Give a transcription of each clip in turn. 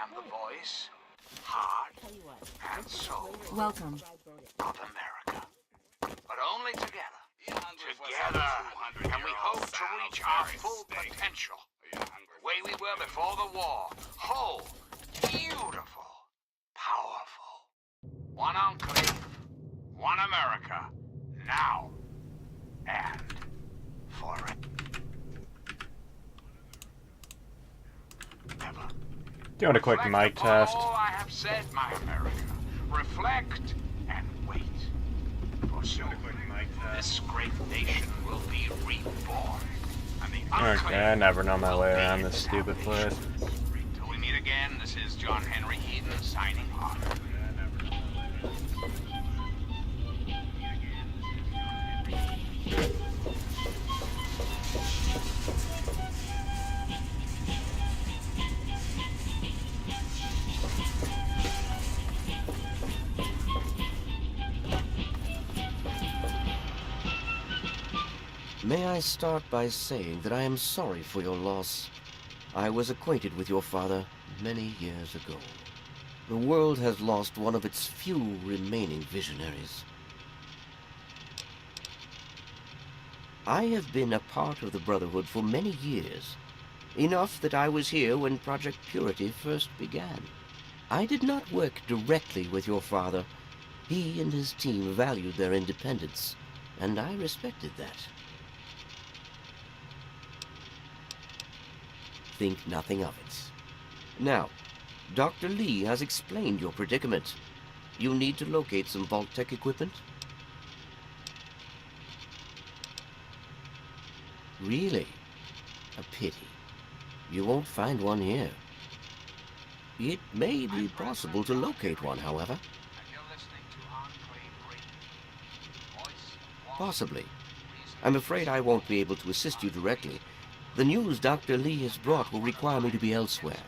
am the voice, heart, and soul Welcome. of America. But only together. Together can we hope to reach our full potential. The way we were before the war. Whole, beautiful, powerful. One enclave, one America. Now and forever. Doing a quick mic test. All I have said, my America. Reflect and wait. For soon, this great nation will be reborn. And the Okay, I never know my way around this stupid place. Till we meet again, this is John Henry Eden signing off. May I start by saying that I am sorry for your loss. I was acquainted with your father many years ago. The world has lost one of its few remaining visionaries. I have been a part of the Brotherhood for many years, enough that I was here when Project Purity first began. I did not work directly with your father. He and his team valued their independence, and I respected that. Think nothing of it. Now, Dr. Lee has explained your predicament. You need to locate some Vault-Tec equipment? Really? A pity. You won't find one here. It may be possible to locate one, however. Possibly. I'm afraid I won't be able to assist you directly. The news Dr. Lee has brought will require me to be elsewhere.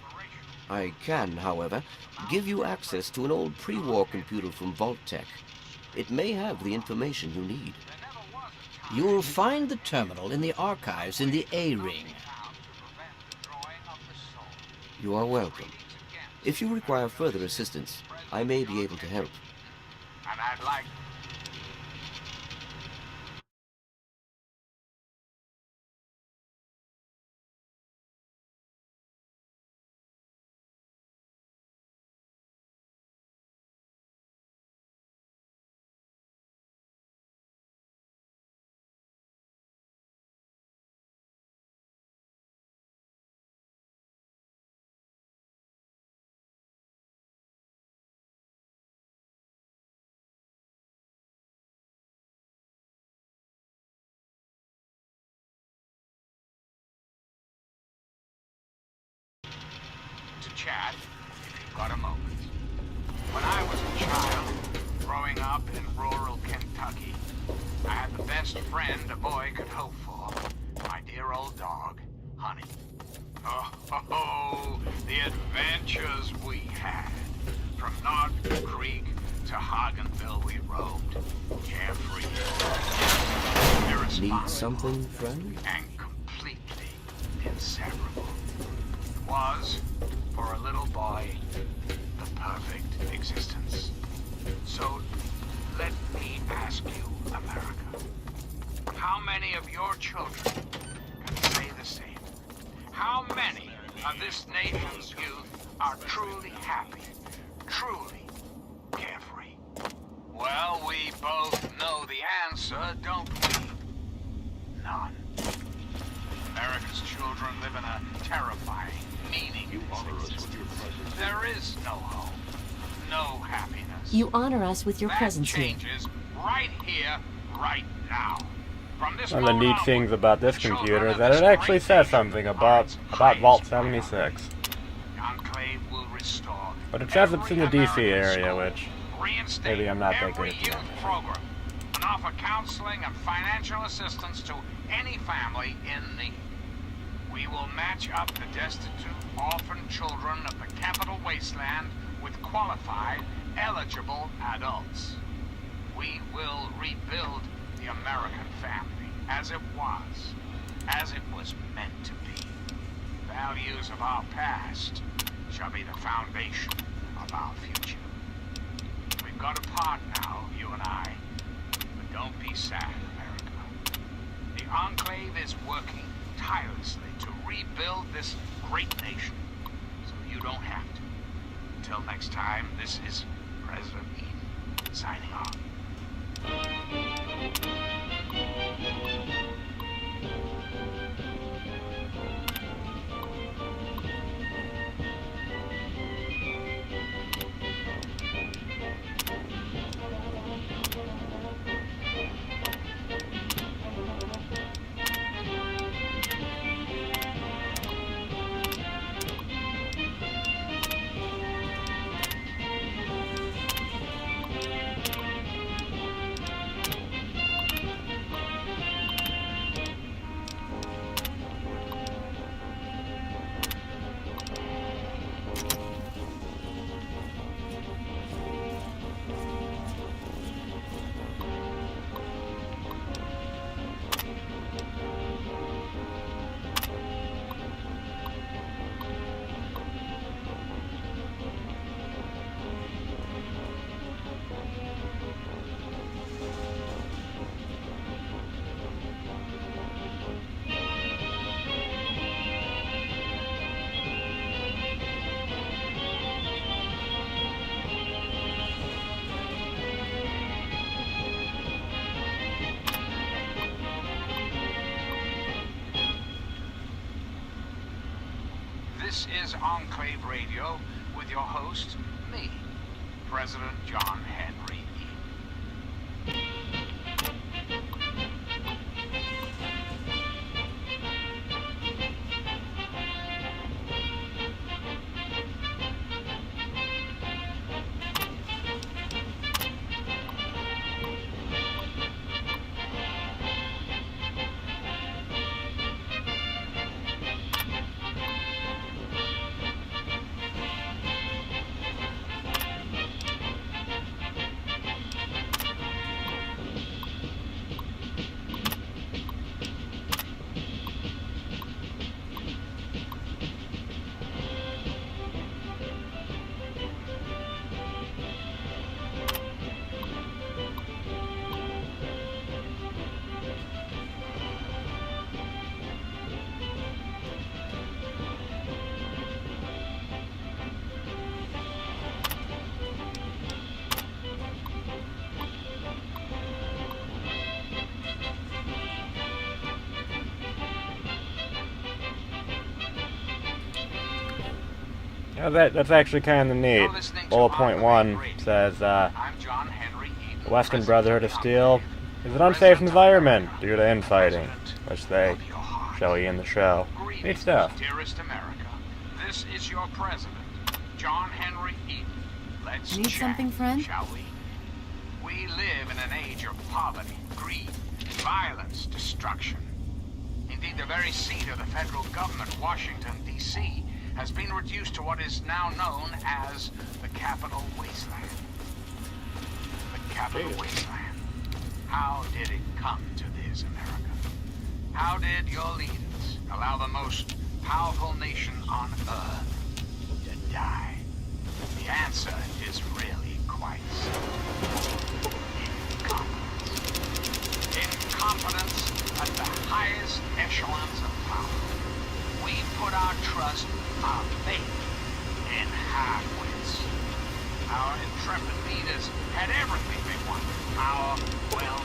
I can, however, give you access to an old pre-war computer from Vault-Tec. It may have the information you need. You'll find the terminal in the archives in the A-Ring. You are welcome. If you require further assistance, I may be able to help. And I'd like... to chat, if you've got a moment. When I was a child, growing up in rural Kentucky, I had the best friend a boy could hope for. My dear old dog, Honey. Oh, the adventures we had. From Knob Creek to Hagenville we roamed, carefree, irresponsible, Need something, friend? and completely inseparable. Was, for a little boy, the perfect existence. So, let me ask you, America, how many of your children can say the same? How many of this nation's youth are truly happy, truly carefree? Well, we both know the answer, don't we? None. America's children live in a terrifying, meaningless existence. There is no hope, no happiness. You honor us with your presence here. That changes right here, right now. From this One of the moment neat things onward, about this the children computer is of that this it actually great says nation something are about its Vault highest 76. priority. The Enclave will restore But it says it's in the every DC American area, school, which reinstate maybe I'm not that every good at. youth program, and offer counseling and financial assistance to any family in need. We will match up the destitute, orphan children of the capital wasteland with qualified, eligible adults. We will rebuild the American family as it was meant to be. Values of our past shall be the foundation of our future. We've got a part now, you and I. But don't be sad, America. The Enclave is working tirelessly to rebuild this great nation, so you don't have to. Until next time, this is President Eden signing off. This is Enclave Radio with your host, me, President John Henry Eden. Yeah, that's actually kind of neat. You're listening to Bullet point Enclave 1 Radio. says, I'm John Henry Eden, the Western President Brotherhood of the Steel Enclave, is an unsafe President of environment America, due to infighting, President which they of your heart. show you in the show. Neat Greetings, stuff. dearest America. This is your president, John Henry Eden. Let's Need chat, something, friend? shall we? We live in an age of poverty, greed, violence, destruction. Indeed, the very seat of the federal government, Washington, D.C., has been reduced to what is now known as the Capital Wasteland. The Capital Wasteland. How did it come to this, America? How did your leaders allow the most powerful nation on Earth to die? The answer is really quite simple. Incompetence. Incompetence at the highest echelons of power. We put our trust, our faith, in half-wits. Our intrepid leaders had everything they wanted. Power, wealth,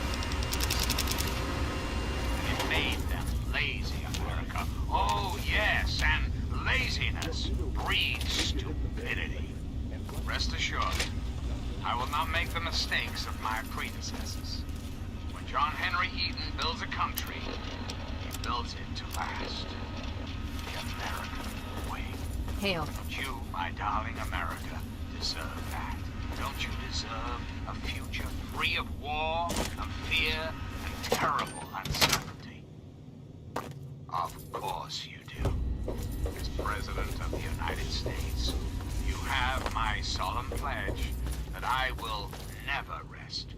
and it made them lazy, America. Oh, yes, and laziness breeds stupidity. Rest assured, I will not make the mistakes of my predecessors. When John Henry Eden builds a country, he builds it to last. The American way. Hail. Don't you, my darling America, deserve that? Don't you deserve a future free of war and fear and terrible uncertainty? Of course you do. As President of the United States, you have my solemn pledge that I will never rest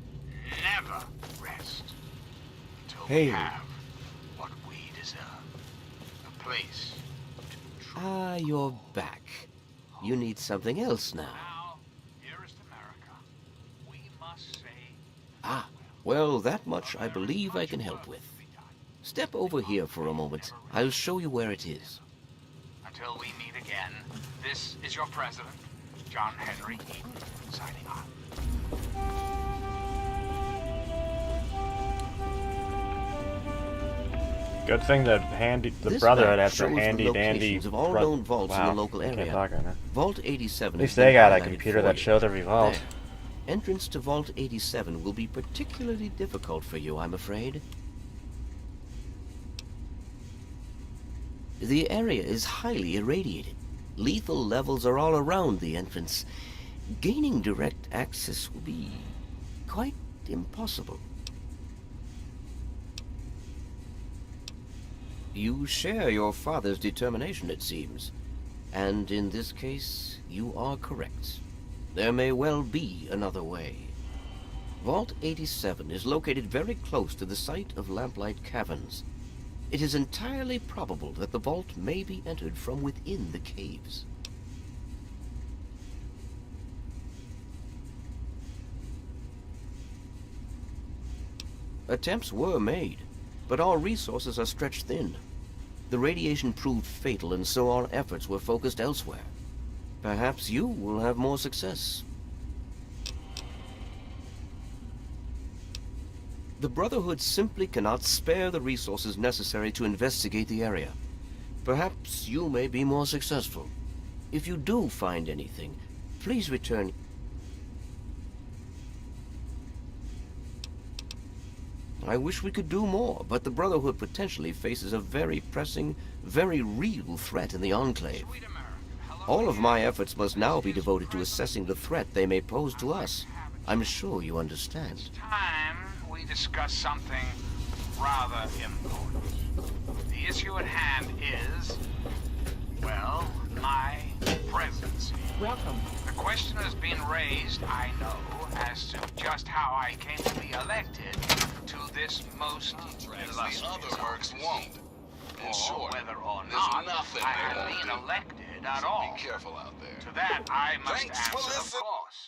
until we Hey. have what we deserve. A place to Ah, you're back. You need something else now. Now, dearest America, we must say Ah, well, that much I believe I can help with. Step over here for a moment. I'll show you where it is. until we meet again. This is your president, John Henry Eaton, signing off. Good thing that the This Brotherhood map has their shows the handy dandy. locations of all known vaults in the local I can't area. talk right now. Vault 87 At least has they been got a highlighted computer for that you. shows every vault. There. Entrance to Vault 87 will be particularly difficult for you, I'm afraid. The area is highly irradiated. Lethal levels are all around the entrance. Gaining direct access will be quite impossible. You share your father's determination, it seems. And in this case, you are correct. There may well be another way. Vault 87 is located very close to the site of Lamplight Caverns. It is entirely probable that the vault may be entered from within the caves. Attempts were made, but our resources are stretched thin. The radiation proved fatal, and so our efforts were focused elsewhere. Perhaps you will have more success. The Brotherhood simply cannot spare the resources necessary to investigate the area. Perhaps you may be more successful. If you do find anything, please return. I wish we could do more, but the Brotherhood potentially faces a very pressing, very real threat in the Enclave. Sweet America, hello All of again. my efforts must now be devoted to assessing the threat they may pose to us. I'm sure you understand. Time we discuss something rather important. The issue at hand is, well, my presidency. Welcome. The question has been raised, I know, as to just how I came to be elected to this most illustrious The other works won't. In or short, whether or there's not nothing I they have won't been do. elected at So all. be careful out there. To that, I must Thanks for answer, of listening. course.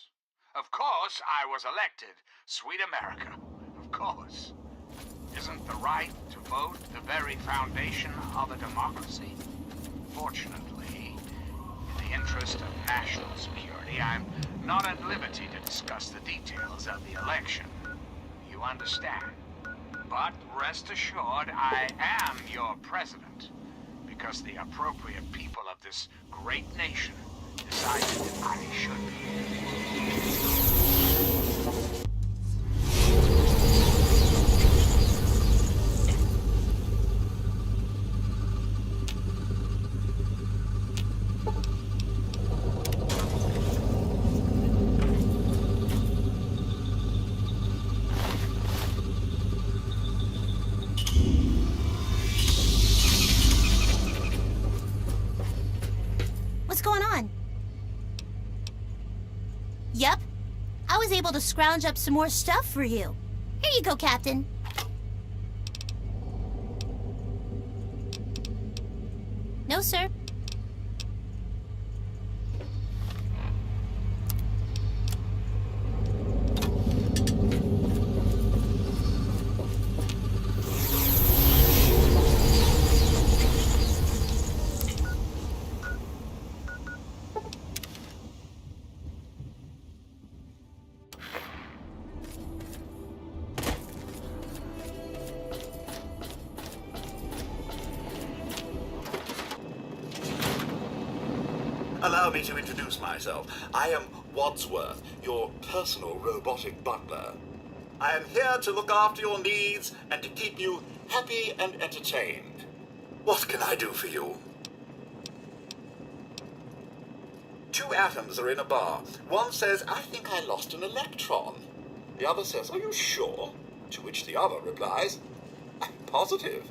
Of course, I was elected. Sweet America. Of course. Isn't the right to vote the very foundation of a democracy? Fortunately, in the interest of national security, I'm not at liberty to discuss the details of the election. You understand? But rest assured, I am your president, because the appropriate people of this great nation decided I should be. What's going on? Yep. I was able to scrounge up some more stuff for you. Here you go, Captain. No, sir. Allow me to introduce myself. I am Wadsworth, your personal robotic butler. I am here to look after your needs and to keep you happy and entertained. What can I do for you? Two atoms are in a bar. One says, "I think I lost an electron." The other says, "Are you sure?" To which the other replies, "I'm positive."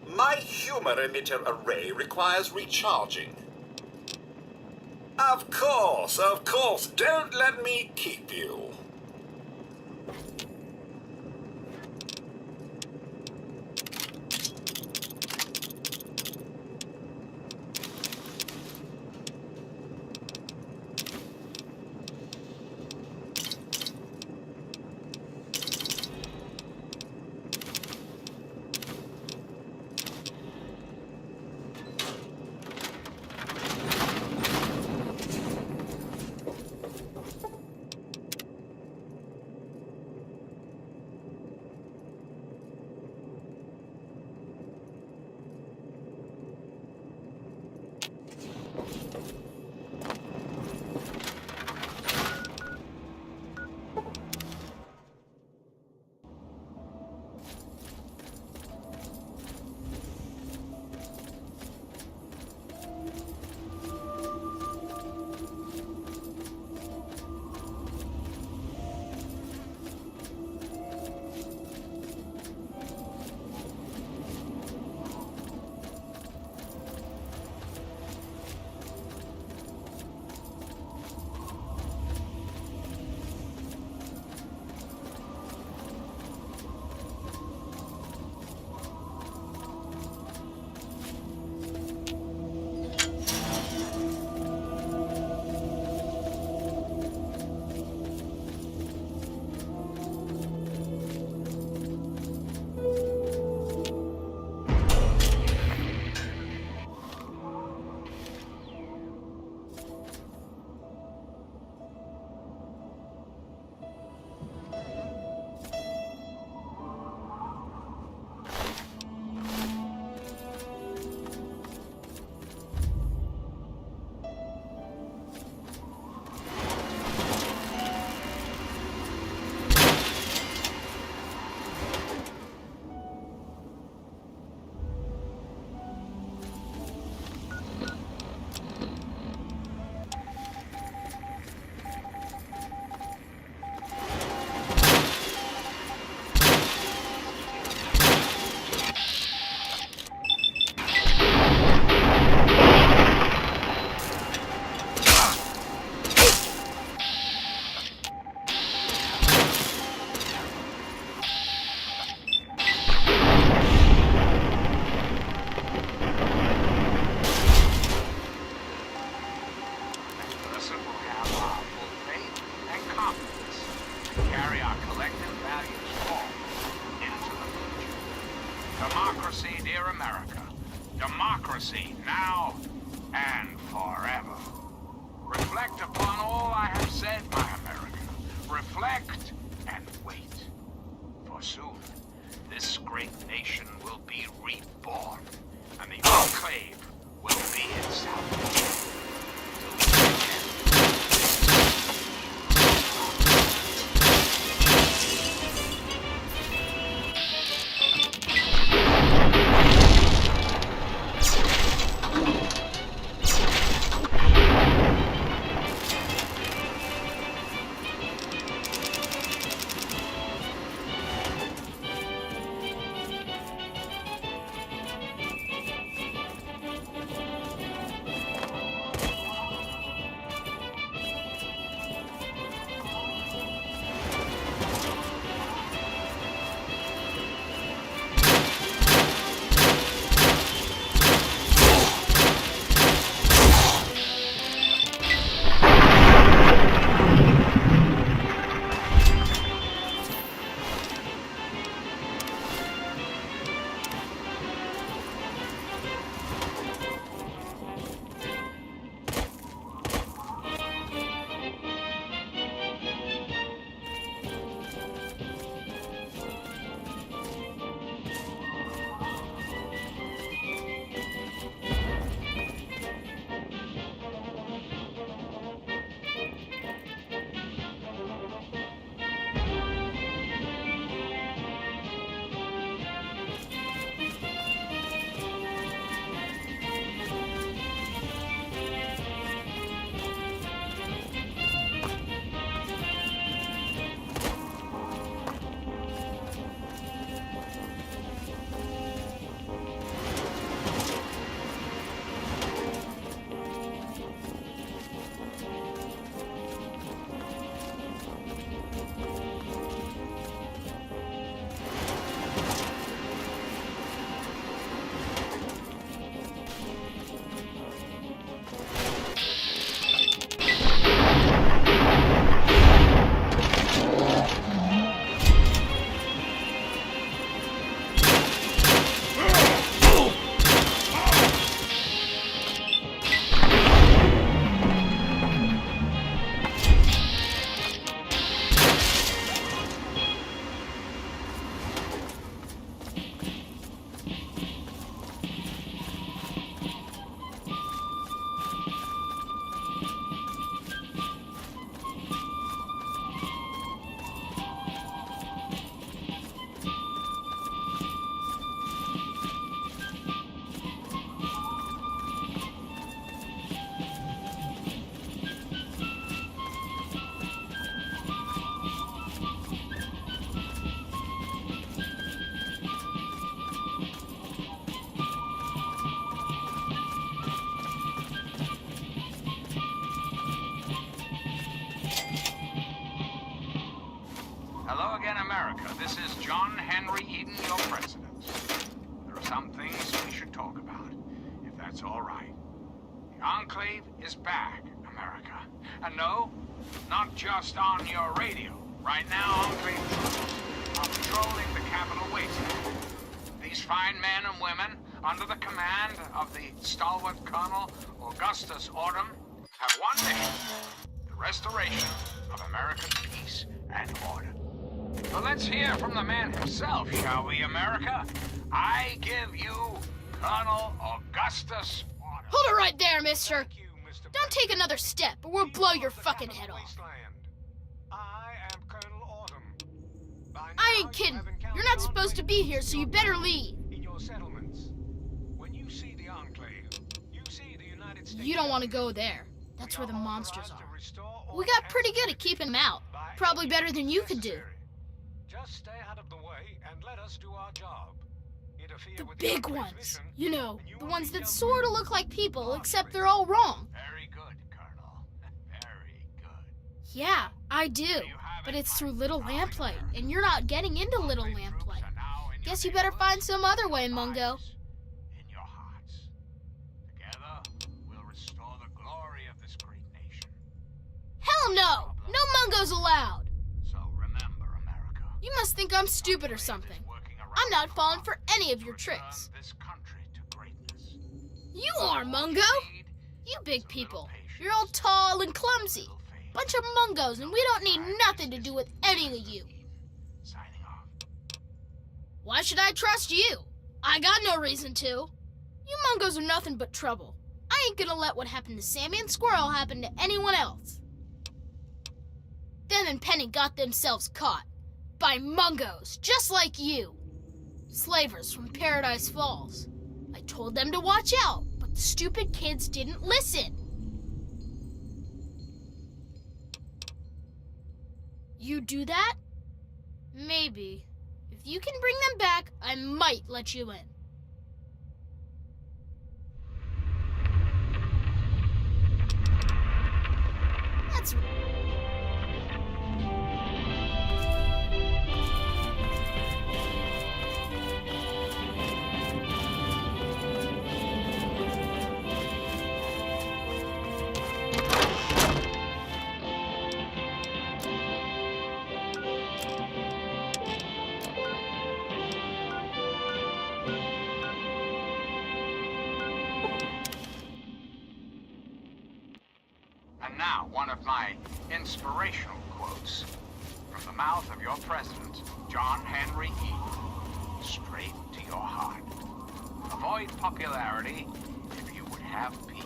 My humor emitter array requires recharging. Of course, don't let me keep you. Democracy, dear America. Democracy, now and forever. Reflect upon all I have said, my America. Reflect and wait. For soon, this great nation will be reborn, and the enclave will be itself. Henry Eden, your president. There are some things we should talk about, if that's all right. The Enclave is back, America. And no, not just on your radio. Right now, Enclave troops are patrolling the Capitol wasteland. These fine men and women, under the command of the stalwart Colonel Augustus Autumn, have one mission: the restoration of America's peace and order. So let's hear from the man himself, shall we, America? I give you Colonel Augustus Autumn. Hold it right there, mister. Thank you, Mr. Don't take another step, or we'll blow your fucking head off. I am Colonel Autumn. By I now, ain't kidding. you have encountered You're not supposed to be here, so you better leave. in your settlements. When you see the Enclave, you see the United States. You don't want to go there. That's where the monsters authorized to are. restore We order got pretty and good at keeping them out. Probably better than you could do. necessary. Just stay out of the way and let us do our job. Interfere The with big Enclave's ones. mission, You know, and you the will ones be that dealt sort of with look like people, except harshly. they're all wrong. Very good, Colonel. Very good. Yeah, I do. But it's through Little Lamplight, and you're not getting into Little Enclave troops Lamplight. are now in your Guess you better neighborhoods, find some other way, in your Mungo. lives, in your hearts. Together, we'll restore the glory of this great nation. Hell no! No Mungos allowed! So remember, America. You must think I'm stupid or something. I'm not falling for any of your tricks. This country to greatness. You are, Mungo! You big people. You're all tall and clumsy. Bunch of Mungos, and we don't need nothing to do with any of you. Signing off. Why should I trust you? I got no reason to. You Mungos are nothing but trouble. I ain't gonna let what happened to Sammy and Squirrel happen to anyone else. Them and Penny got themselves caught. By Mungos, just like you. Slavers from Paradise Falls. I told them to watch out, but the stupid kids didn't listen. You do that? Maybe. If you can bring them back, I might let you in. That's And now, one of my inspirational quotes from the mouth of your president, John Henry Eden, straight to your heart. Avoid popularity if you would have peace.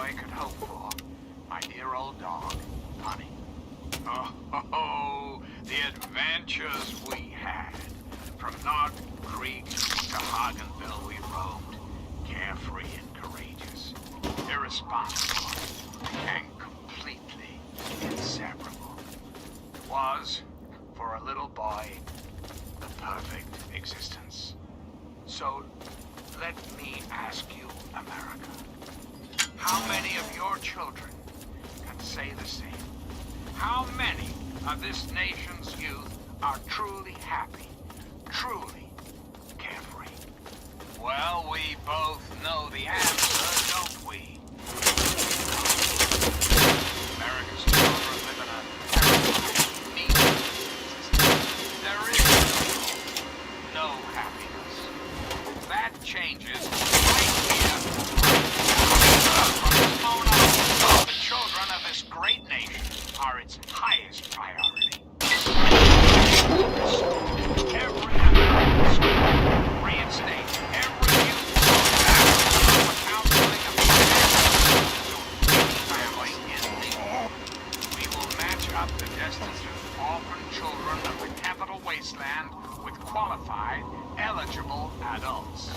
boy could hope for. My dear old dog, Honey. Oh, the adventures we had. From Knob Creek to Hagenville we roamed, carefree and courageous, irresponsible, and completely inseparable. It was, for a little boy, the perfect existence. So, let me ask you, America, how many of your children can say the same? How many of this nation's youth are truly happy, truly carefree? Well, we both know the answer, don't we? America's children live in a terrifying, needless existence. There is no happiness. That changes right here, from this moment on. The children of this great nation are its highest priority. Every American school, reinstate every youth for counseling and family in need. We will match up the destitute, orphan children of the capital wasteland with qualified, eligible adults.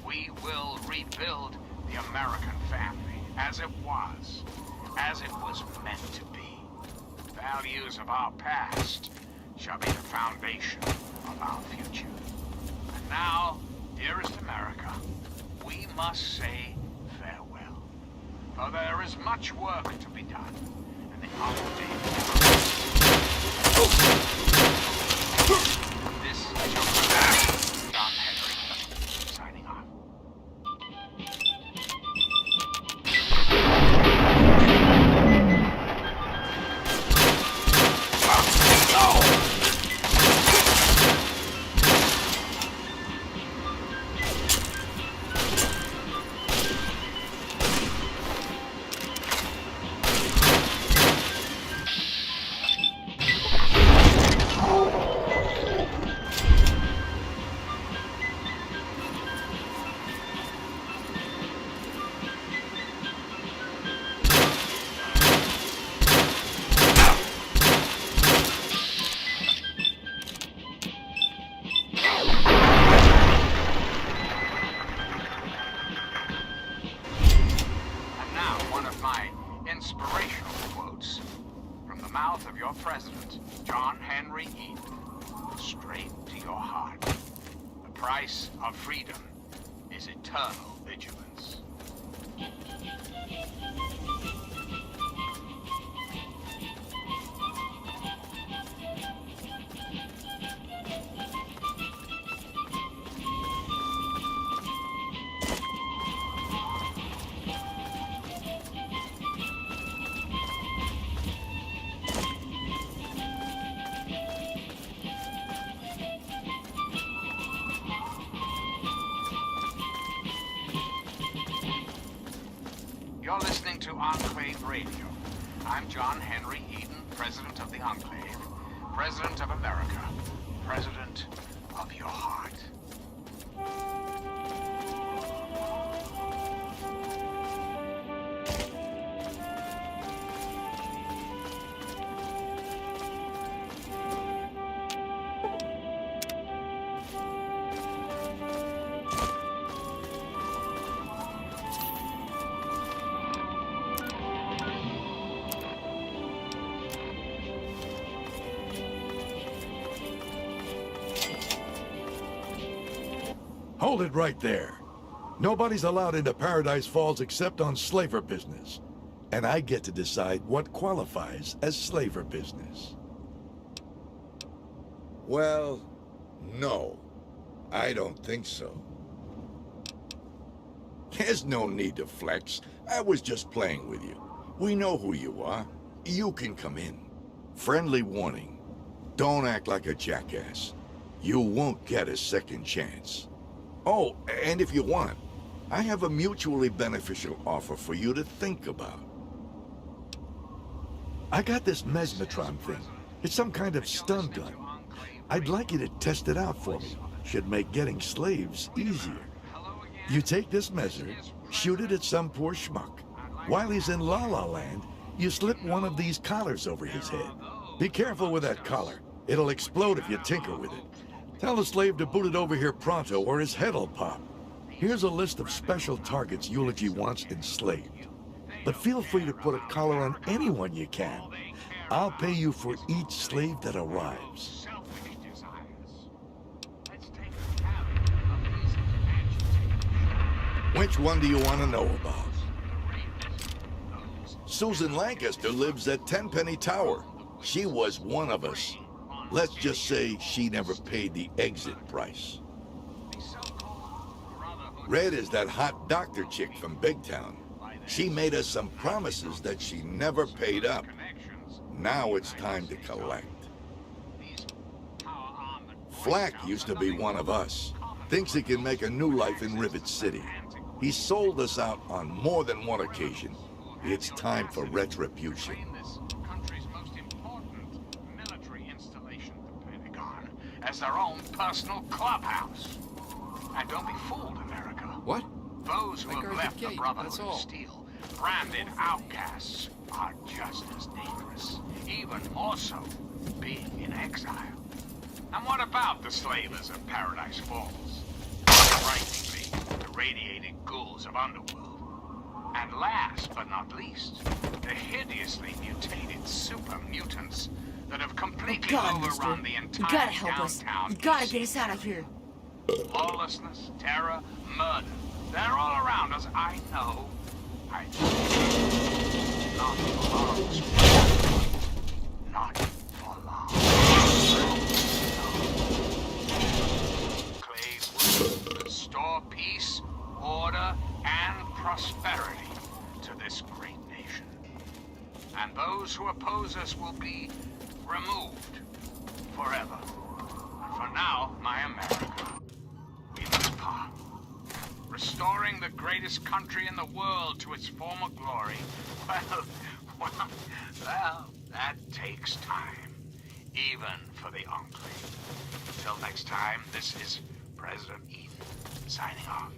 We will rebuild the American family as it was meant to be. The values of our past shall be the foundation of our future. And now, dearest America, we must say farewell. For there is much work to be done, and the Uncle David This is your friend, John Henry, signing off. Inspirational quotes from the mouth of your president, John Henry Eden, straight to your heart. The price of freedom is eternal vigilance. You're listening to Enclave Radio. I'm John Henry Eden, President of the Enclave, President of America, President of your heart. Hold it right there. Nobody's allowed into Paradise Falls except on slaver business. And I get to decide what qualifies as slaver business. Well, no. I don't think so. There's no need to flex. I was just playing with you. We know who you are. You can come in. Friendly warning. Don't act like a jackass. You won't get a second chance. Oh, and if you want, I have a mutually beneficial offer for you to think about. I got this mesmetron thing. It's some kind of stun gun. I'd like you to test it out for me. Should make getting slaves easier. You take this measure, shoot it at some poor schmuck, While he's in La La Land, you slip one of these collars over his head. Be careful with that collar. It'll explode if you tinker with it. Tell the slave to boot it over here pronto or his head'll pop. Here's a list of special targets Eulogy wants enslaved. But feel free to put a collar on anyone you can. I'll pay you for each slave that arrives. Which one do you want to know about? Susan Lancaster lives at Tenpenny Tower. She was one of us. Let's just say she never paid the exit price. Red is that hot doctor chick from Big Town. She made us some promises that she never paid up. Now it's time to collect. Flack used to be one of us. Thinks he can make a new life in Rivet City. He sold us out on more than one occasion. It's time for retribution. As their own personal clubhouse. And don't be fooled, America. What? Those who have left the Brotherhood of Steel, branded outcasts, are just as dangerous. Even more so, being in exile. And what about the slavers of Paradise Falls? Frighteningly, the radiated ghouls of Underworld. And last but not least, the hideously mutated super mutants that have completely overrun the entire You gotta help us. You gotta get us out of here. Lawlessness, terror, murder. They're all around us. I know. I not for long. Not for long. Clay will restore peace, order, and prosperity to this great nation. And those who oppose us will be removed forever. And for now, my America, we must part. Restoring the greatest country in the world to its former glory, well, that takes time, even for the Enclave. Until next time, this is President Eden, signing off.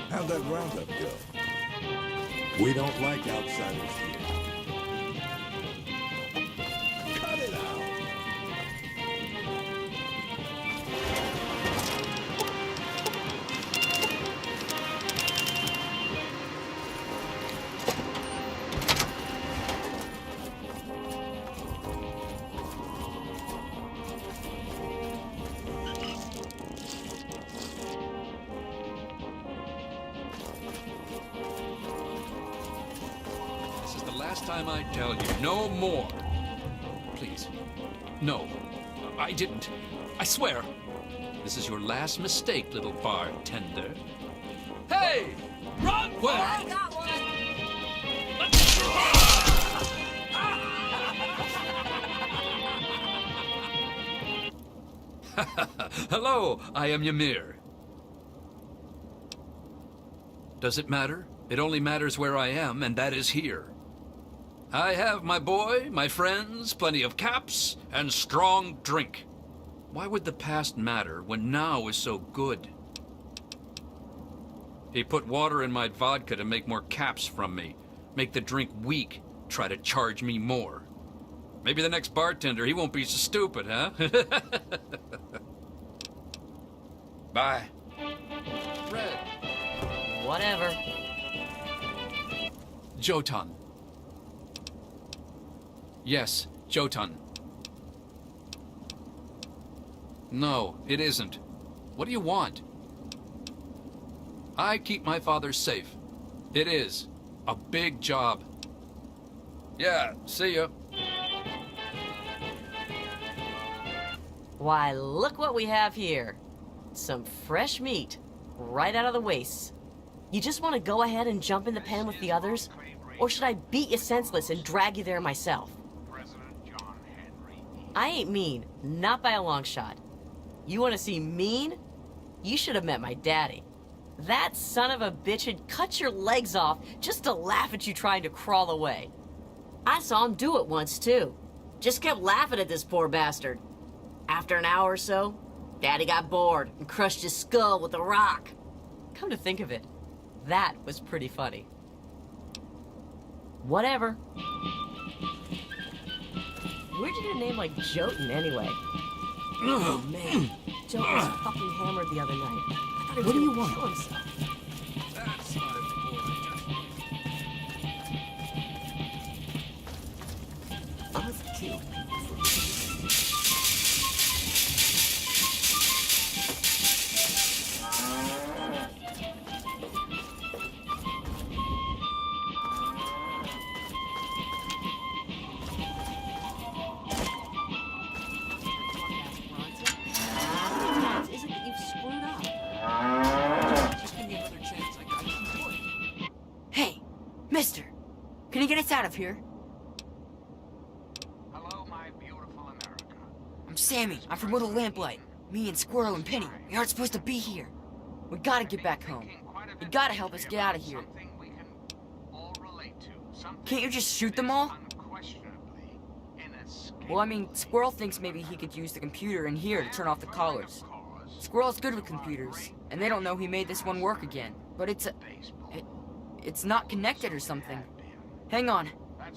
How'd that roundup go? We don't like outsiders here. Cut it out! Last time I tell you, no more. Please. No, I didn't. I swear. This is your last mistake, little bartender. Hey! Run! Where? I got one! Hello, I am Ymir. Does it matter? It only matters where I am, and that is here. I have my boy, my friends, plenty of caps, and strong drink. Why would the past matter when now is so good? He put water in my vodka to make more caps from me, make the drink weak, try to charge me more. Maybe the next bartender, he won't be so stupid, huh? Bye. Red. Whatever. Jotun. Yes, Jotun. No, it isn't. What do you want? I keep my father safe. It is. A big job. Yeah, see ya. Why, look what we have here. Some fresh meat, right out of the wastes. You just want to go ahead and jump in the pen with the others? Or should I beat you senseless and drag you there myself? I ain't mean, not by a long shot. You want to see mean? You should have met my daddy. That son of a bitch had cut your legs off just to laugh at you trying to crawl away. I saw him do it once, too. Just kept laughing at this poor bastard. After an hour or so, Daddy got bored and crushed his skull with a rock. Come to think of it, that was pretty funny. Whatever. Where'd you get a name like Jotun, anyway? Oh, man. Jotun was fucking hammered the other night. I thought he was gonna kill himself. That's my boy. I've killed people for Is it that you've screwed up? Just give me another chance. I got some wood. Hey, mister, can you get us out of here? Hello, my beautiful America. I'm Sammy. I'm from Little Lamplight. Me and Squirrel and Penny, we aren't supposed to be here. We gotta get back home. You gotta help us get out of here. Something we can all relate to. Something Can't you just shoot them all? unquestionably inescapable. Well, I mean, Squirrel thinks maybe he could use the computer in here to turn off the collars. Squirrel's good with computers, and they don't know he made this one work again. But it's not connected or something. Hang on.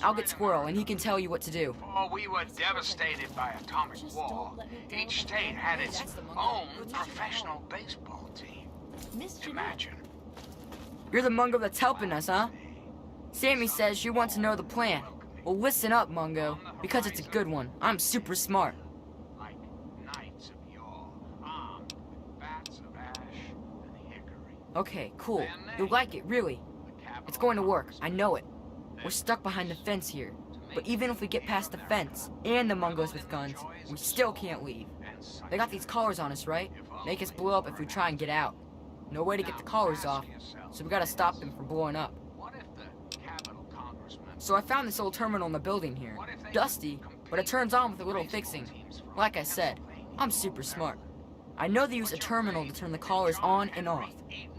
I'll get Squirrel, and he can tell you what to do. Before we were devastated by atomic war, each state had its own professional baseball team. Imagine. You're the Mungo that's helping us, huh? Sammy says you want to know the plan. Well, listen up, Mungo, because it's a good one. I'm super smart. Like knights of yore, armed with bats of ash and hickory. Okay, cool. You'll like it, really. It's going to work, I know it. We're stuck behind the fence here. But even if we get past the fence and the Mungos with guns, we still can't leave. They got these collars on us, right? Make us blow up if we try and get out. No way to get the collars off, so we gotta stop them from blowing up. What if the Capitol Congressman So I found this old terminal in the building here. Dusty, but it turns on with a little fixing. Like I said, I'm super smart. I know they use a terminal to turn the collars on and off.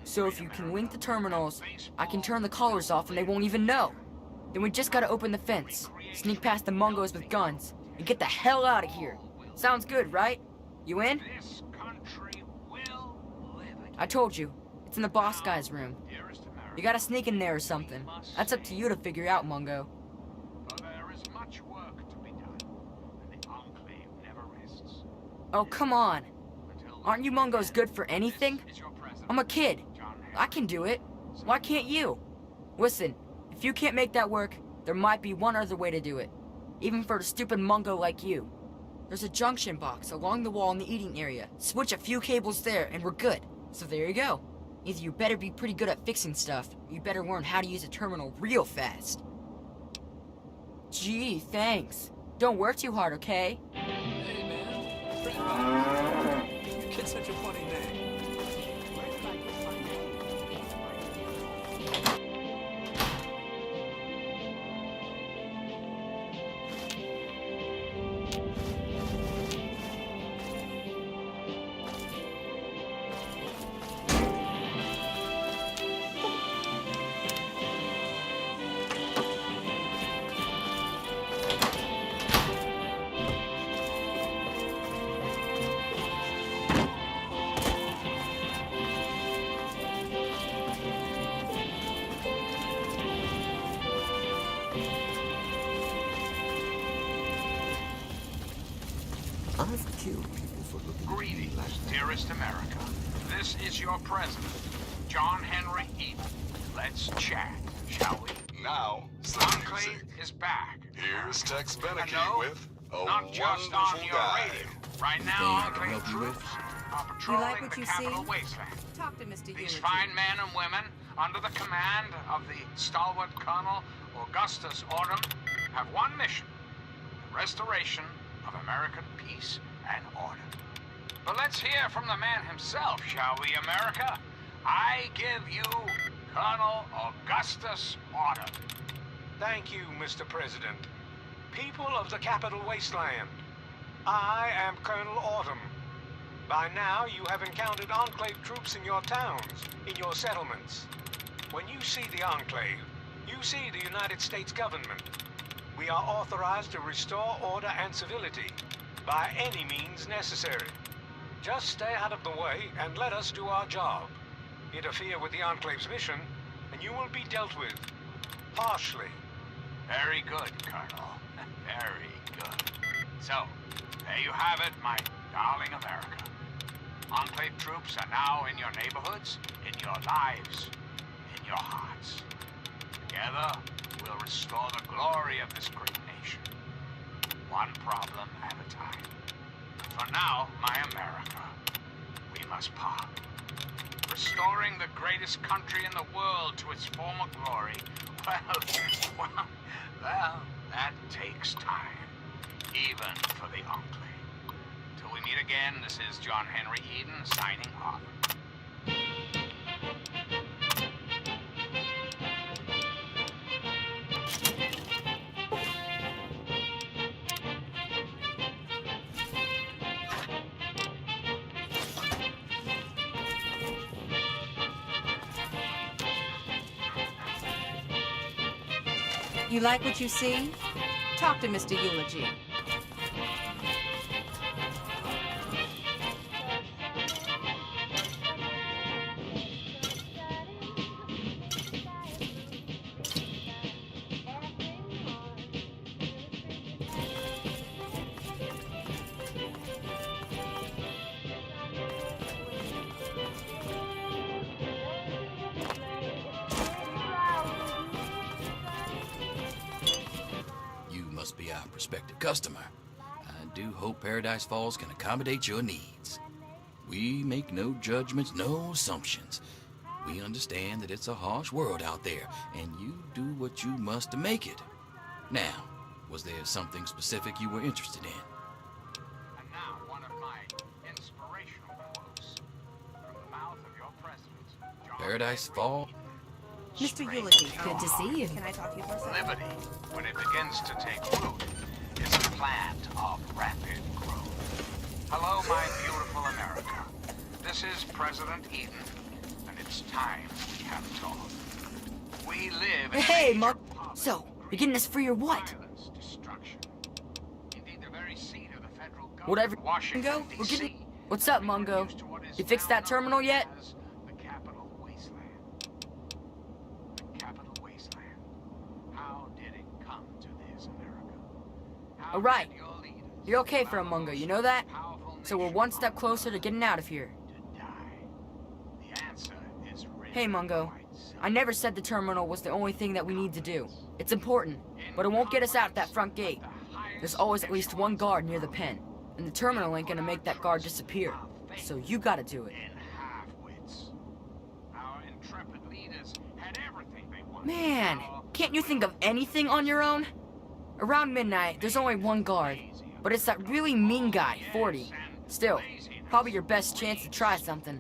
So if you can link the terminals, I can turn the collars off and they won't even know. Then we just gotta open the fence, sneak past the Mungos with guns, and get the hell out of here. Sounds good, right? You in? this country will live again. I told you, it's in the boss guy's room. Dearest America, You gotta sneak in there or something. That's up to you to figure out, Mungo. for there is much work to be done, and the Enclave never rests. Oh, come on. Until Aren't you Mungos good for anything? this is your president, I'm a kid. John I can do it. Why can't you? Listen, if you can't make that work, there might be one other way to do it. Even for a stupid Mungo like you. There's a junction box along the wall in the eating area. Switch a few cables there and we're good. So there you go. Either you better be pretty good at fixing stuff, or you better learn how to use a terminal real fast. Gee, thanks. Don't work too hard, okay? Hey, man. Fred, you get such a funny name. I've killed people for looking at me Greetings, like that. dearest America. This is your president, John Henry Eaton. Let's chat, shall we? Now, some Enclave music. is back. Here's Tex And Beneke no, with a not just on wonderful your guy. radio. Right now, Anything I can Enclave help you with? troops are patrolling like what the you Capitol see? wasteland. Talk to Mr. These Unity. fine men and women, under the command of the stalwart Colonel Augustus Autumn, have one mission: the restoration of American peace and order. But let's hear from the man himself, shall we, America? I give you Colonel Augustus Autumn. Thank you, Mr. President. People of the Capitol Wasteland, I am Colonel Autumn. By now, you have encountered Enclave troops in your towns, in your settlements. When you see the Enclave, you see the United States government. We are authorized to restore order and civility by any means necessary. Just stay out of the way and let us do our job. Interfere with the Enclave's mission, and you will be dealt with harshly. Very good, Colonel. Very good. So, there you have it, my darling America. Enclave troops are now in your neighborhoods, in your lives, in your hearts. Together, we'll restore the glory of this great nation. One problem at a time. For now, my America, we must part. Restoring the greatest country in the world to its former glory, well, that takes time, even for the Enclave. Till we meet again, this is John Henry Eden signing off. You like what you see? Talk to Mr. Eulogy. Must be our prospective customer. I do hope Paradise Falls can accommodate your needs. We make no judgments, no assumptions. We understand that it's a harsh world out there, and you do what you must to make it. Now, was there something specific you were interested in? And now, one of my inspirational quotes from the mouth of your president, John Paradise Falls? Mr. Eulogy, good to see you. Can I talk to you for a second? Liberty, when it begins to take root, is a plant of rapid growth. Hello, my beautiful America. This is President Eden, and it's time we have talk. We live in Hey, Mark. So, you're getting us free or what? violence, destruction. Indeed, the very seat of the federal government, Whatever. Washington, Mungo, we're D.C. getting. What's up, Mungo? You fixed that terminal yet? The capital wasteland. The capital wasteland. How did it come to this, America? How All right. did your leaders, You're okay for a Mungo, you know that? powerful So we're nation one step closer to getting out of here. to die? The answer is written Hey, Mungo. quite simple. I never said the terminal was the only thing that we need to do. It's important, but it won't get us out that front gate. There's always at least one guard near the pen, and the terminal ain't gonna make that guard disappear. So you gotta do it. In half-wits. Our intrepid leaders had everything they wanted. Man, can't you think of anything on your own? Around midnight, there's only one guard, but it's that really mean guy, 40. Still, probably your best chance to try something.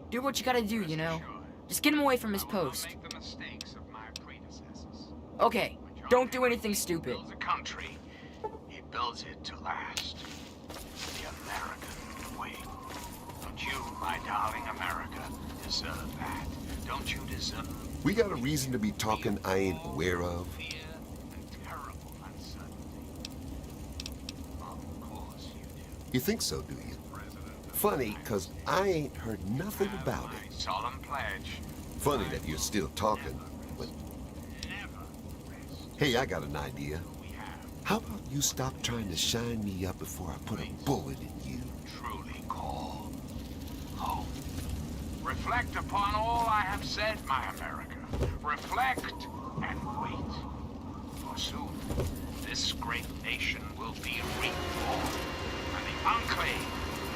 Do what you gotta do, you know? Just get him away from his post. Make the mistakes of my predecessors. Okay, don't do anything stupid. Builds a country. He builds it to last. The American way. Don't you, my darling America, deserve that? Don't you deserve We got a reason to be talking I ain't aware of. fear and terrible uncertainty? Of course you do. You think so, do you? Funny, 'cause I ain't heard nothing about it. Solemn pledge. Funny that you're still talking, but... Hey, I got an idea. How about you stop trying to shine me up before I put a bullet in you? Truly call home. Reflect upon all I have said, my America. Reflect and wait. For soon, this great nation will be reformed, and the Enclave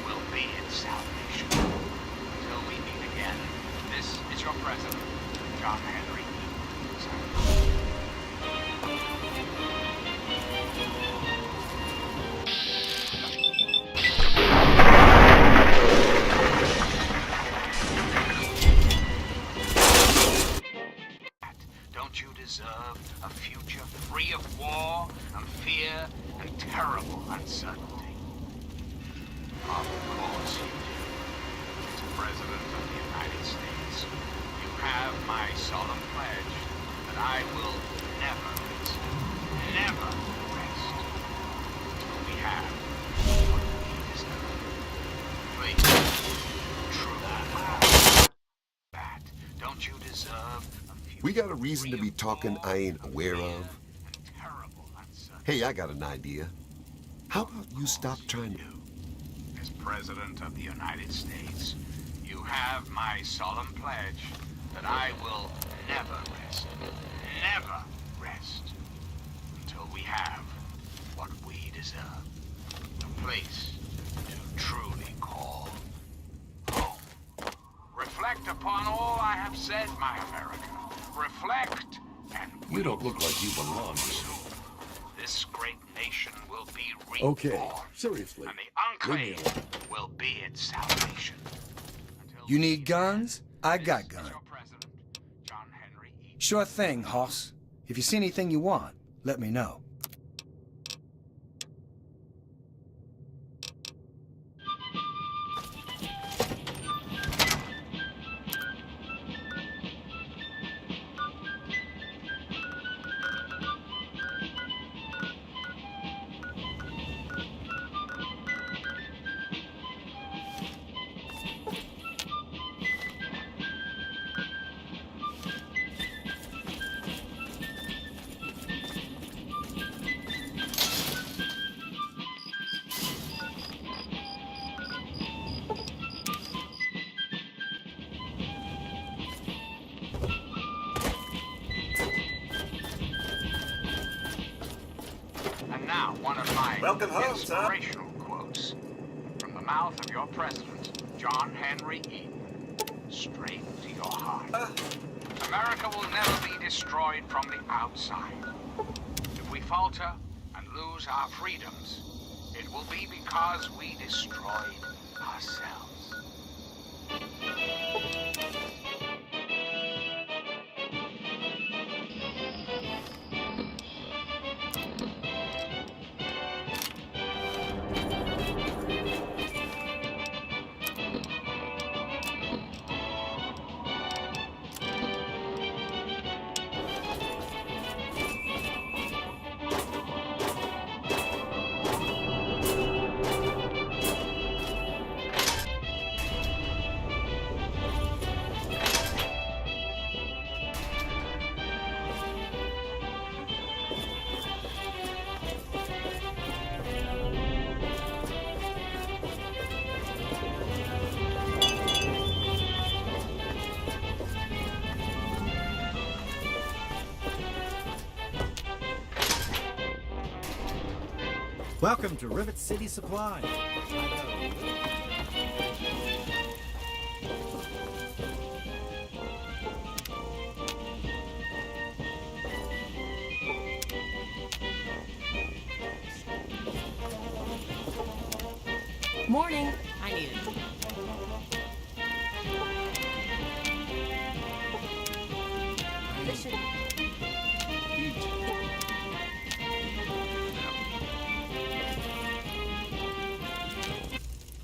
will be its salvation. Until we meet again, this is your president, John Henry Eden. Don't you deserve a future free of war and fear and terrible uncertainty? Of course you do. As President of the United States, you have my solemn pledge that I will never rest, never rest, until we have what we deserve. Please, true that. Don't you deserve a few We got a reason to be talking I ain't aware of. Hey, I got an idea. How about you stop trying to... As President of the United States, you have my solemn pledge that I will never rest, never rest, until we have what we deserve. A place to truly call home. Reflect upon all I have said, my America. Reflect and You don't look like you belong here. this great nation will be reborn. Okay, seriously. And the Enclave will be its salvation. You need guns? I got guns. Sure thing, Hoss. If you see anything you want, let me know. And now, one of my Welcome home, inspirational quotes from the mouth of your president, John Henry Eaton, straight to your heart. America will never be destroyed from the outside. If we falter and lose our freedoms, it will be because we destroyed ourselves. Welcome to Rivet City Supply. Morning. I need it. This should...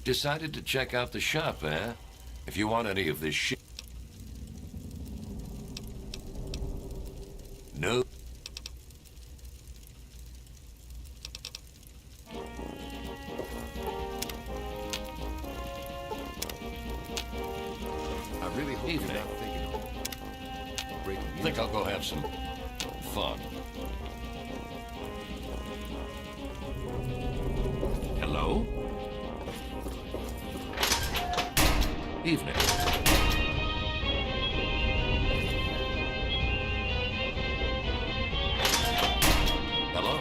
Decided to check out the shop, eh? If you want any of this shit... No. I really hope Evening. you're not thinking of breaking I think I'll go have some fun. Hello? Evening. Hello?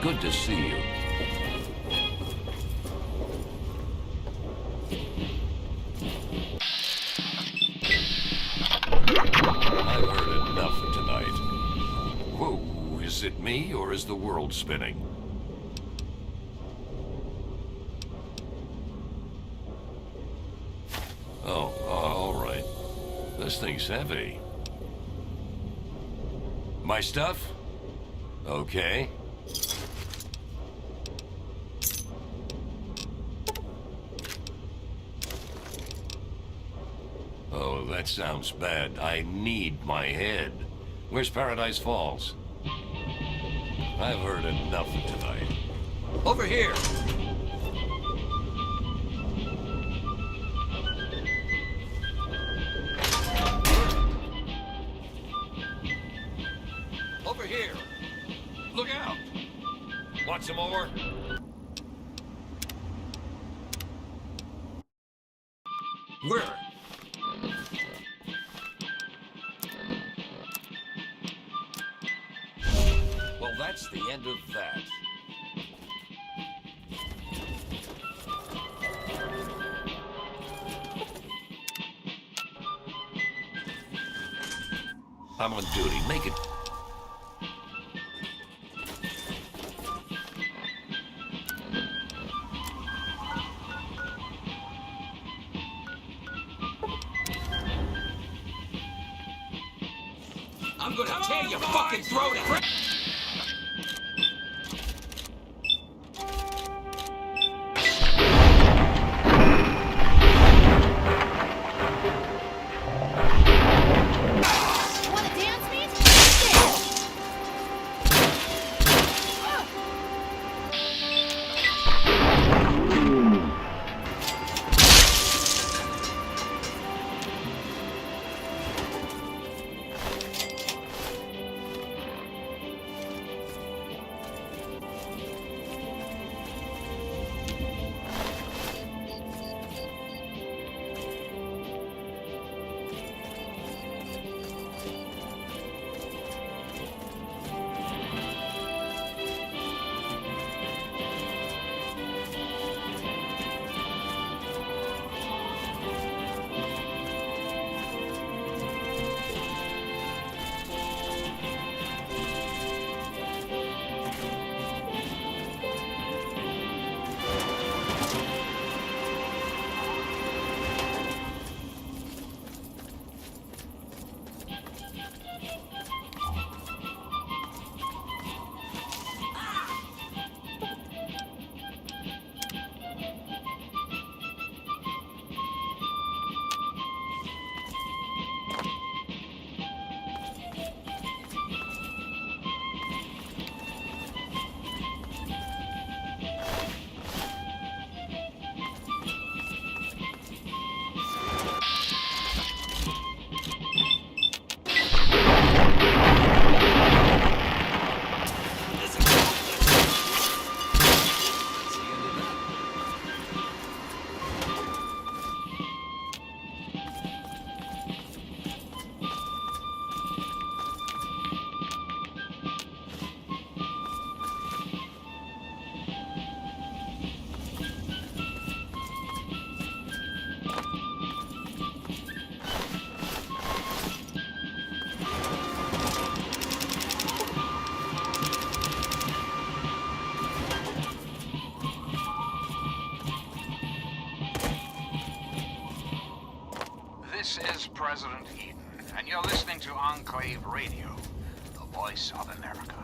Good to see you. I've heard enough for tonight. Whoa, is it me or is the world spinning? Oh, all right. This thing's heavy. My stuff? Okay. Oh, that sounds bad. I need my head. Where's Paradise Falls? I've heard enough tonight. Over here! Over here! Look out! Want some more? Where? Well, that's the end of that. I'm on duty. Make it. I'm gonna tear your fucking throat out. This is President Eden, and you're listening to Enclave Radio, the voice of America.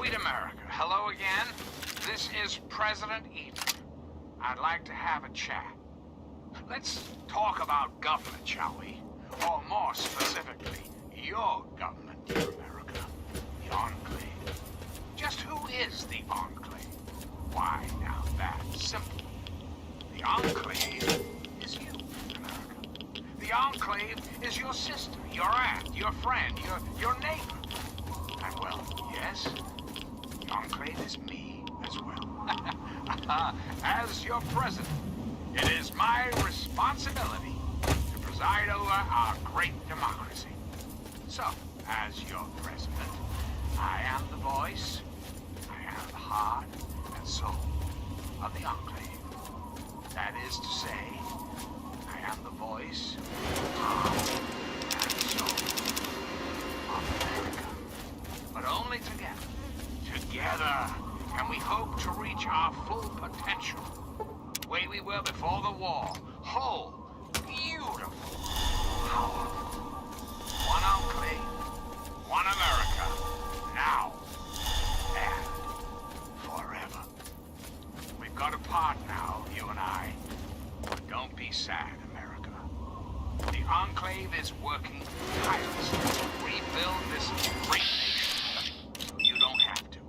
Sweet America, hello again. This is President Eden. I'd like to have a chat. Let's talk about government, shall we? Or more specifically, your government, dear America. The Enclave. Just who is the Enclave? Why, now that's simple. The Enclave is you, America. The Enclave is your sister, your aunt, your friend, your neighbor. And well, yes, the Enclave is me as well. As your president, it is my responsibility to preside over our great democracy. So, as your president, I am the voice, I am the heart and soul of the Enclave. That is to say, I am the voice, heart, and soul of America. But only together. Together can we hope to reach our full potential. The way we were before the war. Whole, beautiful, powerful. One Enclave, one America. Now and forever. We've got a part now, you and I. But don't be sad, America. The Enclave is working tirelessly to rebuild this great nation. So you don't have to.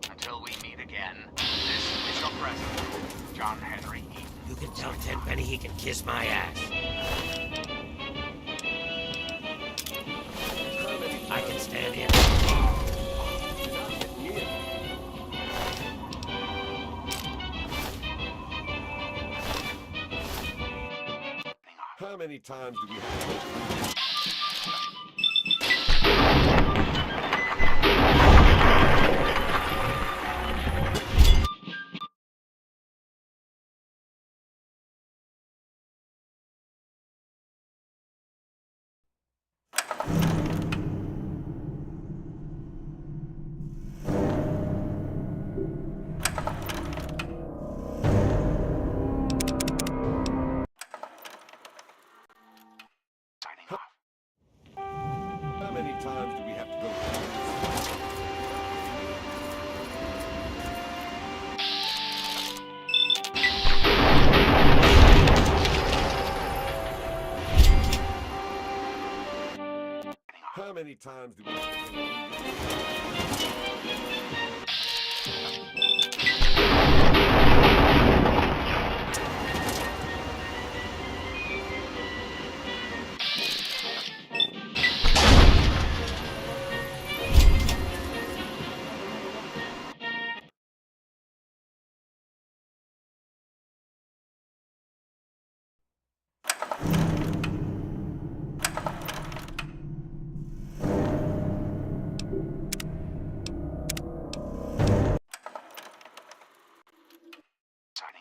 Until we meet again, this is your president, John Henry Eden. You can tell Tenpenny he can kiss my ass. I can stand here. How many times do we have to... How many times do we have to go through this? How many times do we have to go through this?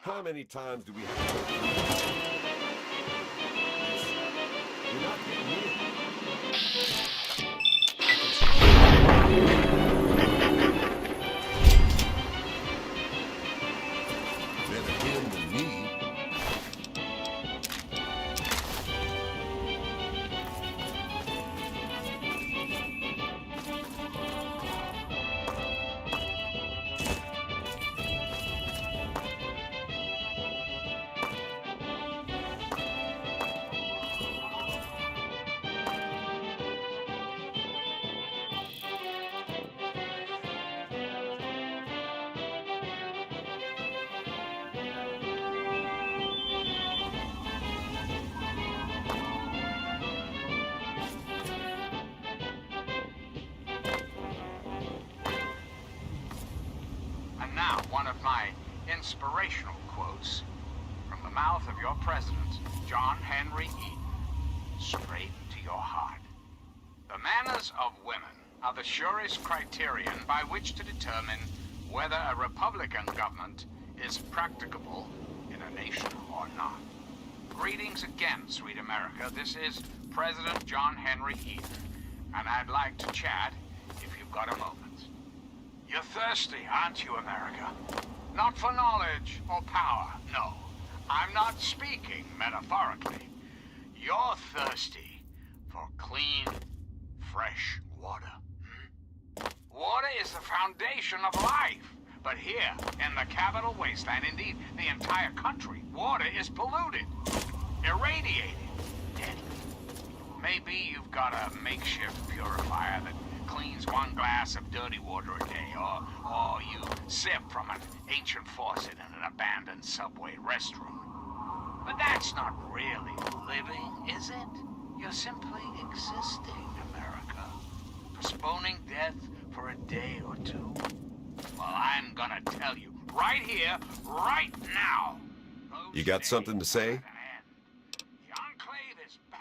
How many times do we have to go through this? You're not getting better him than me. And now, one of my inspirational quotes from the mouth of your president, John Henry Eden, straight to your heart. The manners of women are the surest criterion by which to determine whether a Republican government is practicable in a nation or not. Greetings again, sweet America. This is President John Henry Eden, and I'd like to chat if you've got a moment. You're thirsty, aren't you, America? Not for knowledge or power, no. I'm not speaking metaphorically. You're thirsty for clean, fresh water. Water is the foundation of life. But here, in the capital wasteland, indeed the entire country, water is polluted, irradiated, deadly. Maybe you've got a makeshift purifier that cleans one glass of dirty water a day, or you sip from an ancient faucet in an abandoned subway restroom. But that's not really living, is it? You're simply existing, America. Postponing death for a day or two. Well, I'm gonna tell you, right here, right now. You got something to say?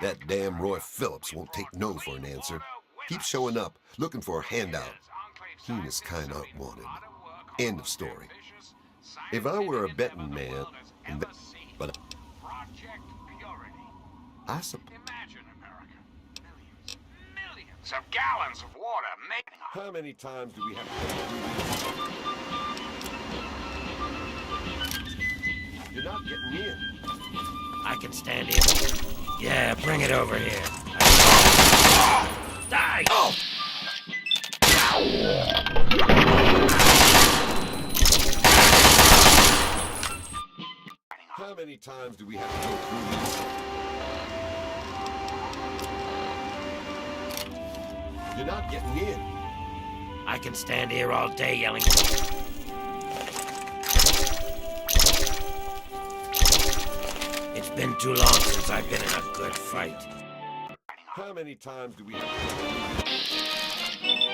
That damn Roy Phillips won't take no for an answer. Keep showing up, looking for a handout. He and his kind aren't wanted. End of story. If I were a betting man, but I suppose. Millions of gallons of water making. How many times do we have to go through this? You're not getting in. I can stand here. Yeah, bring it over here. Die! Oh! How many times do we have to go through this? You're not getting in. I can stand here all day yelling. It's been too long since I've been in a good fight. How many times do we have to go through this?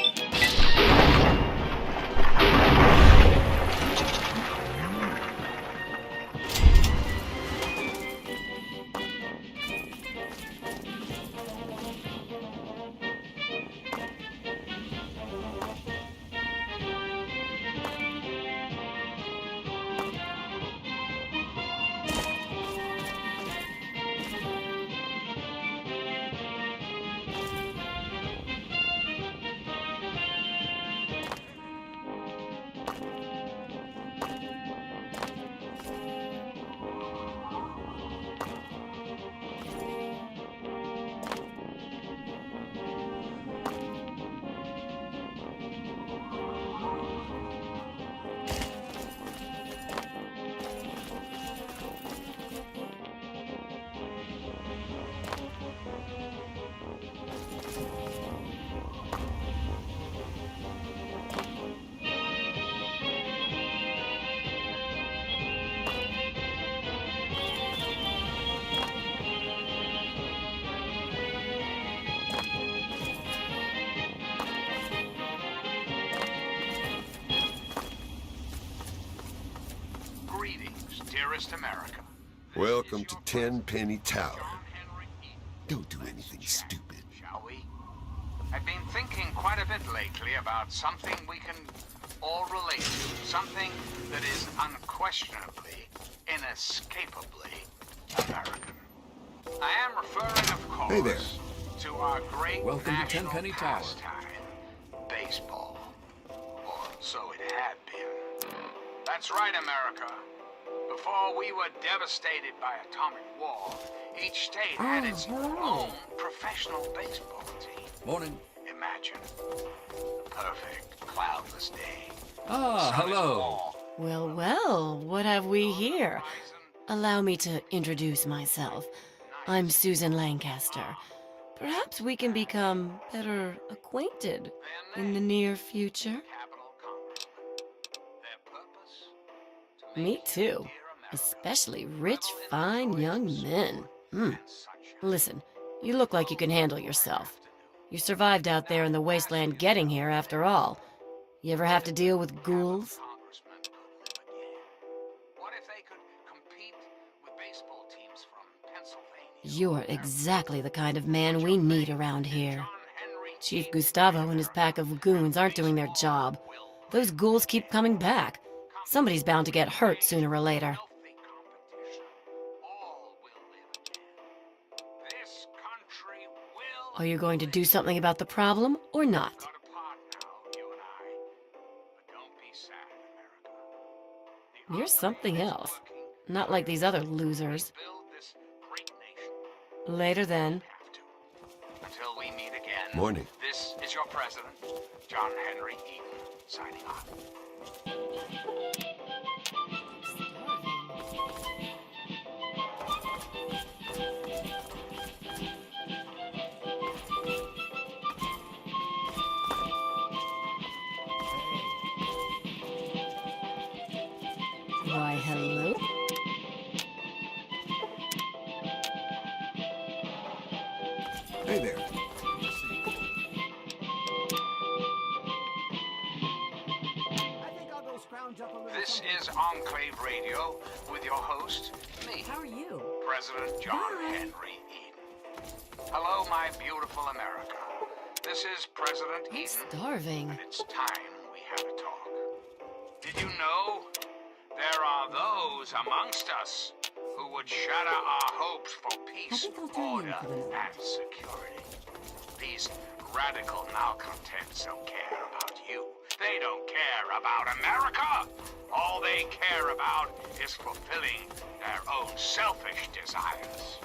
Dearest America. Welcome to Tenpenny Tower. Don't do anything stupid. Shall we? I've been thinking quite a bit lately about something we can all relate to. Something that is unquestionably, inescapably American. I am referring, of course, hey there. To our great Welcome to national Tenpenny Tower. pastime, baseball. Or so it had been. That's right, America. Before we were devastated by atomic war, each state had its own professional baseball team. Morning. Imagine a perfect, cloudless day. Ah, hello. Well, well, what have we here? Allow me to introduce myself. I'm Susan Lancaster. Perhaps we can become better acquainted in the near future. Me too. Especially rich, fine young men. Listen, you look like you can handle yourself. You survived out there in the wasteland getting here, after all. You ever have to deal with ghouls? You're exactly the kind of man we need around here. Chief Gustavo and his pack of goons aren't doing their job. Those ghouls keep coming back. Somebody's bound to get hurt sooner or later. Are you going to do something about the problem or not? You're something else. Not like these other losers. Later then. until we meet again. Morning. This is your president, John Henry Eden, signing off. Why, hello? Hey there. This is Enclave Radio with your host, me. How are you? President John Henry Eden. Hello, my beautiful America. This is President Eden. Starving. And it's time we had a talk. Did you know there are those amongst us who would shatter our hopes for peace, order, and security? These radical malcontents don't care about you. They don't care about America. All they care about is fulfilling their own selfish desires.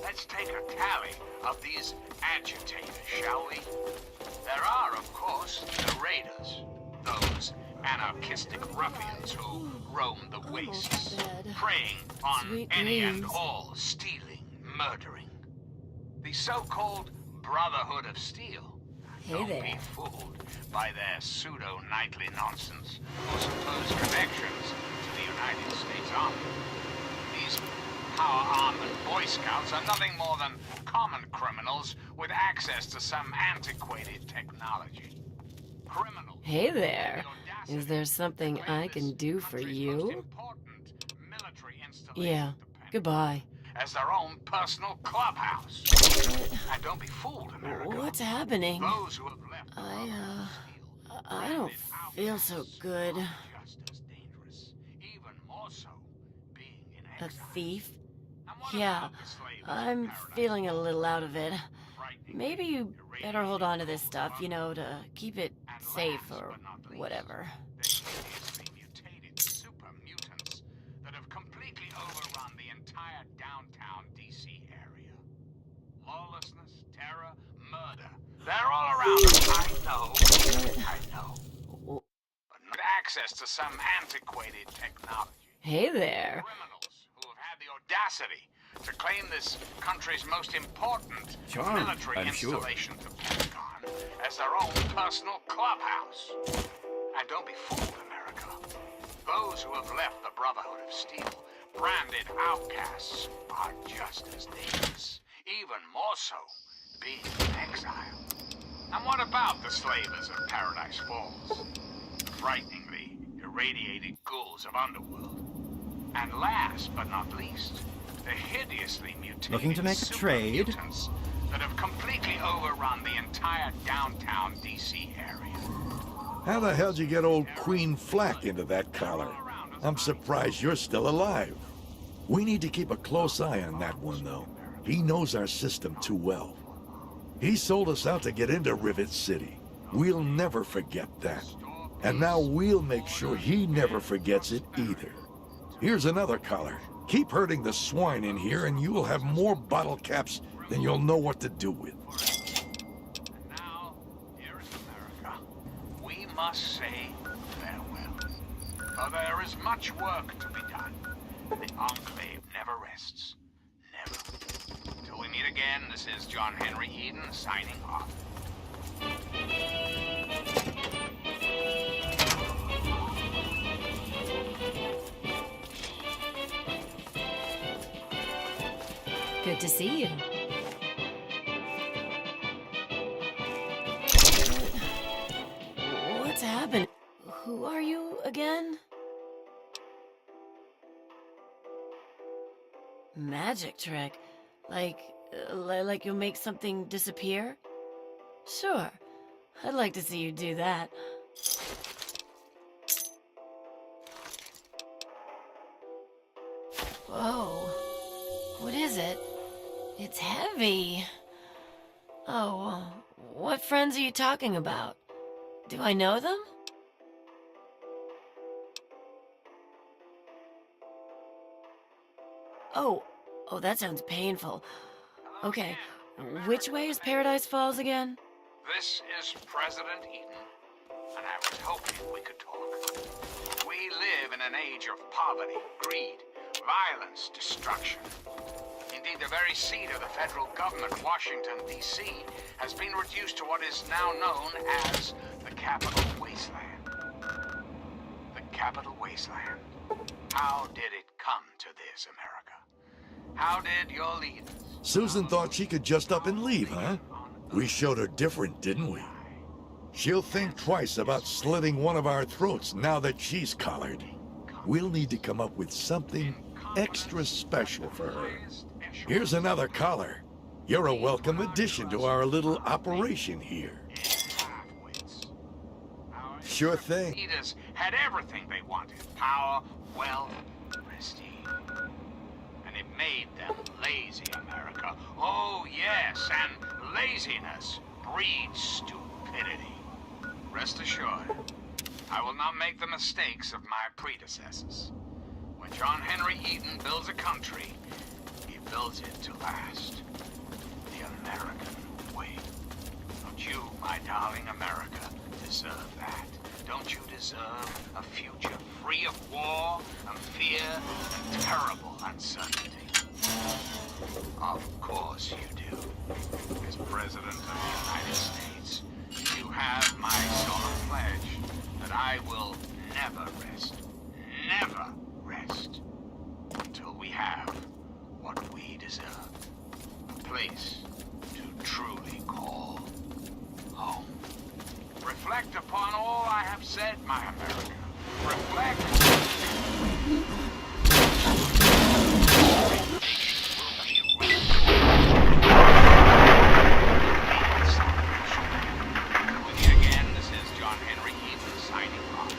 Let's take a tally of these agitators, shall we? There are, of course, the raiders, those anarchistic ruffians who roam the wastes, preying on any and all, stealing, murdering. The so-called Brotherhood of Steel. Don't be fooled by their pseudo-knightly nonsense or supposed connections to the United States Army. These power-armed Boy Scouts are nothing more than common criminals with access to some antiquated technology. Criminals. Hey there. Is there something I can do for you? Yeah. Goodbye. As their own personal clubhouse. And don't be fooled, America. What's happening? Those who have left I don't feel so good. A thief? Yeah, I'm feeling a little out of it. Maybe you better hold on to this stuff, you know, to keep it safe or whatever. Super mutants that have completely overrun the entire downtown DC area. Lawlessness, terror, murder. They're all around us. I know. But not access to some antiquated technology. Hey there. Criminals who have had the audacity to claim this country's most important Charmed, military I'm sure. installation, the Pentagon, as their own personal clubhouse. And don't be fooled, America. Those who have left the Brotherhood of Steel, branded outcasts, are just as dangerous. Even more so, being in exile. And what about the slavers of Paradise Falls? Frighteningly irradiated ghouls of Underworld. And last but not least, the hideously mutated Looking to make a super trade? mutants that have completely overrun the entire downtown DC area. How the hell'd you get old Queen Flack into that collar? I'm surprised you're still alive. We need to keep a close eye on that one, though. He knows our system too well. He sold us out to get into Rivet City. We'll never forget that. And now we'll make sure he never forgets it either. Here's another collar. Keep herding the swine in here and you will have more bottle caps than you'll know what to do with. And now, here is America. We must say farewell. For there is much work to be done. The Enclave never rests. Never. Till we meet again, this is John Henry Eden signing off. Good to see you. What's happening? Who are you again? Magic trick? Like you'll make something disappear? Sure. I'd like to see you do that. Whoa. What is it? It's heavy. Oh, what friends are you talking about? Do I know them? Oh, that sounds painful. Okay, Which way is Paradise Falls again? This is President Eden, and I was hoping we could talk. We live in an age of poverty, greed, violence, destruction. Indeed, the very seat of the federal government, Washington, D.C., has been reduced to what is now known as the Capital Wasteland. The Capital Wasteland. How did it come to this, America? How did your leaders... Susan thought she could just up and leave, huh? We showed her different, didn't we? She'll think twice about slitting one of our throats now that she's collared. We'll need to come up with something extra special for her. Here's another collar. You're a welcome addition to our little operation here. Sure thing. Leaders had everything they wanted. Power, wealth, prestige. And it made them lazy, America. Oh, yes, and laziness breeds stupidity. Rest assured, I will not make the mistakes of my predecessors. When John Henry Eden builds a country, he builds it to last. The American way. Don't you, my darling America, deserve that? Don't you deserve a future free of war and fear and terrible uncertainty? Of course you do. As President of the United States, you have my solemn pledge that I will never rest, until we have what we deserve. A place to truly call home. Reflect upon all I have said, my America. Reflect. With you again, this is John Henry Eden signing off.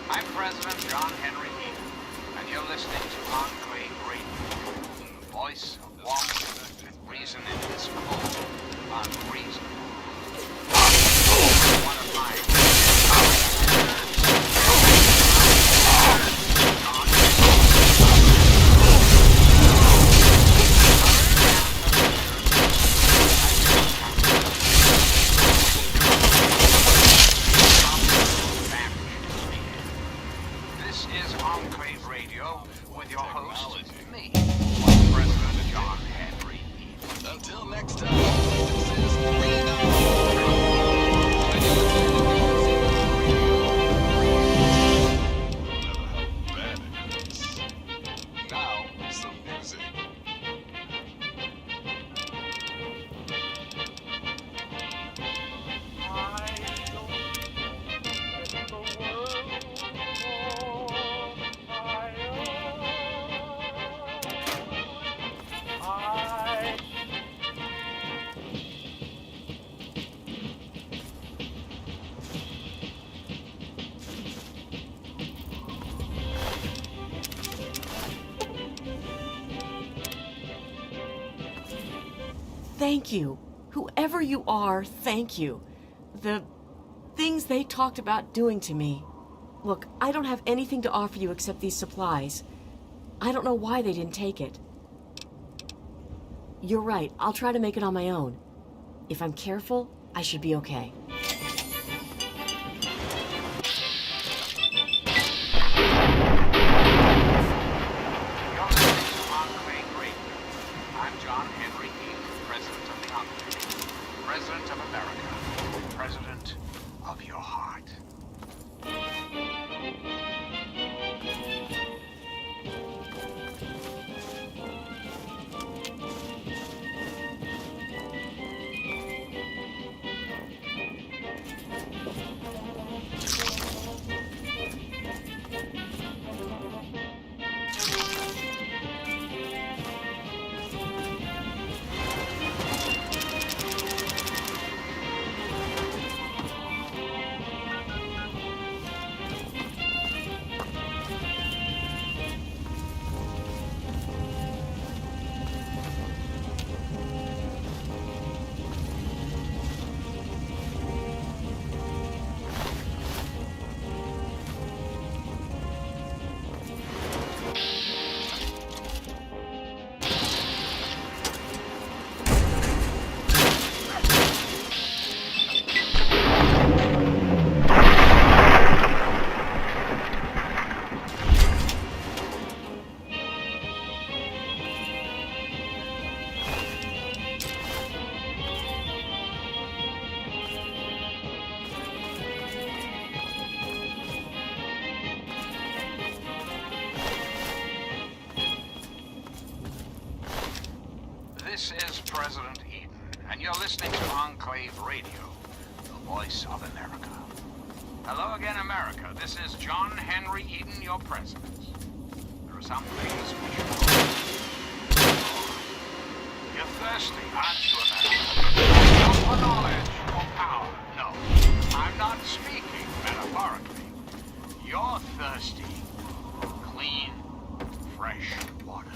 I'm President John Henry Eden, and you're listening to Enclave Radio, the voice of warmth and reason in this cold, unreasonable. One of my This is Enclave Radio with your host, me, President John Henry Eden. Until next time, this is now, some music. Thank you. Whoever you are, thank you. The things they talked about doing to me. Look, I don't have anything to offer you except these supplies. I don't know why they didn't take it. You're right. I'll try to make it on my own. If I'm careful, I should be okay. I'm John Henry Eden, President of the Enclave, President of America, President of your heart. This is President Eden, and you're listening to Enclave Radio, the voice of America. Hello again, America. This is John Henry Eden, your president. There are some things we should know. You're thirsty, aren't you, America? Not for knowledge or power. No, I'm not speaking metaphorically. You're thirsty for clean, fresh water.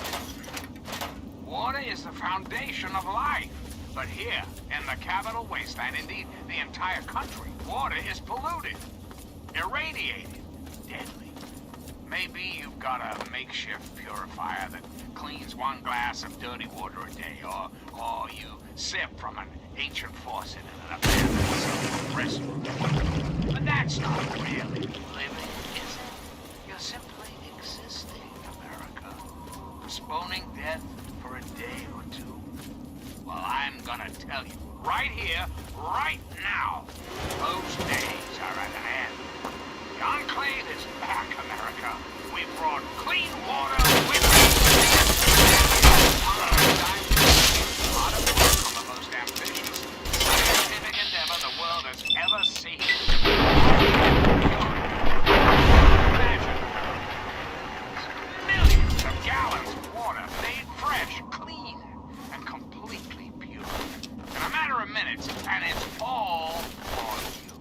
Water is the foundation of life. But here, in the capital wasteland, indeed the entire country, water is polluted, irradiated, deadly. Maybe you've got a makeshift purifier that cleans one glass of dirty water a day, or you sip from an ancient faucet in an abandoned restroom. But that's not really living, is it? You're simply existing, America. Postponing death for a day or two. Well, I'm gonna tell you, right here, right now, those days are at an end. The Enclave is back, America. We brought clean water with us. A lot of work on the most ambitious scientific endeavor the world has ever seen. Imagine millions of gallons of water made fresh, clean, and completely pure. In a matter of minutes, and it's all for you.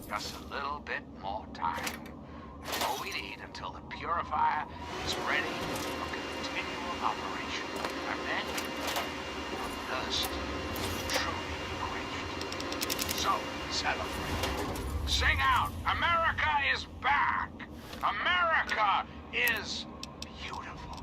Just a little bit more time. That's all we need until the purifier is ready for continual operation. And then, your thirst will truly be quenched. So, celebrate. Sing out, America is back! America is beautiful.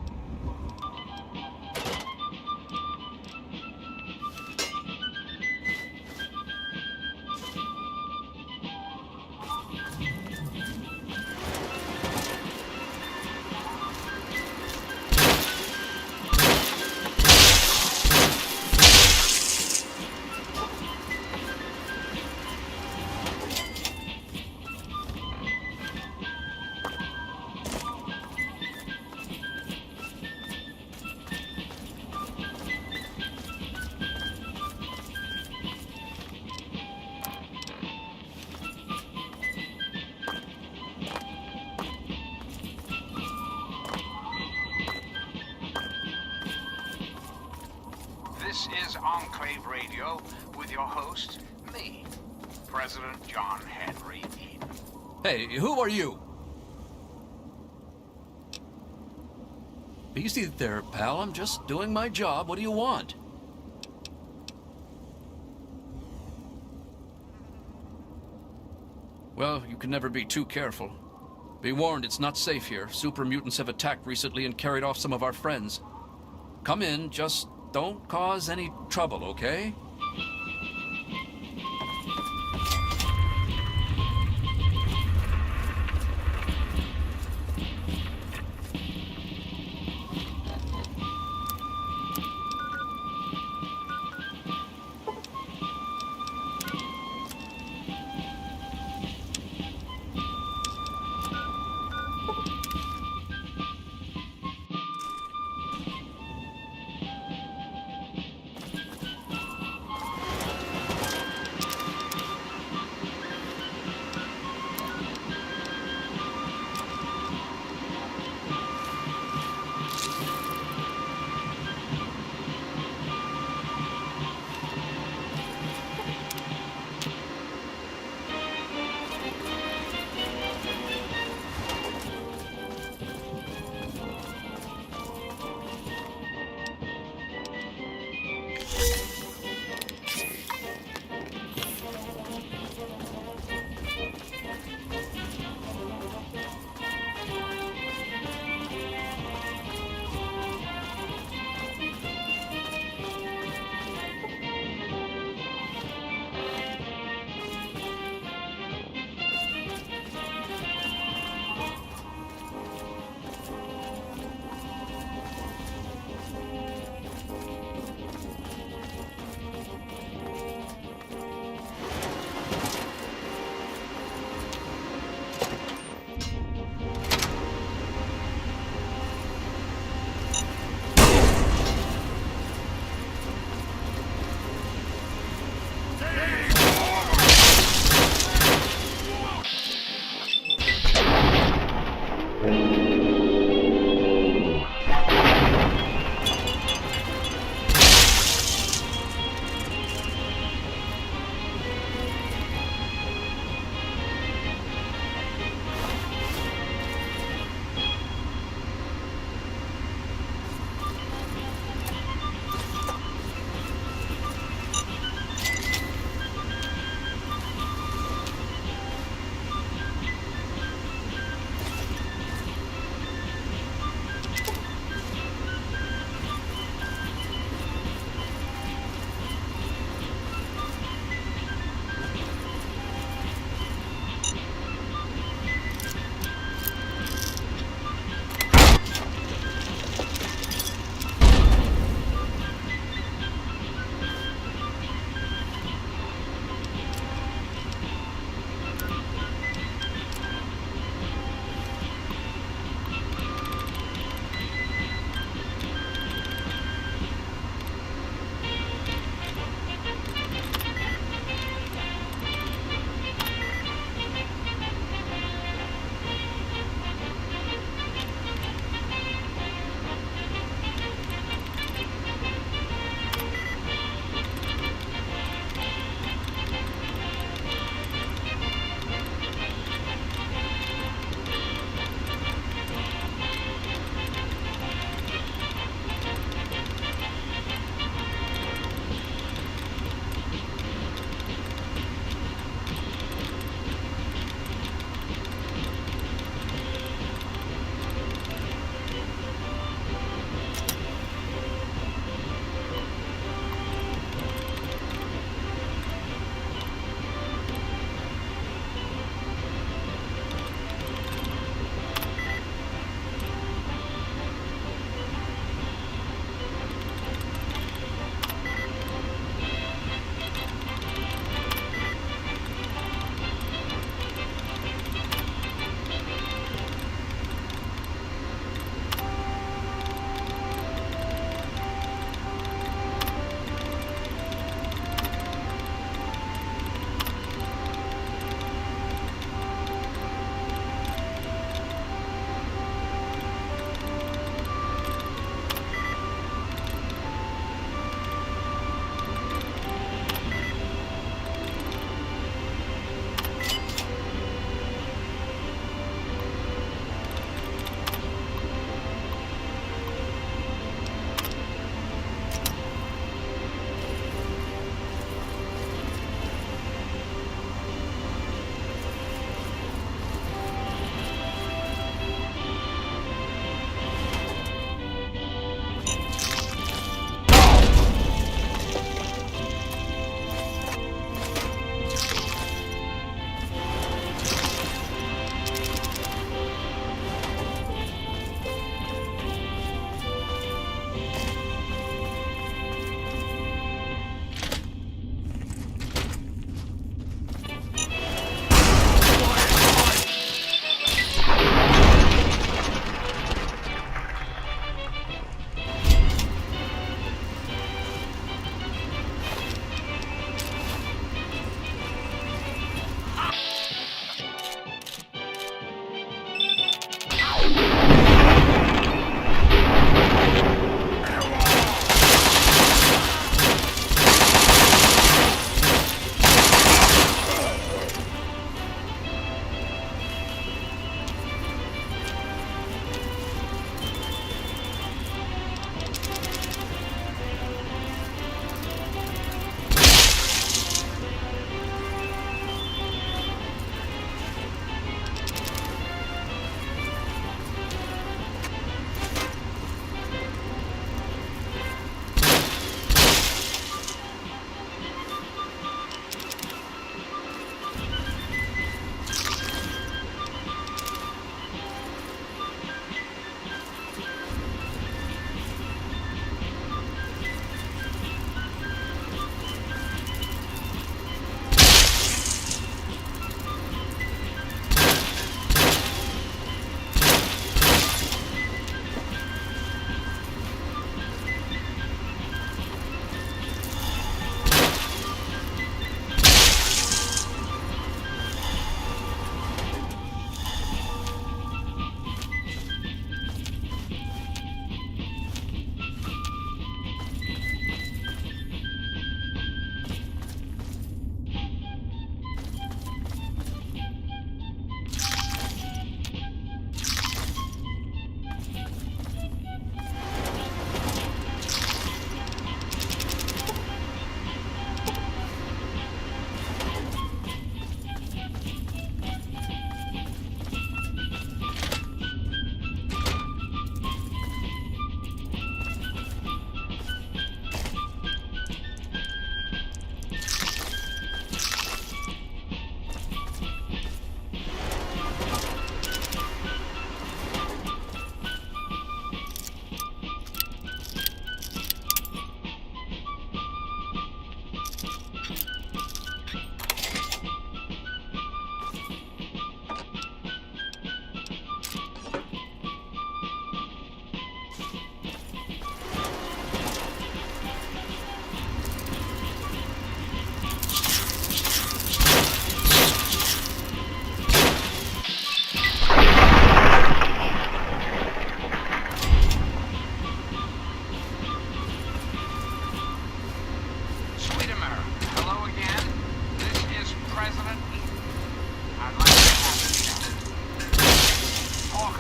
This is Enclave Radio with your host, me, President John Henry Eden. Hey, who are you? Easy there, pal. I'm just doing my job. What do you want? Well, you can never be too careful. Be warned, it's not safe here. Super mutants have attacked recently and carried off some of our friends. Come in, just don't cause any trouble, okay?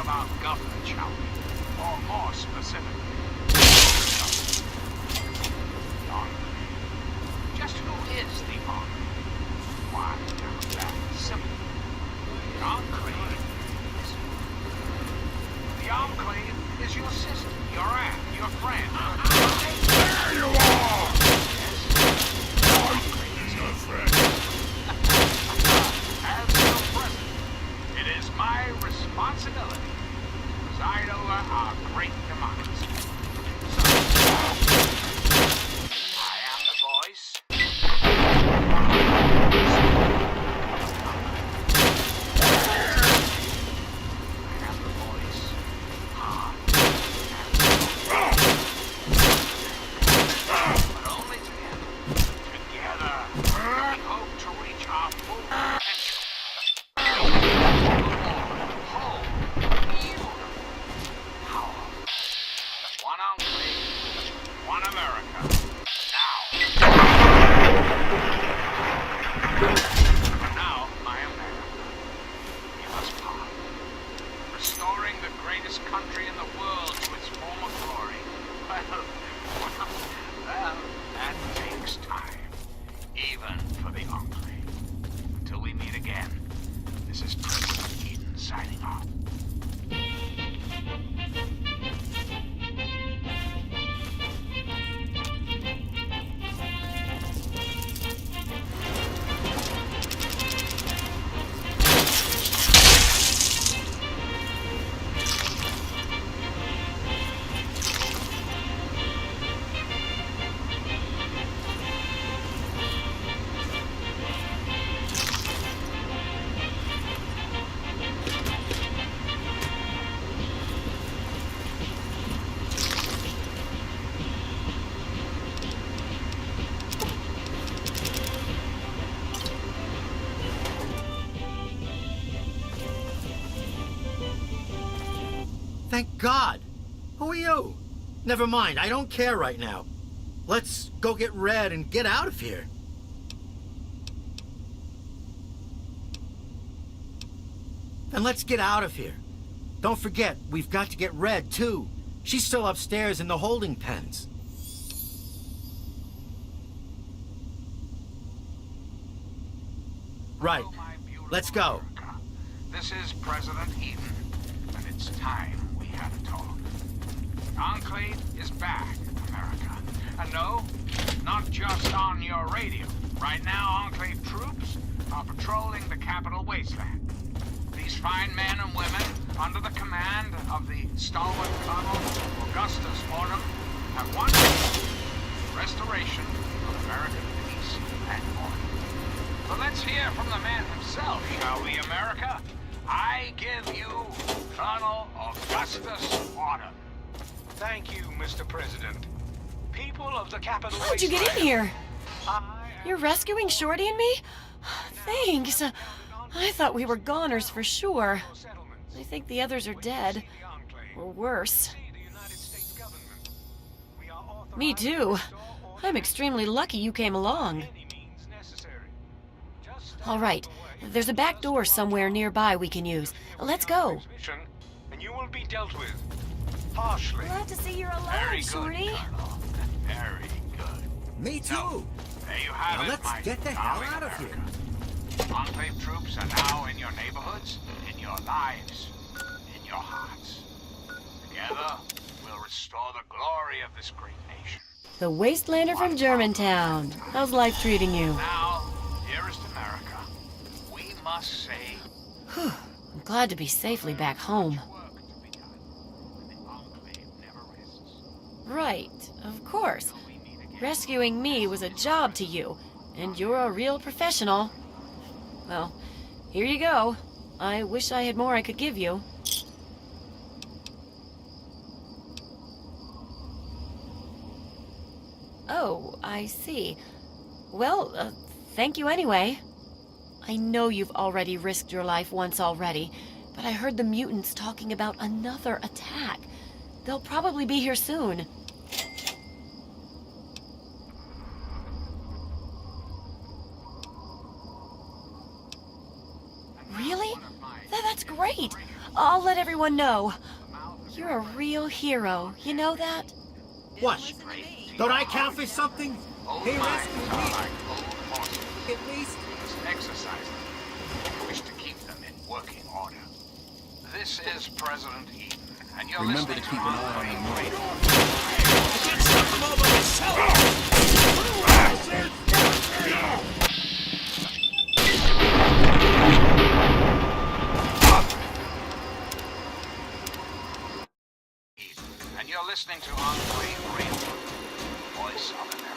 about government, shall we? Or more specifically, the Enclave. Just who is the Enclave? Why, now that's simple. The Enclave is your sister, your aunt, your friend. There you are! Yes, the Enclave is your friend. As your president, it is my responsibility to preside over our great democracy. So, I am the voice. Thank God! Who are you? Never mind, I don't care right now. Let's go get Red and get out of here. Then let's get out of here. Don't forget, we've got to get Red, too. She's still upstairs in the holding pens. Right. Let's go. This is President Eden, and it's time we had a talk. Enclave is back, America. And no, not just on your radio. Right now, Enclave troops are patrolling the capital wasteland. These fine men and women, under the command of the stalwart Colonel Augustus Autumn, have one mission: the restoration of American peace and order. So let's hear from the man himself, shall we, America? I give you Colonel Augustus Autumn. Thank you, Mr. President. People of the capital... How'd you get in here? You're rescuing Shorty and me? Thanks. I thought we were goners for sure. I think the others are dead. Or worse. Me too. I'm extremely lucky you came along. All right. There's a back door somewhere nearby we can use. Let's go. And you will be dealt with harshly. Glad to see you're alive, Shorty. Very good. Me too. So, there you have Now it, let's my get the hell darling out of America. here. Enclave troops are now in your neighborhoods, in your lives, in your hearts. Together, we'll restore the glory of this great nation. The Wastelander from Germantown. How's life treating you? Now, dearest America, we must say... I'm glad to be safely back home. Right, of course. Rescuing me was a job to you, and you're a real professional. Well, here you go. I wish I had more I could give you. Oh, I see. Well, thank you anyway. I know you've already risked your life once already, but I heard the mutants talking about another attack. They'll probably be here soon. Really? That's great. I'll let everyone everyone know. You're a real hero. You know that? What? Don't I count for something? He rescued me. At least exercise them. We wish to keep them in working order. This is President Eden, and you're Remember to listening keep an eye on them. I can't stop them all by myself. And you're listening to Enclave Radio, Voice of America.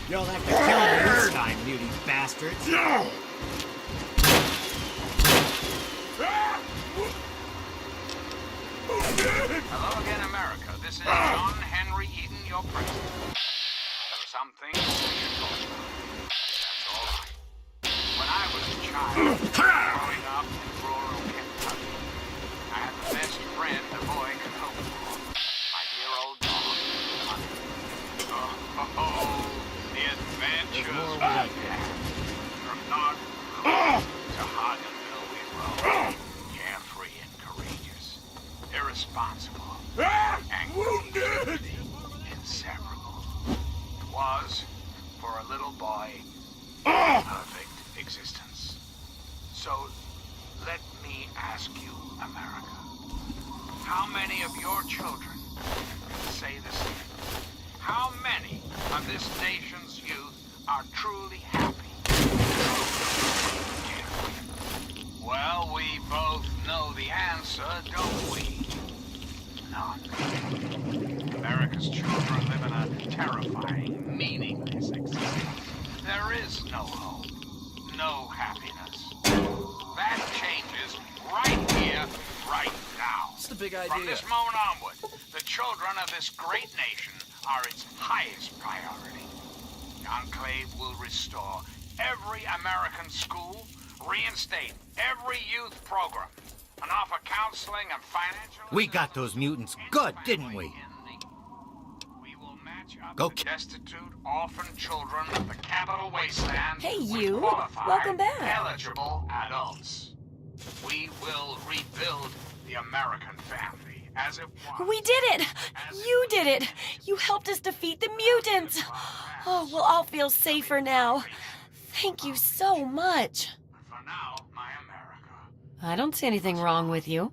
You'll have to kill me this time, beauty bastards. No! Hello again, America. This is John Henry Eden, your president. There are some things we should talk about. That's all right. When I was a child, growing up in rural Kentucky, I had the best friend a boy could hope for. My dear old dog, Honey. Oh, the adventures we had. From North to Hagenville we rode. Carefree and courageous. Irresponsible. And wounded! Inseparable. It was, for a little boy, a perfect existence. So, let me ask you, America. How many of your children can say the same? How many of this nation's youth are truly happy? Well, we both know the answer, don't we? None. America's children live in a terrifying, meaningless existence. There is no hope, no happiness. That changes right here, right now. What's the big idea? From this moment onward, the children of this great nation are its highest priority. The Enclave will restore every American school, reinstate every youth program, and offer counseling and financial... We got those mutants good, didn't we? Go destitute, orphan children of the capital wasteland. Hey, with you. qualified, Welcome back. eligible adults. We will rebuild the American family as it was. We did it! You did it! You helped us defeat the mutants! Oh, we'll all feel safer now. Thank you so much. For now, my America. I don't see anything wrong with you.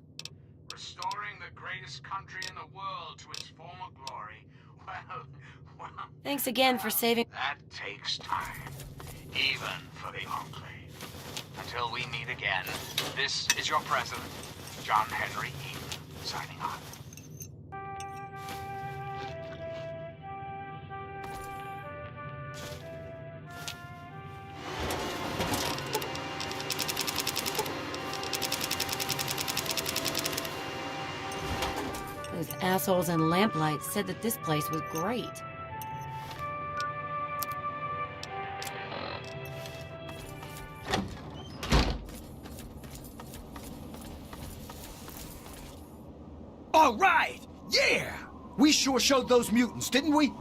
Restoring the greatest country in the world to its former glory. Well, Thanks again for saving... that takes time. Even for the Enclave. Until we meet again, this is your president, John Henry Eden, signing off. Those assholes in Lamplight said that this place was great. All right! Yeah! We sure showed those mutants, didn't we?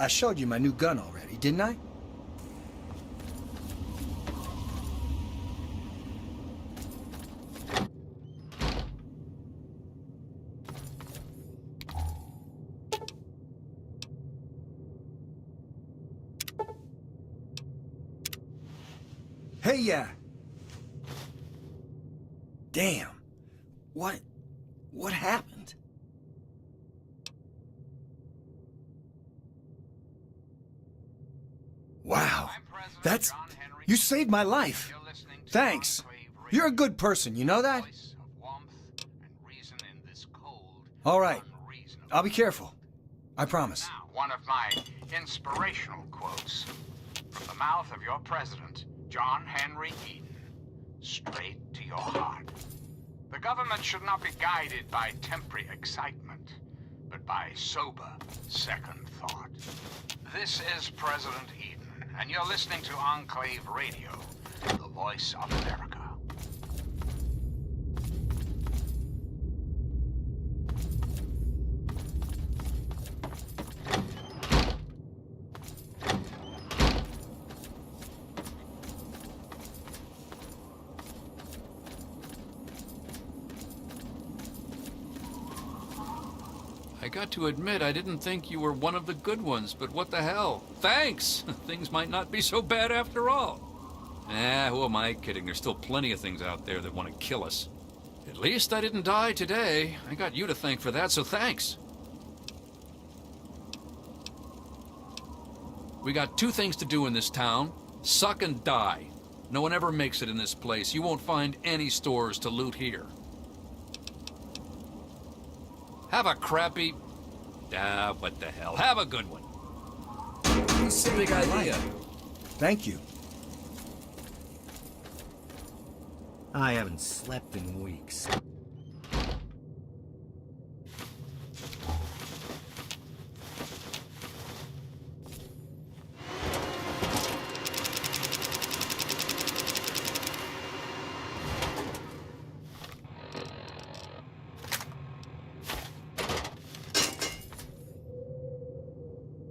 I showed you my new gun already, didn't I? Hey, yeah. Damn. What happened? Wow. That's... You saved my life. Thanks. You're a good person, you know that? All right. I'll be careful. I promise. Now, one of my inspirational quotes from the mouth of your president, John Henry Eden, straight to your heart. The government should not be guided by temporary excitement, but by sober second thought. This is President Eden, and you're listening to Enclave Radio, the voice of America. I got to admit, I didn't think you were one of the good ones, but what the hell? Thanks! Things might not be so bad after all. Who am I kidding? There's still plenty of things out there that want to kill us. At least I didn't die today. I got you to thank for that, so thanks. We got two things to do in this town. Suck and die. No one ever makes it in this place. You won't find any stores to loot here. Have a crappy... what the hell. Have a good one. Big idea. Thank you. I haven't slept in weeks.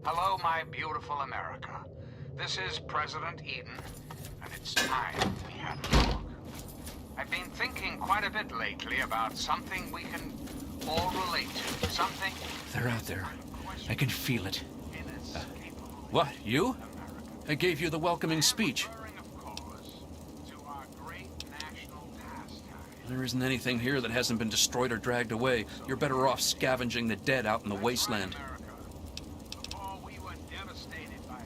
Hello, my beautiful America. This is President Eden, and it's time we had a talk. I've been thinking quite a bit lately about something we can all relate to. Something... They're out there. I can feel it. What, you? I gave you the welcoming speech. There isn't anything here that hasn't been destroyed or dragged away. You're better off scavenging the dead out in the wasteland.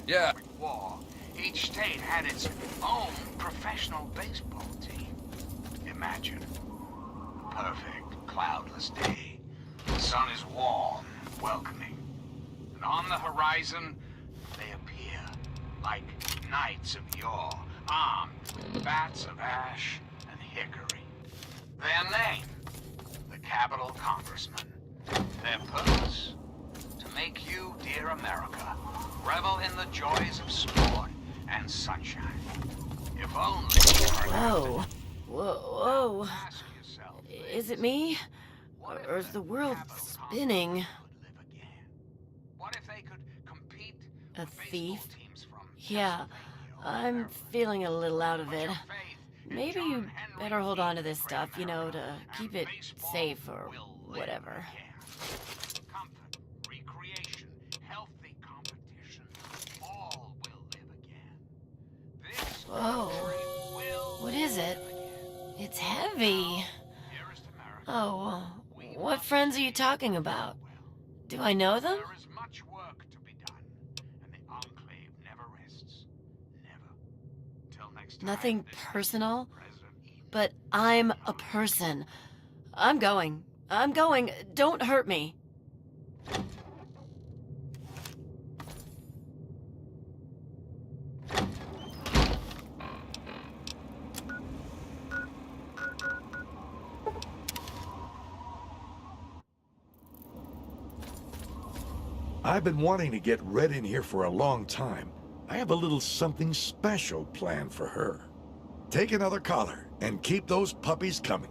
Yeah. War. Each state had its own professional baseball team. Imagine a perfect, cloudless day. The sun is warm, welcoming. And on the horizon, they appear like knights of yore, armed with bats of ash and hickory. Their name, the Capitol Congressmen. Their purpose, to make you, dear America, revel in the joys of sport and sunshine. If only... Whoa. Whoa. Is it me? Or is the world spinning? What if they could compete? A thief? Yeah, I'm feeling a little out of it. Maybe you better hold on to this stuff, you know, to keep it safe or whatever. Whoa. What is it? It's heavy. Oh, what friends are you talking about? Do I know them? There is much work to be done, and the Enclave never rests. Never. Till next time. Nothing personal, but I'm a person. I'm going. Don't hurt me. I've been wanting to get Red in here for a long time. I have a little something special planned for her. Take another collar and keep those puppies coming.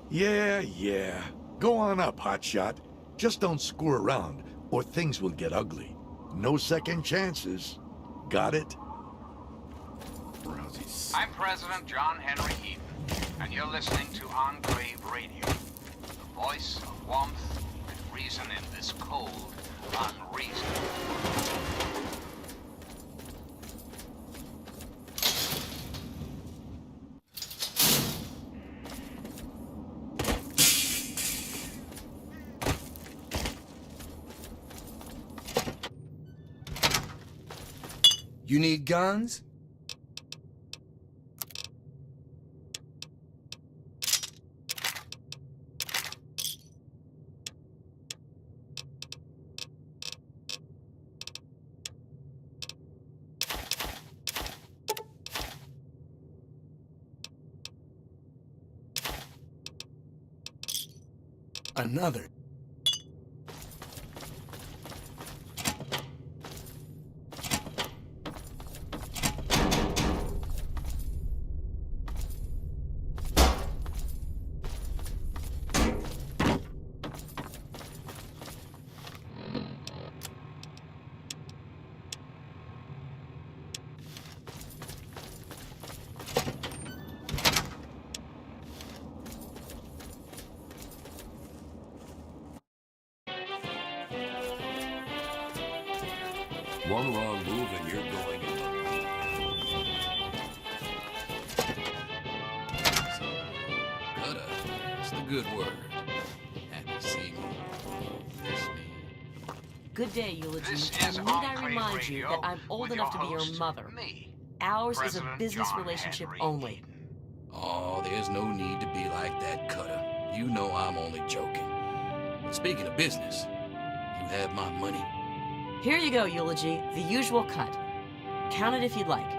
Yeah. Go on up, hotshot. Just don't screw around, or things will get ugly. No second chances. Got it? I'm President John Henry Eden, and you're listening to Enclave Radio, the voice of warmth and reason in this cold, unreasonable world. You need guns? Another. One wrong move and you're going in. Cutter, it's the good word. Happy seeing you. Miss me. Good day, Eulogy. This And is need I Enclave remind you Radio that I'm old with enough to your be your host, mother. me, Ours is a President business John relationship Henry only. Oh, there's no need to be like that, Cutter. You know I'm only joking. But speaking of business, you have my money. Here you go, Eulogy. The usual cut. Count it if you'd like.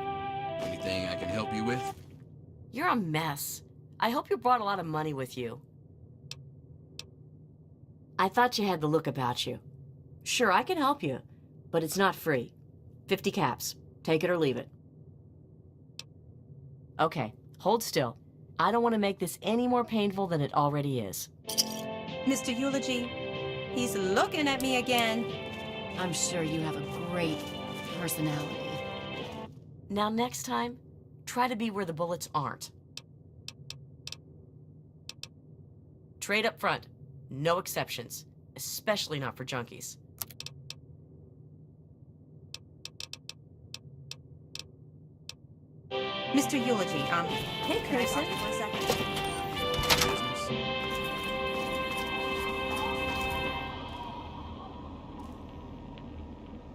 Anything I can help you with? You're a mess. I hope you brought a lot of money with you. I thought you had the look about you. Sure, I can help you, but it's not free. 50 caps. Take it or leave it. Okay, hold still. I don't want to make this any more painful than it already is. Mr. Eulogy, he's looking at me again. I'm sure you have a great personality. Now next time, try to be where the bullets aren't. Trade up front. No exceptions. Especially not for junkies. Mr. Eulogy, Hey, can I talk Crimson. to you for a second?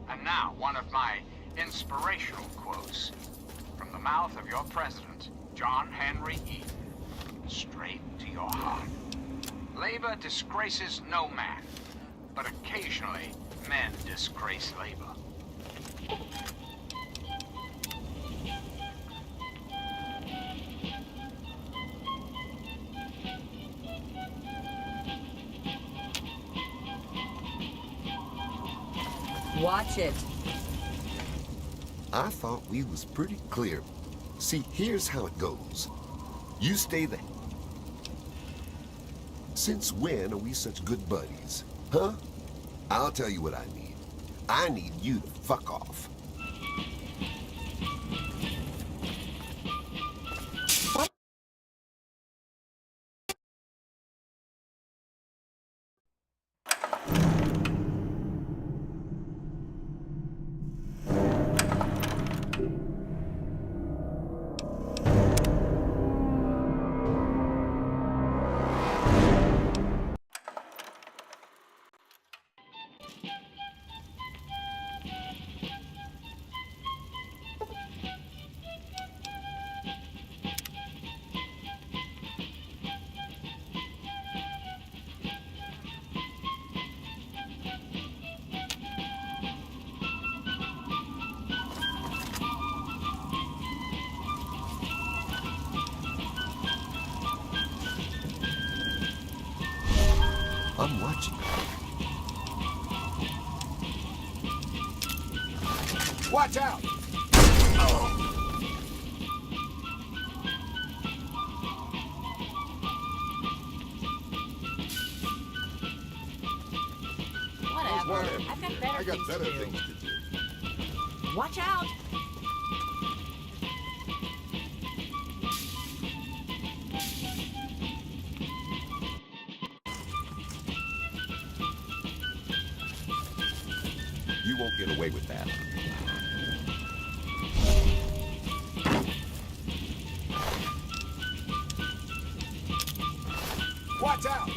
And now, one of my inspirational quotes from the mouth of your president, John Henry Eaton, straight to your heart. Labor disgraces no man, but occasionally men disgrace labor. Watch it. I thought we was pretty clear. See, here's how it goes. You stay there. Since when are we such good buddies? Huh? I'll tell you what I need. I need you to fuck off. I'm watching. Watch out! Whatever. I've got better I got things better to do. things to do. Watch out! You won't get away with that. Watch out!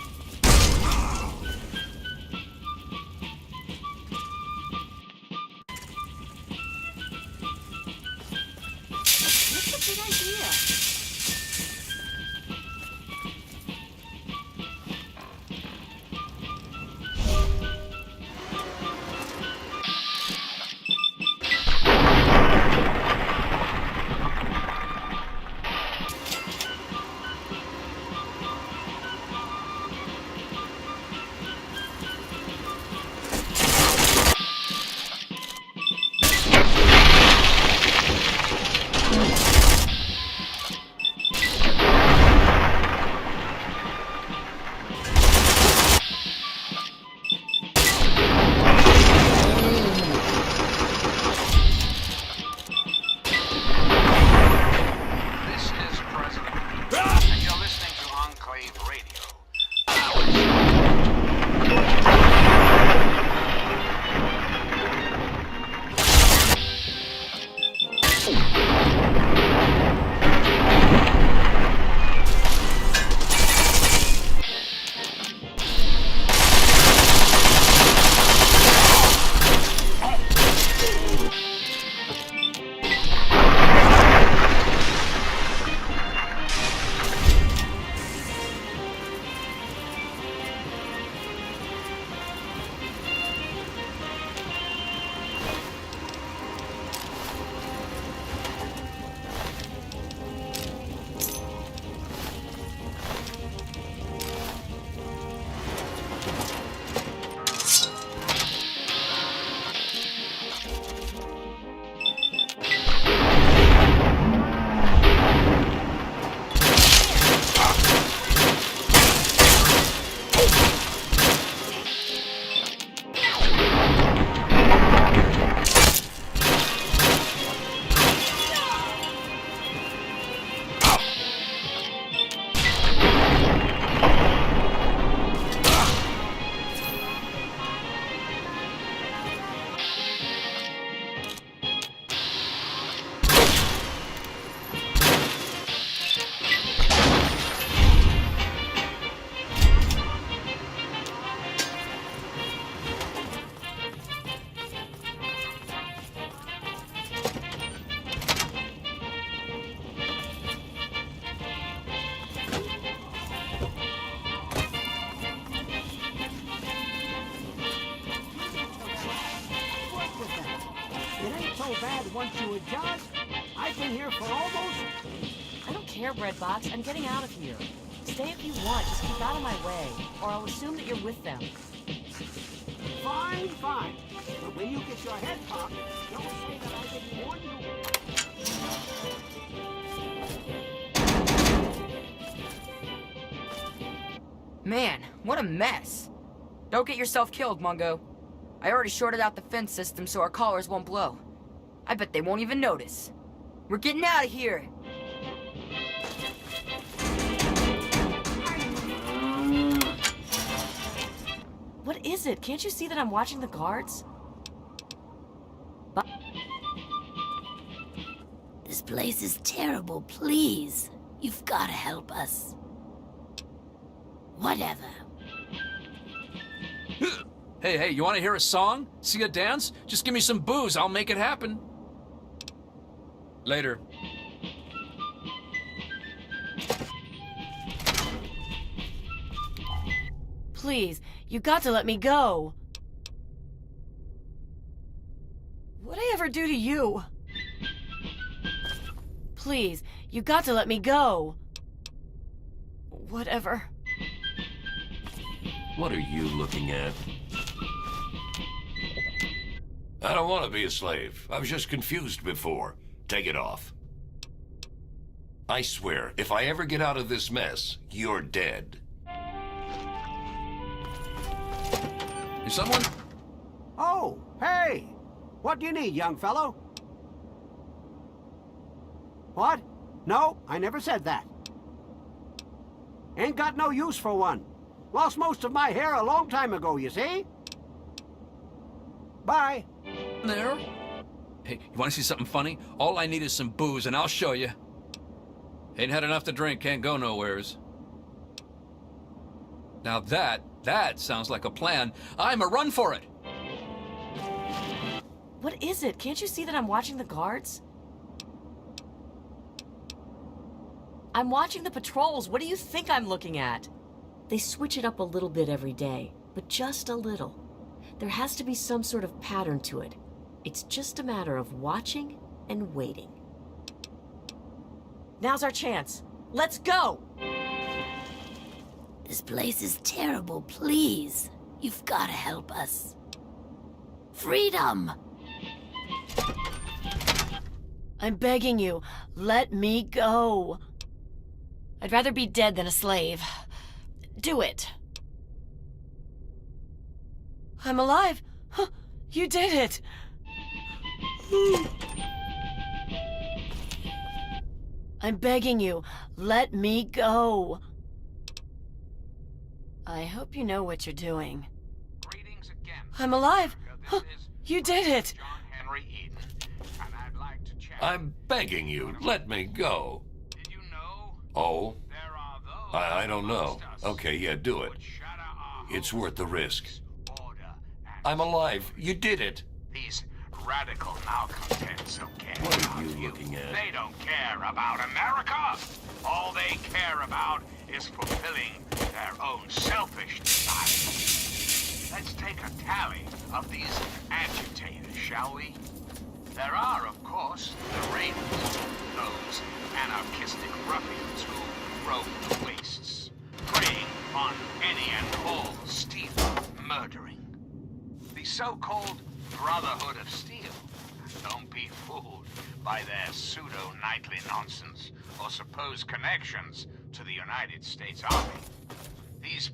What's a good idea? so bad once you adjust. I've been here for almost... I don't care, Breadbox. I'm getting out of here. Stay if you want, just keep out of my way, or I'll assume that you're with them. Fine, fine. But when you get your head popped, don't say that I didn't warn you. Man, what a mess. Don't get yourself killed, Mungo. I already shorted out the fence system so our collars won't blow. I bet they won't even notice. We're getting out of here. What is it? Can't you see that I'm watching the guards? This place is terrible. Please. You've got to help us. Whatever. Hey, you want to hear a song? See a dance? Just give me some booze, I'll make it happen. Later. Please, you got to let me go. What'd I ever do to you? Please, you got to let me go. Whatever. What are you looking at? I don't want to be a slave. I was just confused before. Take it off. I swear, if I ever get out of this mess, you're dead. Is someone? Oh, hey! What do you need, young fellow? What? No, I never said that. Ain't got no use for one. Lost most of my hair a long time ago, you see? Bye. There? Hey, you want to see something funny? All I need is some booze, and I'll show you. Ain't had enough to drink, can't go nowheres. Now that sounds like a plan. I'm a run for it. What is it? Can't you see that I'm watching the guards? I'm watching the patrols. What do you think I'm looking at? They switch it up a little bit every day, but just a little. There has to be some sort of pattern to it. It's just a matter of watching and waiting. Now's our chance. Let's go! This place is terrible. Please. You've got to help us. Freedom! I'm begging you, let me go. I'd rather be dead than a slave. Do it. I'm alive. Huh, you did it. I'm begging you, let me go. I hope you know what you're doing. I'm alive. Huh, you did it. I'm begging you, let me go. Oh? I don't know. Okay, yeah, do it. It's worth the risk. I'm alive. You did it. These radical malcontents don't care What about are you looking at? They don't care about America. All they care about is fulfilling their own selfish desires. Let's take a tally of these agitators, shall we? There are, of course, the raiders, those anarchistic ruffians who roam the wastes, preying on any and all stealing, murdering. The so-called Brotherhood of Steel. Don't be fooled by their pseudo-knightly nonsense or supposed connections to the United States Army. These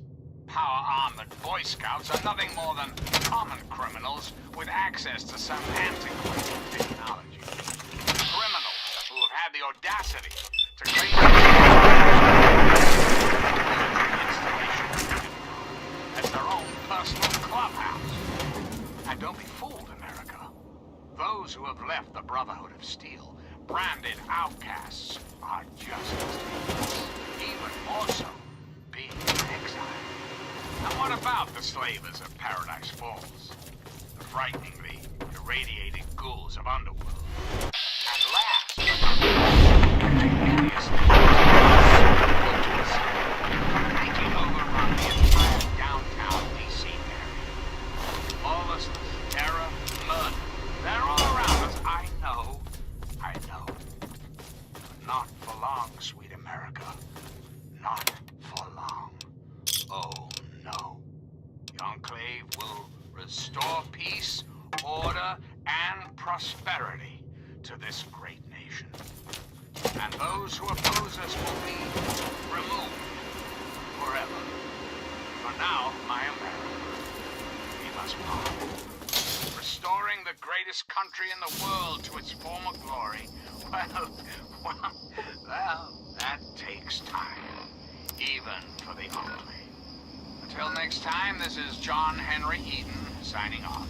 power-armored Boy Scouts are nothing more than common criminals with access to some antiquated technology. Criminals who have had the audacity to claim installation as their own personal clubhouse. And don't be fooled, America. Those who have left the Brotherhood of Steel, branded outcasts, are just as dangerous, even more so, being in exile. And what about the slavers of Paradise Falls? The frighteningly irradiated ghouls of Underworld. And last, taking over on the entire downtown DC area. Lawlessness, terror, murder, they're all around us. I order and prosperity to this great nation. And those who oppose us will be removed forever. For now, my America, we must part. Restoring the greatest country in the world to its former glory, well, that takes time, even for the Enclave. Until next time, this is John Henry Eaton signing off.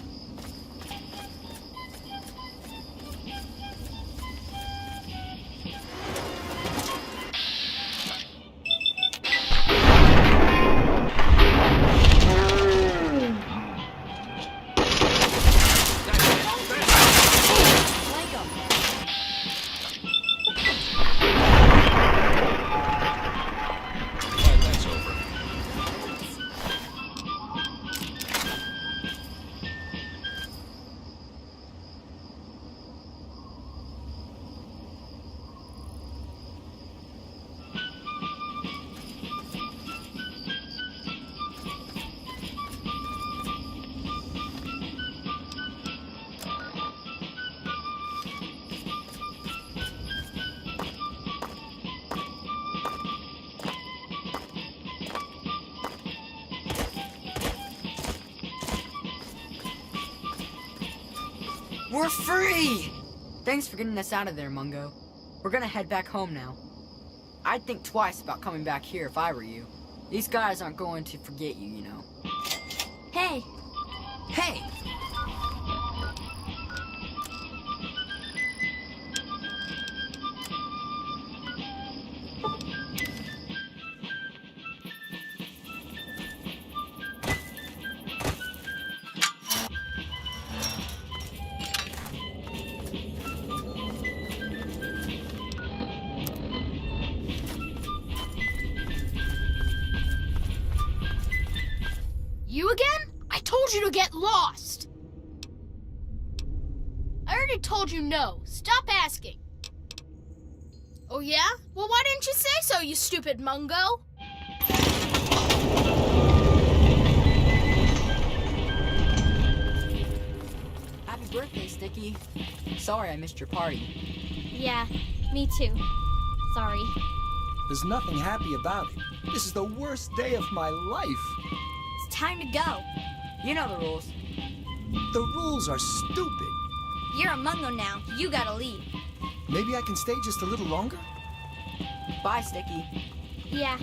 We're free! Thanks for getting us out of there, Mungo. We're gonna head back home now. I'd think twice about coming back here if I were you. These guys aren't going to forget you, you know. Hey. Hey! You again? I told you to get lost! I already told you no. Stop asking. Oh yeah? Well, why didn't you say so, you stupid Mungo? Happy birthday, Sticky. Sorry I missed your party. Yeah, me too. Sorry. There's nothing happy about it. This is the worst day of my life. It's time to go. You know the rules. The rules are stupid. You're a Mungo now. You gotta leave. Maybe I can stay just a little longer? Bye, Sticky. Yeah.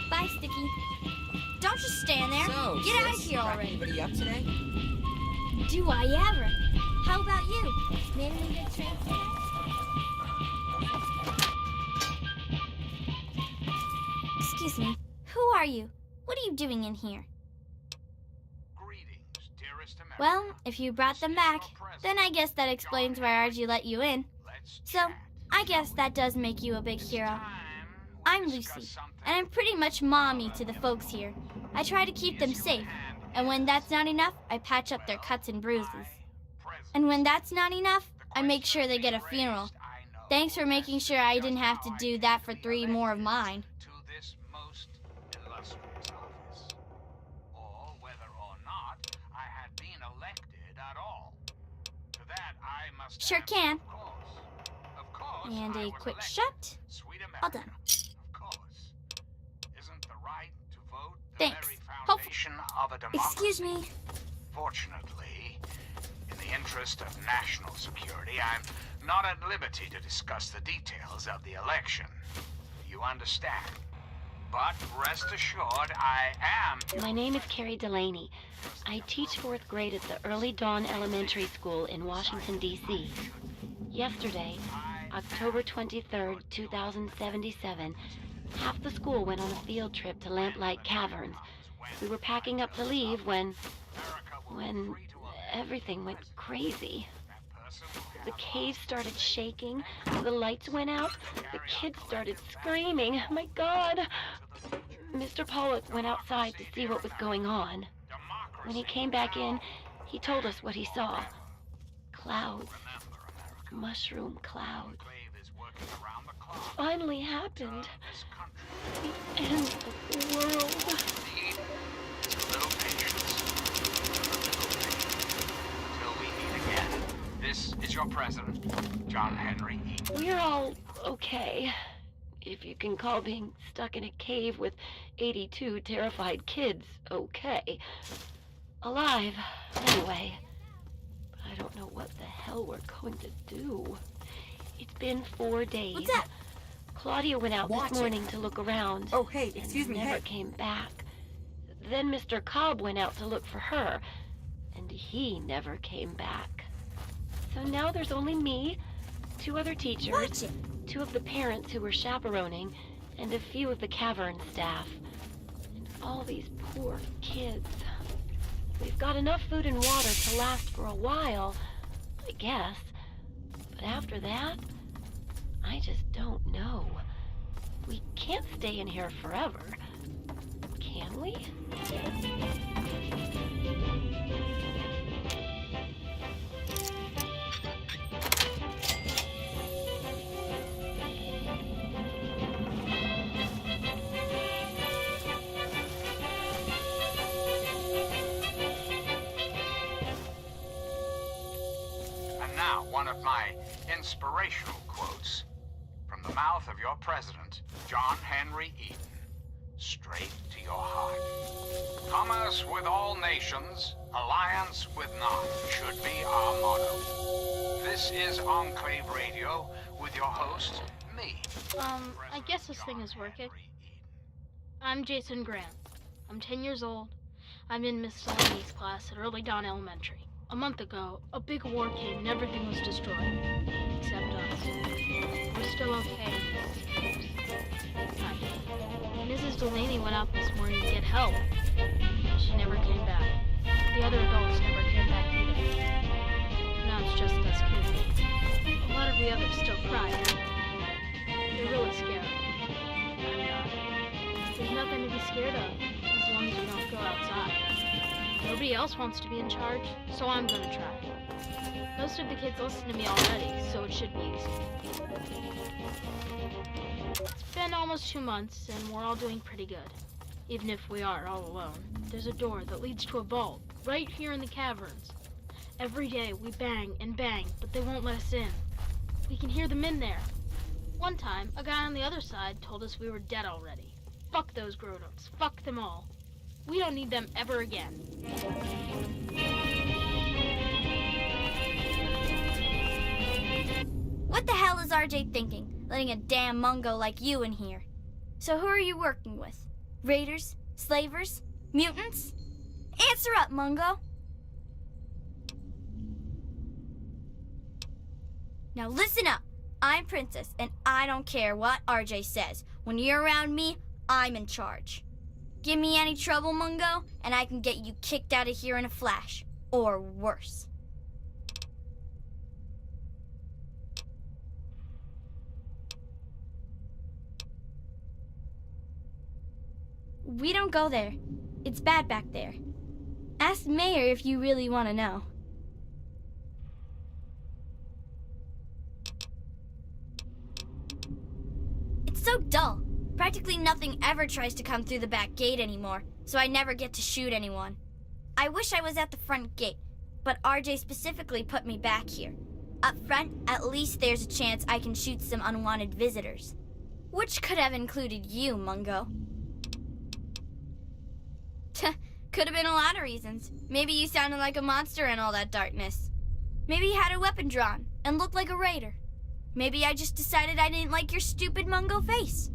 Bye, Sticky. Don't just stand there. So, Get out of sis, here crack already. Anybody up today? Do I ever? How about you? Made any good trades today? Excuse me. Who are you? What are you doing in here? Well, if you brought them back, then I guess that explains why Archie let you in. So, I guess that does make you a big hero. I'm Lucy, and I'm pretty much mommy to the folks here. I try to keep them safe, and when that's not enough, I patch up their cuts and bruises. And when that's not enough, I make sure they get a funeral. Thanks for making sure I didn't have to do that for 3 more of mine. Sure can. And a quick shot. All done. Thanks. Excuse me. Fortunately, in the interest of national security, I'm not at liberty to discuss the details of the election. You understand? But rest assured, I am... My name is Carrie Delaney. I teach 4th grade at the Early Dawn Elementary School in Washington, D.C. Yesterday, October 23rd, 2077, half the school went on a field trip to Lamplight Caverns. We were packing up to leave when everything went crazy. The cave started shaking, the lights went out, the kids started screaming. My God! Mr. Pollock went outside to see what was going on. When he came back in, he told us what he saw. Clouds. Mushroom clouds. Finally happened. The end of the world. A little patience. A little patience. Until we meet again. This is your president, John Henry Eaton. We're all okay. If you can call being stuck in a cave with 82 terrified kids okay. Alive, anyway. But I don't know what the hell we're going to do. It's been 4 days. What's that? Claudia went out Watch this it. morning to look around. Oh, hey, excuse me, never hey. came back. Then Mr. Cobb went out to look for her, and he never came back. So now there's only me, 2 other teachers, 2 of the parents who were chaperoning, and a few of the cavern staff. And all these poor kids. We've got enough food and water to last for a while, I guess. But after that, I just don't know. We can't stay in here forever, can we? And now, one of my inspirational quotes from the mouth of your president, John Henry Eaton, straight to your heart. Commerce with all nations, alliance with none, should be our motto. This is Enclave Radio with your host, me. I guess this thing is working. I'm Jason Grant. I'm 10 years old. I'm in Miss Delaney's class at Early Dawn Elementary. A month ago, a big war came and everything was destroyed. Except us. We're still okay. Hi. Mrs. Delaney went out this morning to get help. She never came back. The other adults never came back either. Now it's just us kids. A lot of the others still cry. They're really scared. I'm not. There's nothing to be scared of, as long as we don't go outside. Nobody else wants to be in charge, so I'm gonna try. Most of the kids listen to me already, so it should be easy. It's been almost 2 months, and we're all doing pretty good. Even if we are all alone. There's a door that leads to a vault, right here in the caverns. Every day we bang and bang, but they won't let us in. We can hear them in there. One time, a guy on the other side told us we were dead already. Fuck those grown-ups. Fuck them all. We don't need them ever again. What the hell is RJ thinking, letting a damn Mungo like you in here? So who are you working with? Raiders? Slavers? Mutants? Answer up, Mungo! Now listen up. I'm Princess, and I don't care what RJ says. When you're around me, I'm in charge. Give me any trouble, Mungo, and I can get you kicked out of here in a flash. Or worse. We don't go there. It's bad back there. Ask Mayor if you really want to know. It's so dull. Practically nothing ever tries to come through the back gate anymore, so I never get to shoot anyone. I wish I was at the front gate, but RJ specifically put me back here. Up front, at least there's a chance I can shoot some unwanted visitors. Which could have included you, Mungo. Could have been a lot of reasons. Maybe you sounded like a monster in all that darkness. Maybe you had a weapon drawn and looked like a raider. Maybe I just decided I didn't like your stupid Mungo face.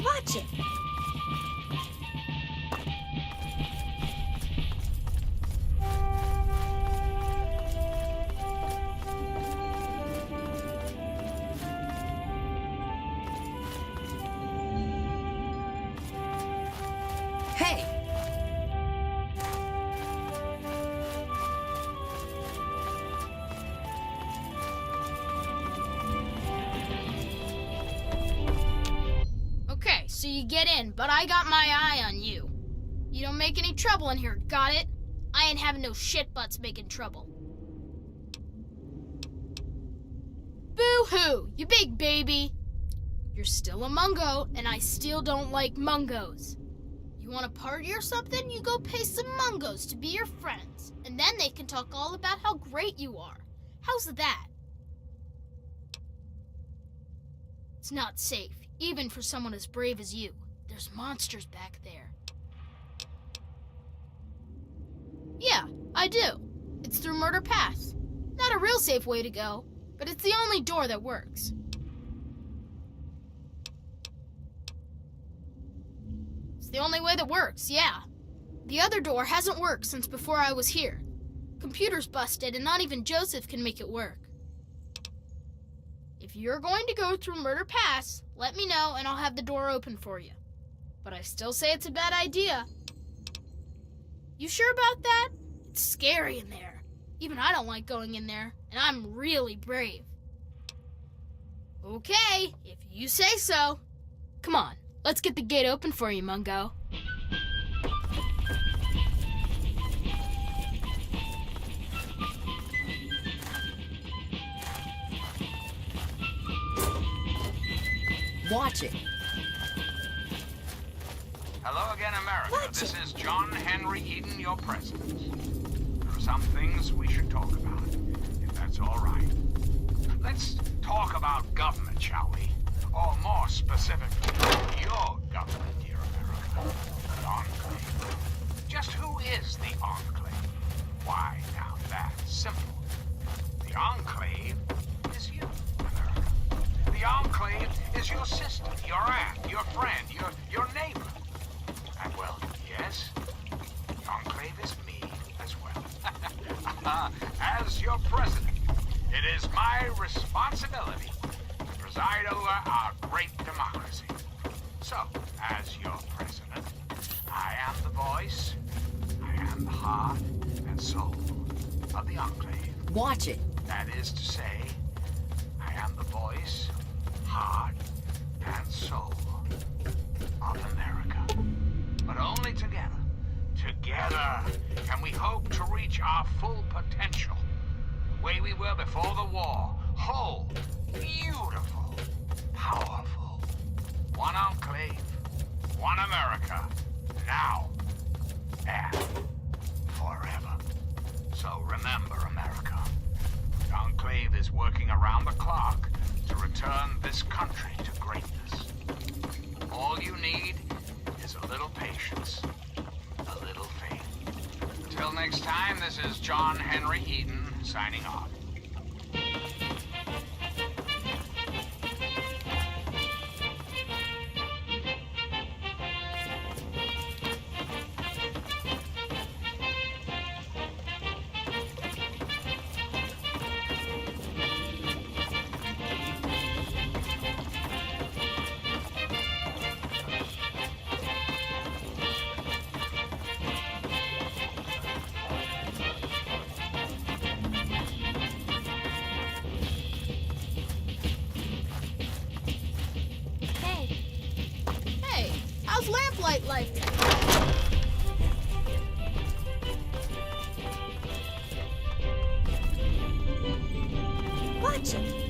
Watch it. Hey! so you get in, but I got my eye on you. You don't make any trouble in here, got it? I ain't having no shit butts making trouble. Boo-hoo, you big baby. You're still a mungo, and I still don't like mungos. You want to party or something? You go pay some mungos to be your friends, and then they can talk all about how great you are. How's that? It's not safe, even for someone as brave as you. There's monsters back there. Yeah, I do. It's through Murder Pass. Not a real safe way to go, but it's the only door that works. It's the only way that works, yeah. The other door hasn't worked since before I was here. Computer's busted and not even Joseph can make it work. If you're going to go through Murder Pass, let me know and I'll have the door open for you. But I still say it's a bad idea. You sure about that? It's scary in there. Even I don't like going in there, and I'm really brave. Okay, if you say so. Come on, let's get the gate open for you, Mungo. Watch it. Hello again, America. This is John Henry Eden, your president. There are some things we should talk about, if that's all right. Let's talk about government, shall we? Or more specifically, your government, dear America. The Enclave. Just who is the Enclave? Why, now that's simple. The Enclave is you, America. The Enclave is your sister, your aunt, your friend, your neighbor. And well, yes, the Enclave is me as well. As your president, it is my responsibility to preside over our great democracy. So, as your president, I am the voice, I am the heart and soul of the Enclave. Watch it. That is to say, I am the voice, heart, and soul of America. But only together. Together can we hope to reach our full potential. The way we were before the war. Whole, beautiful, powerful. One Enclave, one America. Now and forever. So remember, America. The Enclave is working around the clock to return this country to greatness. All you need is a little patience, a little faith. Until next time, this is John Henry Eden signing off. How's lamplight like? Watch it.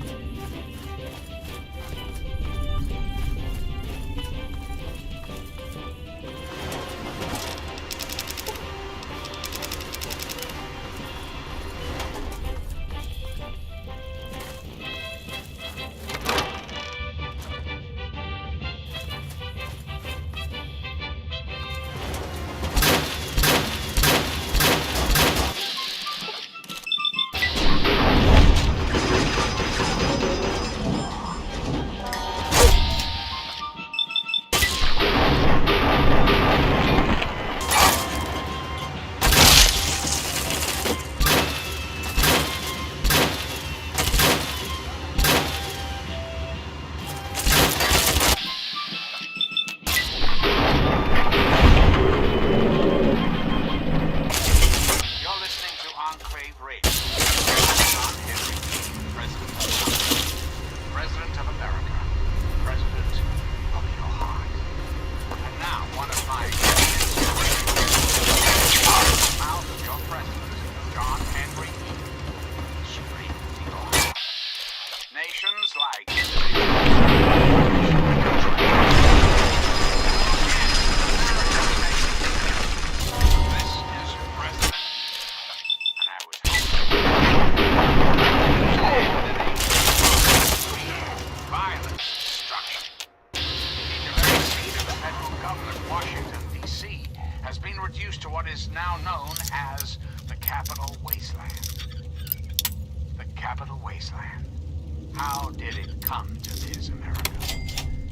come to this America?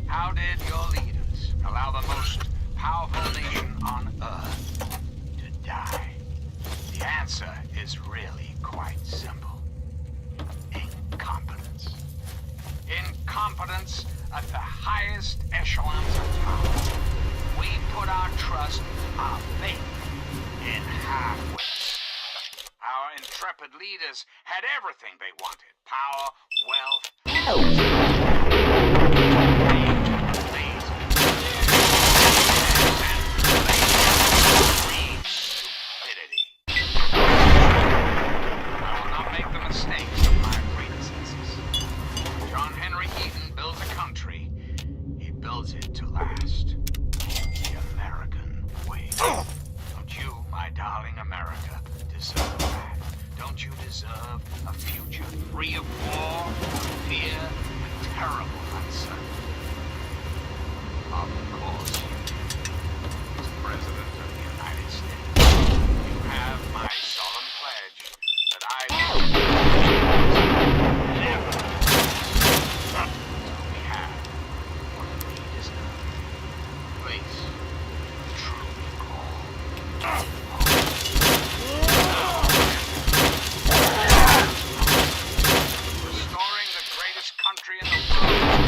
How did your leaders allow the most powerful nation on Earth to die? The answer is really quite simple. Incompetence. Incompetence at the highest echelons of power. We put our trust, our faith, in half-wits. Our intrepid leaders had everything they wanted. Power, wealth, it to last. The American way. Don't you, my darling America, deserve that? Don't you deserve a future free of war, fear, and terrible uncertainty? Of course you do. As President of the United States, you have my solemn pledge that I will never until we have restoring the greatest country in the world.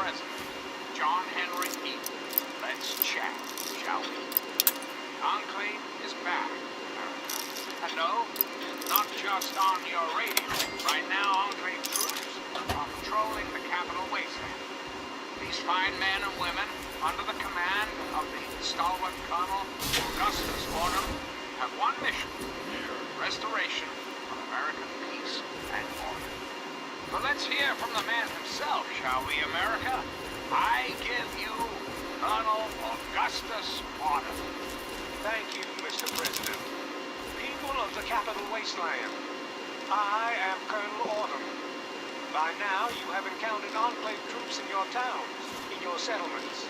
president, John Henry Eden. Let's chat, shall we? Enclave is back, America. And no, not just on your radio. Right now, Enclave troops are patrolling the Capitol wasteland. These fine men and women, under the command of the stalwart Colonel Augustus Autumn, have one mission: restoration of American peace and order. But let's hear from the man himself, shall we, America? I give you Colonel Augustus Autumn. Thank you, Mr. President. People of the Capitol Wasteland, I am Colonel Autumn. By now, you have encountered Enclave troops in your towns, in your settlements.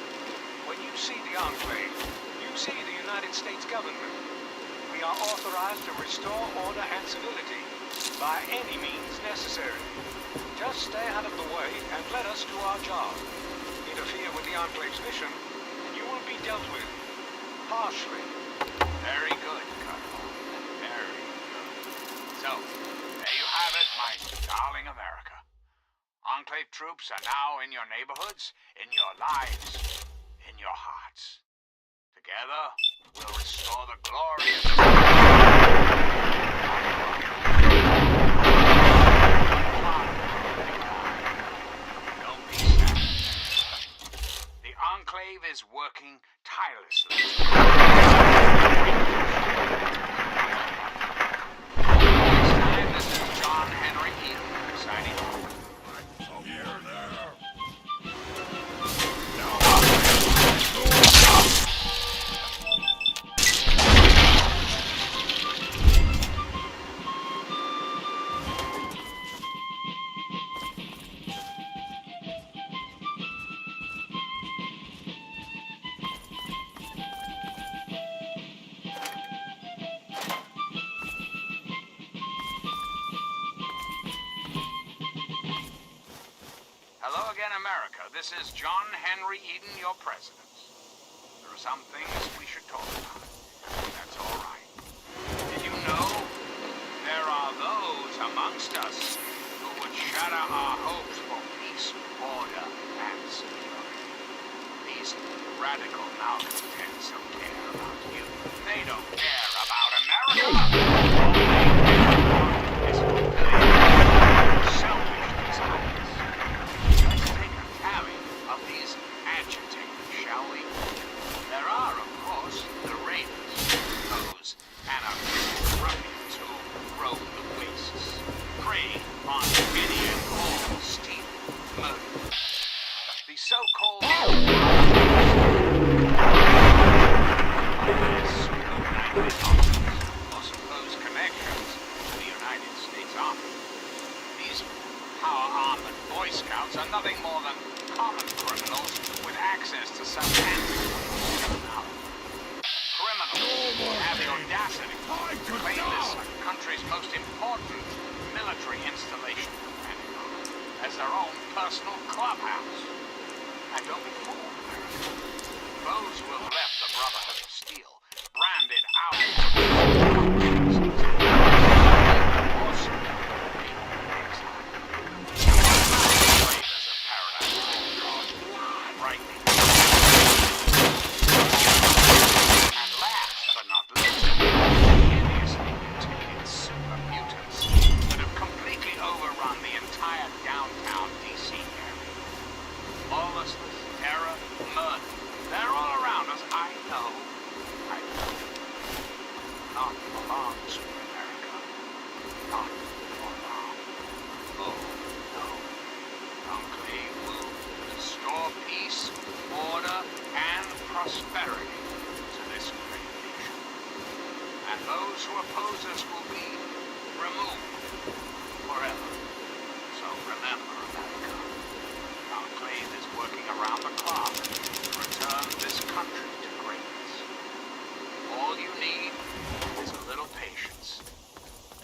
When you see the Enclave, you see the United States government. We are authorized to restore order and civility by any means necessary. Just stay out of the way and let us do our job. Interfere with the Enclave's mission, and you will be dealt with harshly. Very good, Colonel. Very good. So, there you have it, my darling America. Enclave troops are now in your neighborhoods, in your lives, in your hearts. Together, we'll restore the glory of Don't be sad. The Enclave is working tirelessly. This is John Henry Eden signing off. Hello again, America. This is John Henry Eden, your president. There are some things we should talk about. That's all right. Did you know there are those amongst us who would shatter our hopes for peace, order, and security? These radical malcontents don't care about you. They don't care about America. All they care about is selfish desires. Let's take a tally of these agitators, shall we? There are, of course, the raiders, those anarchist ruffians who roam the wastes, prey on any and all, steal, murder. The so-called or supposed connections to the United States Army. These power-armored Boy Scouts are nothing more than common criminals with access to some anti-knowledge. Criminals who have the audacity to claim this country's most important military installation, as their own personal clubhouse. And don't be fooled, America. Those who have left the Brotherhood of Steel branded out also flavors of paradise, frightening. And last but not least, hideously mutated super mutants that have completely overrun the entire downtown DC area. Lawlessness, terror, murder, they're all around us. I know. Not for long, sweet America. Not for long. Oh, no. Enclave will restore peace, order, and prosperity to this great nation. And those who oppose us will be removed forever. So remember, America, Enclave is working around the clock to return this country to greatness. All you need is a little patience,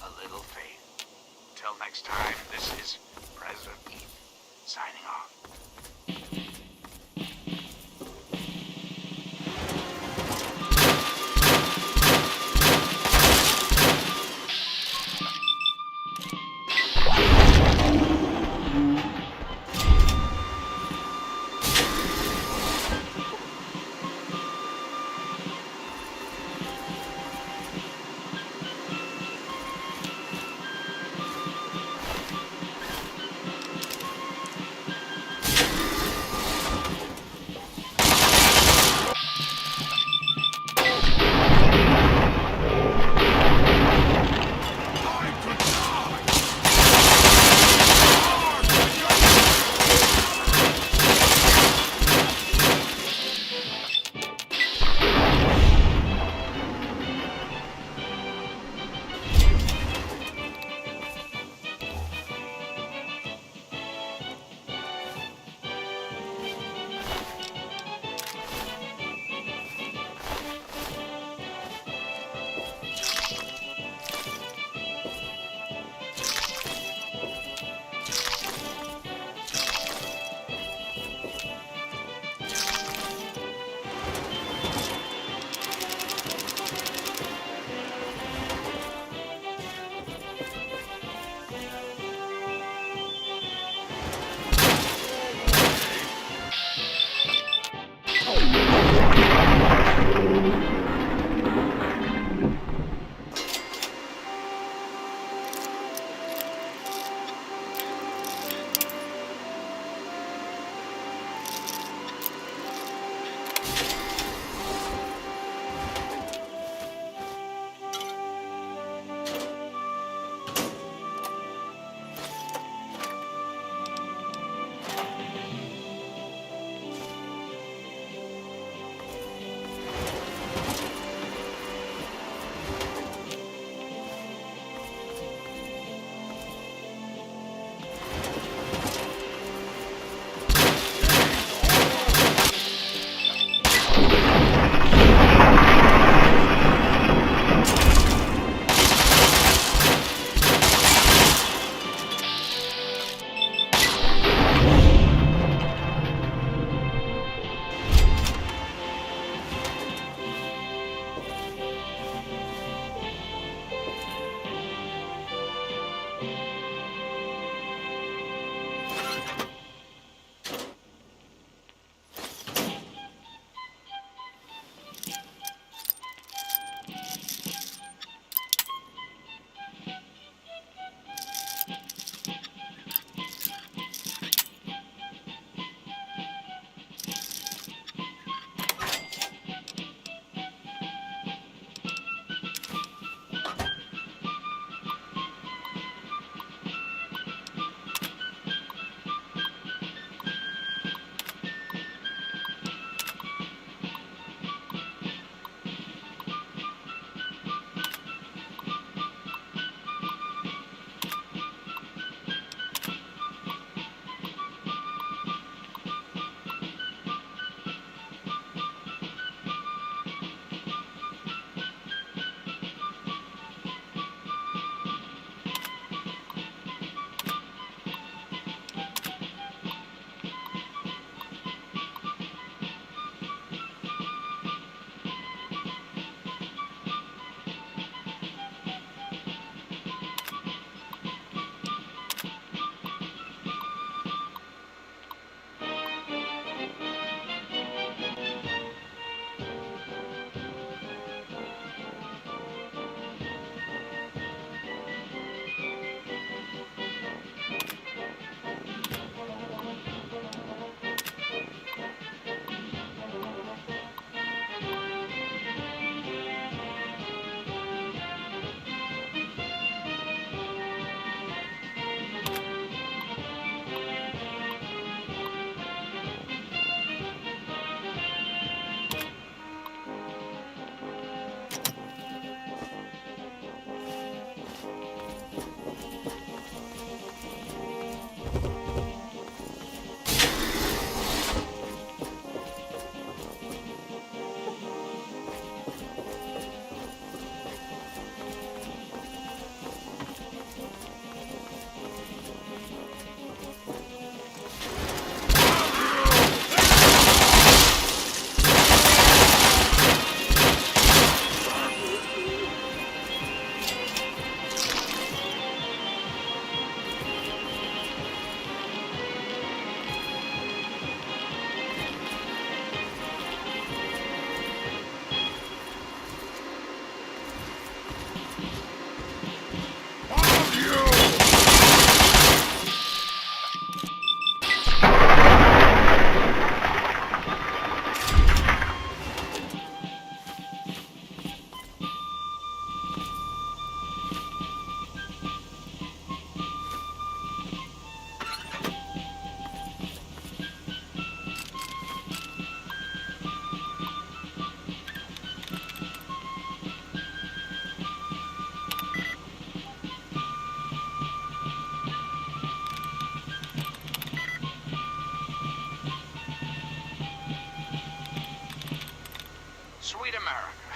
a little faith. Till next time, this is President Eden signing off.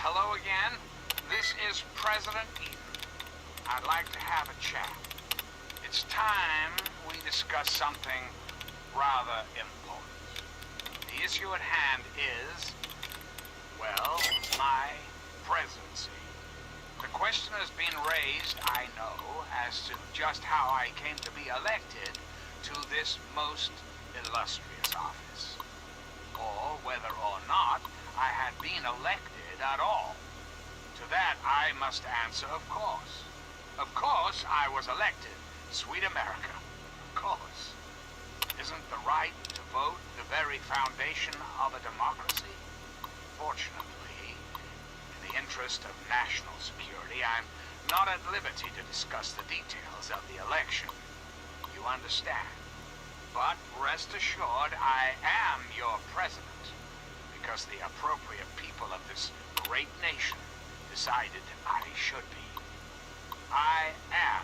hello again. This is President Eden. I'd like to have a chat. It's time we discuss something rather important. The issue at hand is, well, my presidency. The question has been raised, I know, as to just how I came to be elected to this most illustrious office, or whether or not I had been elected at all. To that I must answer, of course. Of course I was elected. Sweet America. Of course. Isn't the right to vote the very foundation of a democracy? Fortunately, in the interest of national security, I'm not at liberty to discuss the details of the election. You understand? But rest assured, I am your president, because the appropriate people of this great nation decided I should be. I am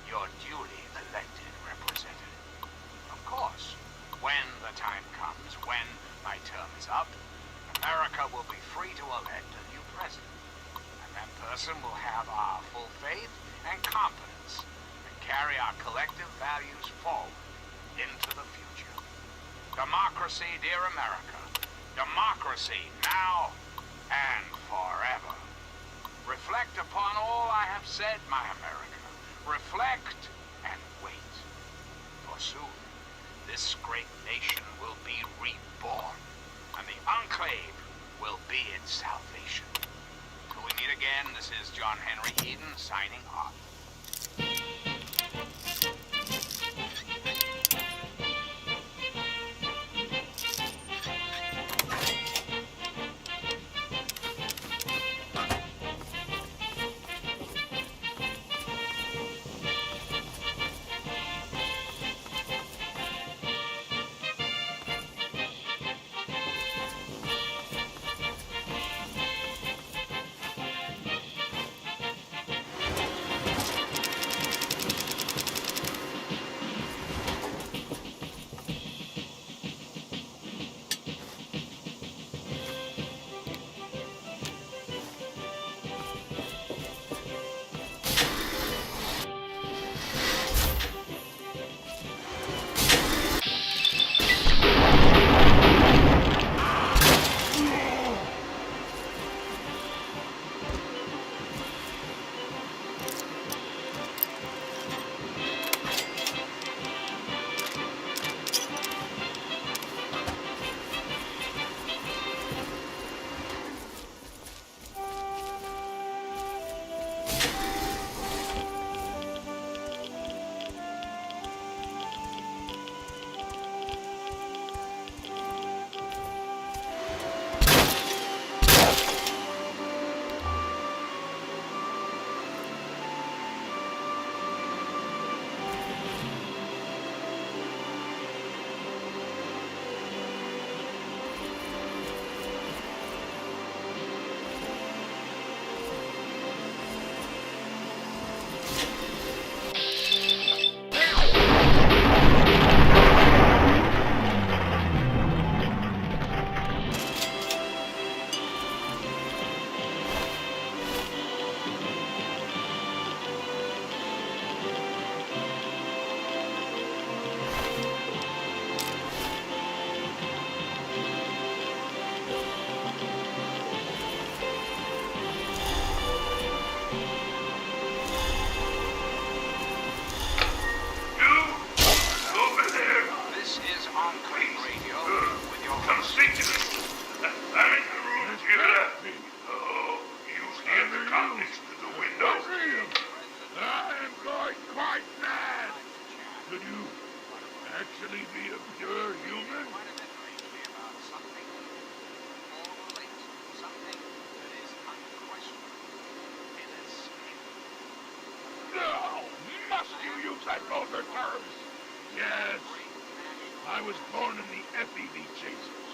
your duly elected representative. Of course, when the time comes, when my term is up, America will be free to elect a new president, and that person will have our full faith and confidence and carry our collective values forward into the future. Democracy, dear America. Democracy now and forever. Reflect upon all I have said, my America. Reflect and wait. For soon, this great nation will be reborn, and the enclave will be its salvation. Till we meet again, this is John Henry Eden signing off. That vulgar terms. Yes, I was born in the FEV chasers.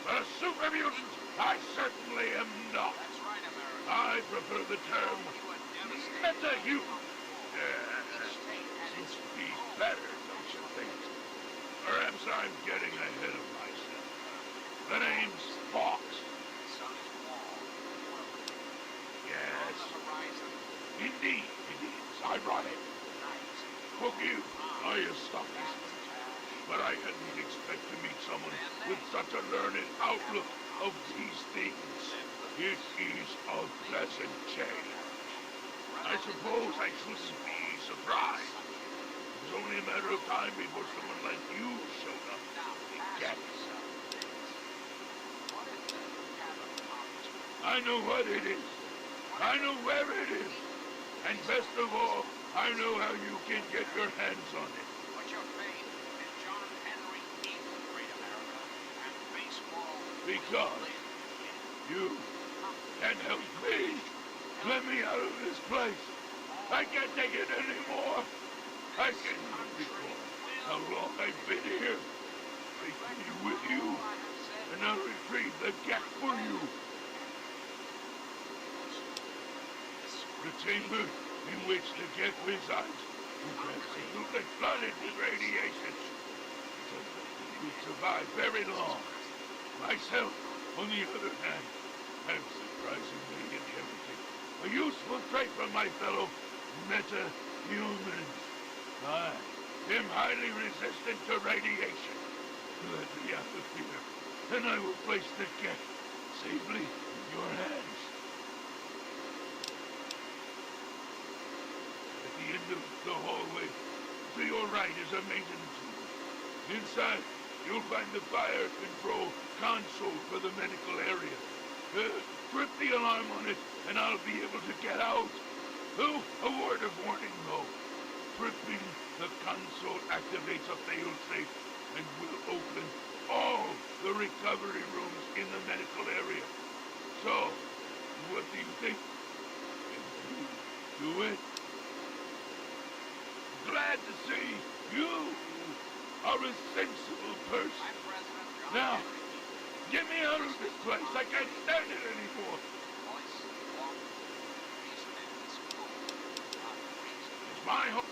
But a super mutant, I certainly am not. I prefer the term meta-human. Seems to be better, don't you think? Perhaps I'm getting ahead of myself. The name's Fox. Forgive my astonishment, but I hadn't expected to meet someone with such a learned outlook of these things. It is a pleasant change. I suppose I shouldn't be surprised. It was only a matter of time before someone like you showed up. Yes. I know what it is. I know where it is. And best of all, I know how you can get your hands on it. Put your faith in John Henry Eaton, Great America, and baseball. Because you can help me. Let me out of this place. I can't take it anymore. I cannot recall how long I've been here. Take me with you, and I'll retrieve the gap for you. The chamber in which the Gek resides is absolutely flooded with radiation. It doesn't think we survive very long. Myself, on the other hand, am surprisingly inherited a useful trait from my fellow meta-humans. I am highly resistant to radiation. Let me out of here, and I will place the Gek safely in your hands. At the end of the hallway, to your right is a maintenance room. Inside, you'll find the fire control console for the medical area. Trip the alarm on it, and I'll be able to get out. Oh, a word of warning, though. Tripping the console activates a failsafe and will open all the recovery rooms in the medical area. So, what do you think? Can you do it? Glad to see you are a sensible person. Now, get me out of this place. I can't stand it anymore. It's my home.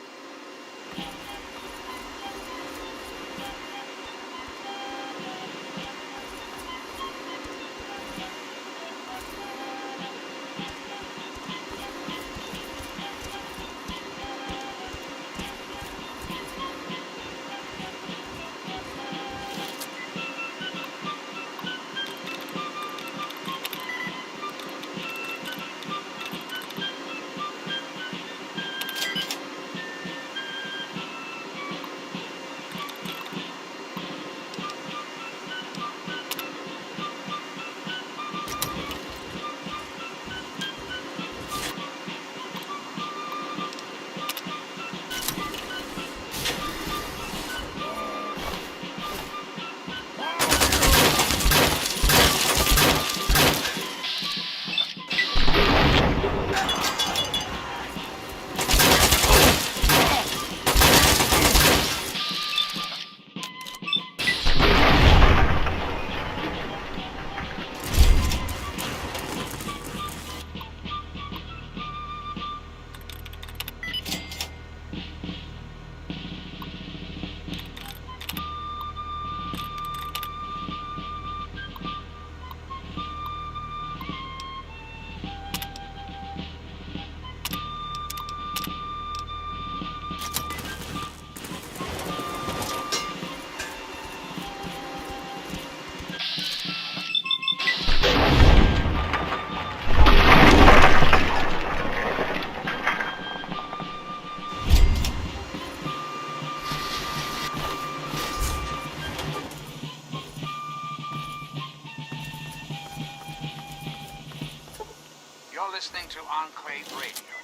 You're listening to Enclave Radio.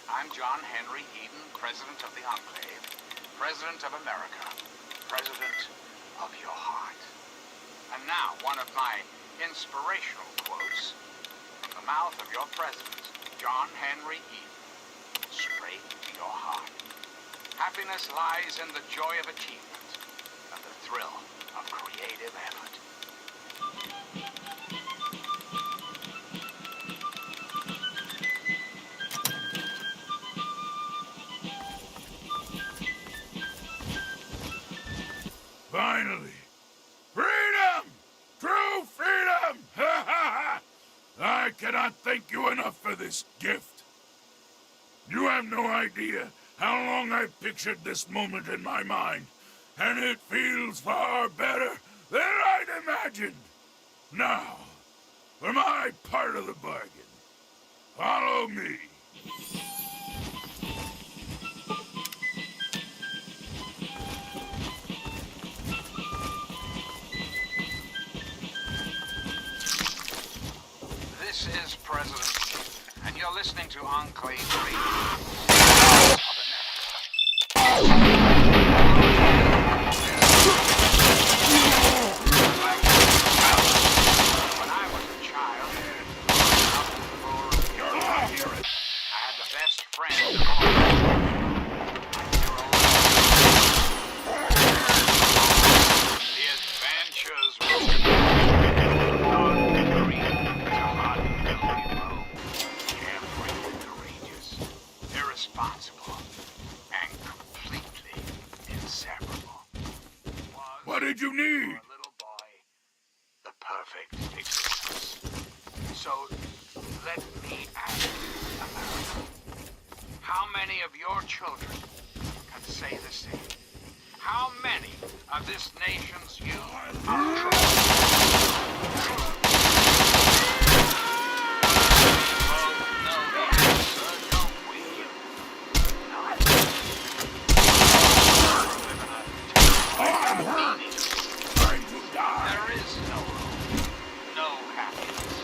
I'm John Henry Eden, President of the Enclave, President of America, President of your heart. And now, one of my inspirational quotes from the mouth of your President, John Henry Eden, straight to your heart. Happiness lies in the joy of achievement and the thrill of creative effort. Finally! Freedom! True freedom! Ha ha ha! I cannot thank you enough for this gift. You have no idea how long I've pictured this moment in my mind, and it feels far better than I'd imagined. Now, for my part of the bargain, follow me. This is President, and you're listening to Enclave Radio. When I was a child, I had the best friend of all. The adventures irresponsible, and completely inseparable. What did you need? For a little boy, the perfect existence. So, let me ask you, America, how many of your children can say the same? How many of this nation's youth are true? There is no hope, no happiness.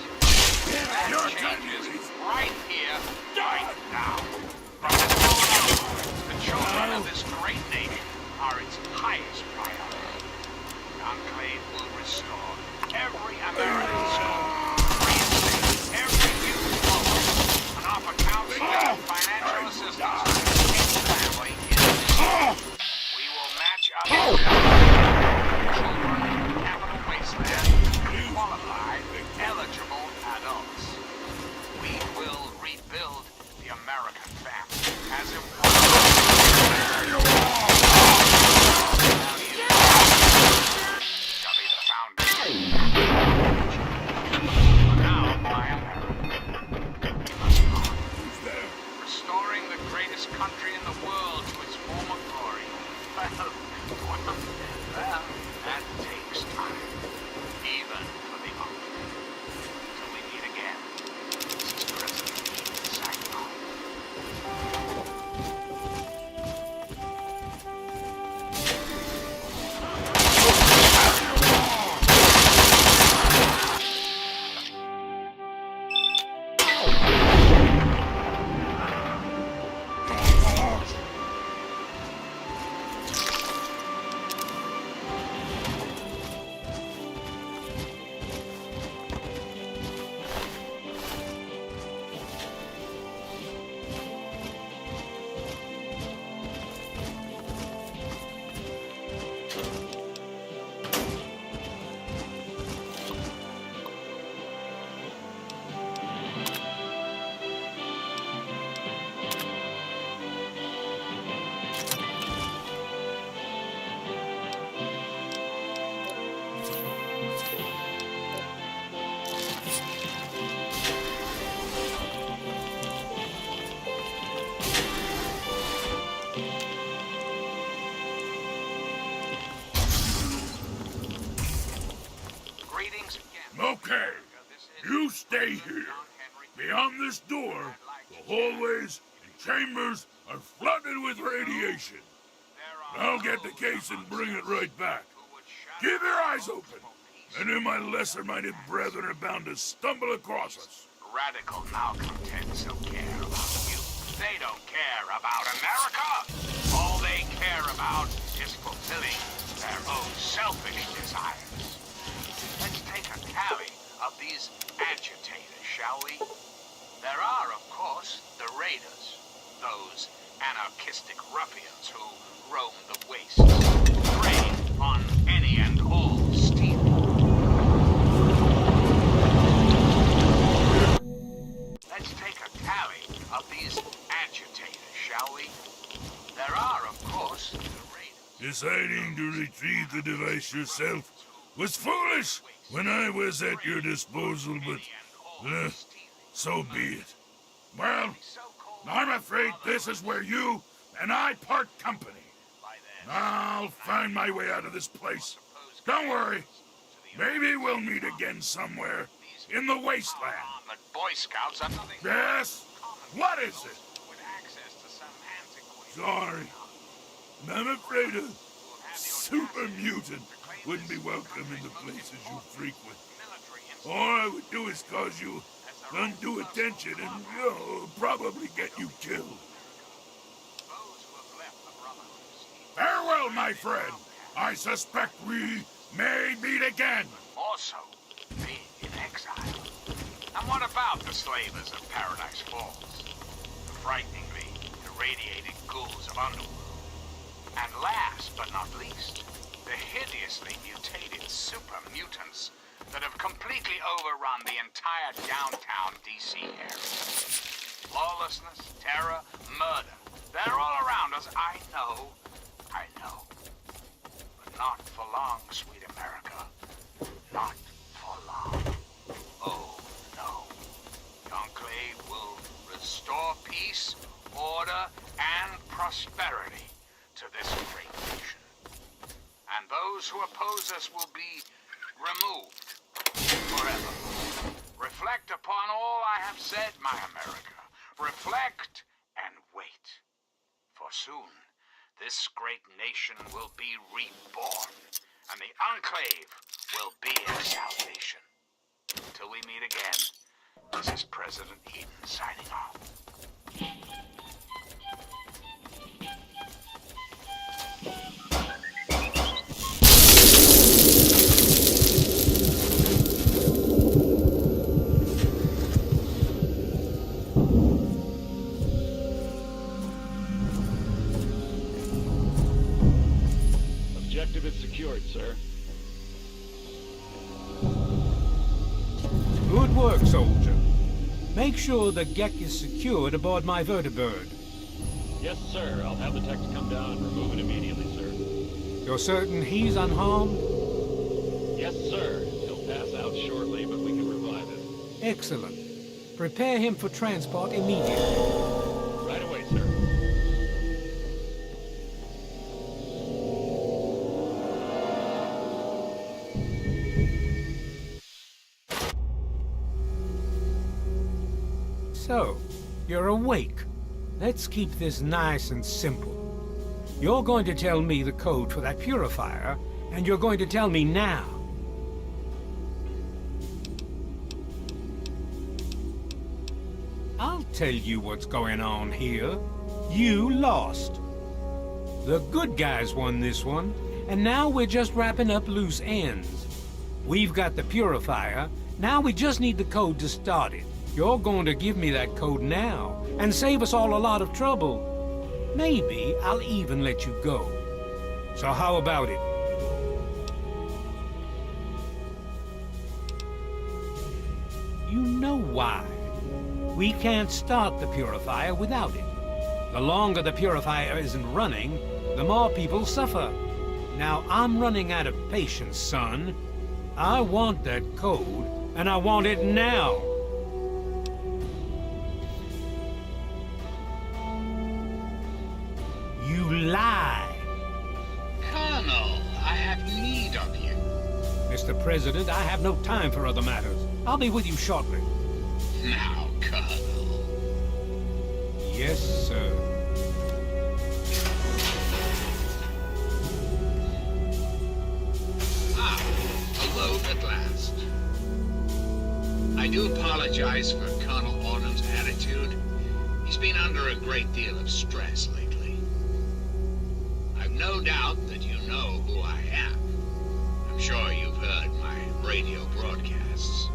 That changes right here, right now. The children of this great nation are its highest priority. The Enclave will restore every American school, reinstate every youth program, and offer counseling and financial assistance to each family in the city. We will match up qualified, eligible adults. We will rebuild the American family as it was. Shall be the foundation. Now, my America, we must on. Restoring the greatest country in the world to its former glory. Well, that takes time. Even for the Enclave. Till we meet again, this is President signing off. Okay, you stay here. Beyond this door, the hallways and chambers are flooded with radiation. I'll get the case and bring it right back. Keep your eyes open. Any of my lesser-minded brethren are bound to stumble across us. Radical malcontents don't care about you. They don't care about America. All they care about is fulfilling their own selfish desires. Let's take a tally of these agitators, shall we? There are, of course, the raiders. Those anarchistic ruffians who roam the wastes, preying on any and all steal. Let's take a tally of these agitators, shall we? There are, of course, the raiders. Deciding to retrieve the device yourself was foolish when I was at your disposal, but so be it. Well, I'm afraid this is where you and I part company. I'll find my way out of this place. Don't worry. Maybe we'll meet again somewhere in the wasteland. But Boy Scouts are nothing. Yes? What is it? Sorry. I'm afraid a super mutant wouldn't be welcome in the places you frequent. All I would do is cause you undue attention and, probably get you killed. Farewell, my friend. I suspect we may meet again. Also, being in exile. And what about the slavers of Paradise Falls? The frighteningly irradiated ghouls of Underworld. And last but not least, the hideously mutated super mutants that have completely overrun the entire downtown DC area. Lawlessness, terror, murder. They're all around us. I know. But not for long, sweet America. Not for long. Oh, no. The Enclave will restore peace, order, and prosperity to this great nation. And those who oppose us will be removed forever. Reflect upon all I have said, my America. Reflect and wait. For soon, this great nation will be reborn, and the Enclave will be its salvation. Till we meet again, this is President Eden signing off. Objective is secured, sir. Good work, soldier. Make sure the Gek is secured aboard my vertibird. Yes, sir. I'll have the techs come down and remove it immediately, sir. You're certain he's unharmed? Yes, sir. He'll pass out shortly, but we can revive him. Excellent. Prepare him for transport immediately. Right away, sir. So, you're awake. Let's keep this nice and simple. You're going to tell me the code for that purifier, and you're going to tell me now. I'll tell you what's going on here. You lost. The good guys won this one, and now we're just wrapping up loose ends. We've got the purifier, now we just need the code to start it. You're going to give me that code now, and save us all a lot of trouble. Maybe I'll even let you go. So how about it? You know why. We can't start the purifier without it. The longer the purifier isn't running, the more people suffer. Now I'm running out of patience, son. I want that code, and I want it now. You lie. Colonel, I have need of you. Mr. President, I have no time for other matters. I'll be with you shortly. Now, Colonel. Yes, sir. Alone at last. I do apologize for Colonel Ornham's attitude. He's been under a great deal of stress lately. I've no doubt that you know who I am. I'm sure you've heard my radio broadcasts.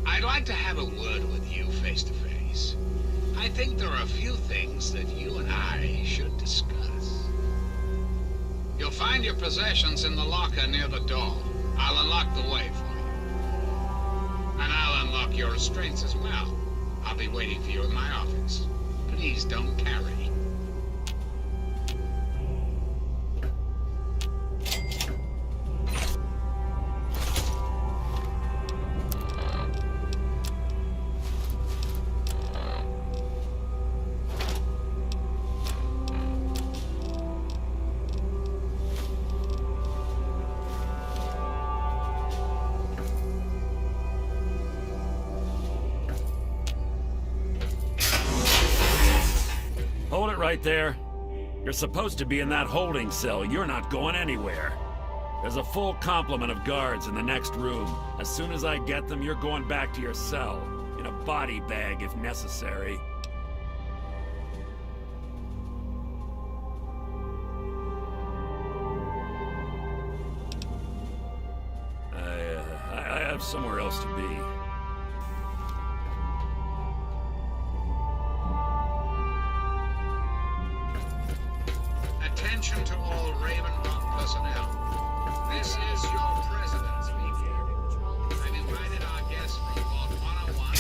I'd like to have a word with you face to face. I think there are a few things that you and I should discuss. You'll find your possessions in the locker near the door. I'll unlock the way for you. And I'll unlock your restraints as well. I'll be waiting for you in my office. Please don't carry. right there? You're supposed to be in that holding cell. You're not going anywhere. There's a full complement of guards in the next room. As soon as I get them, you're going back to your cell. In a body bag, if necessary. I have somewhere else to be. Attention to all Ravenloft personnel. This is your president speaking. I've invited our guest from Vault 101.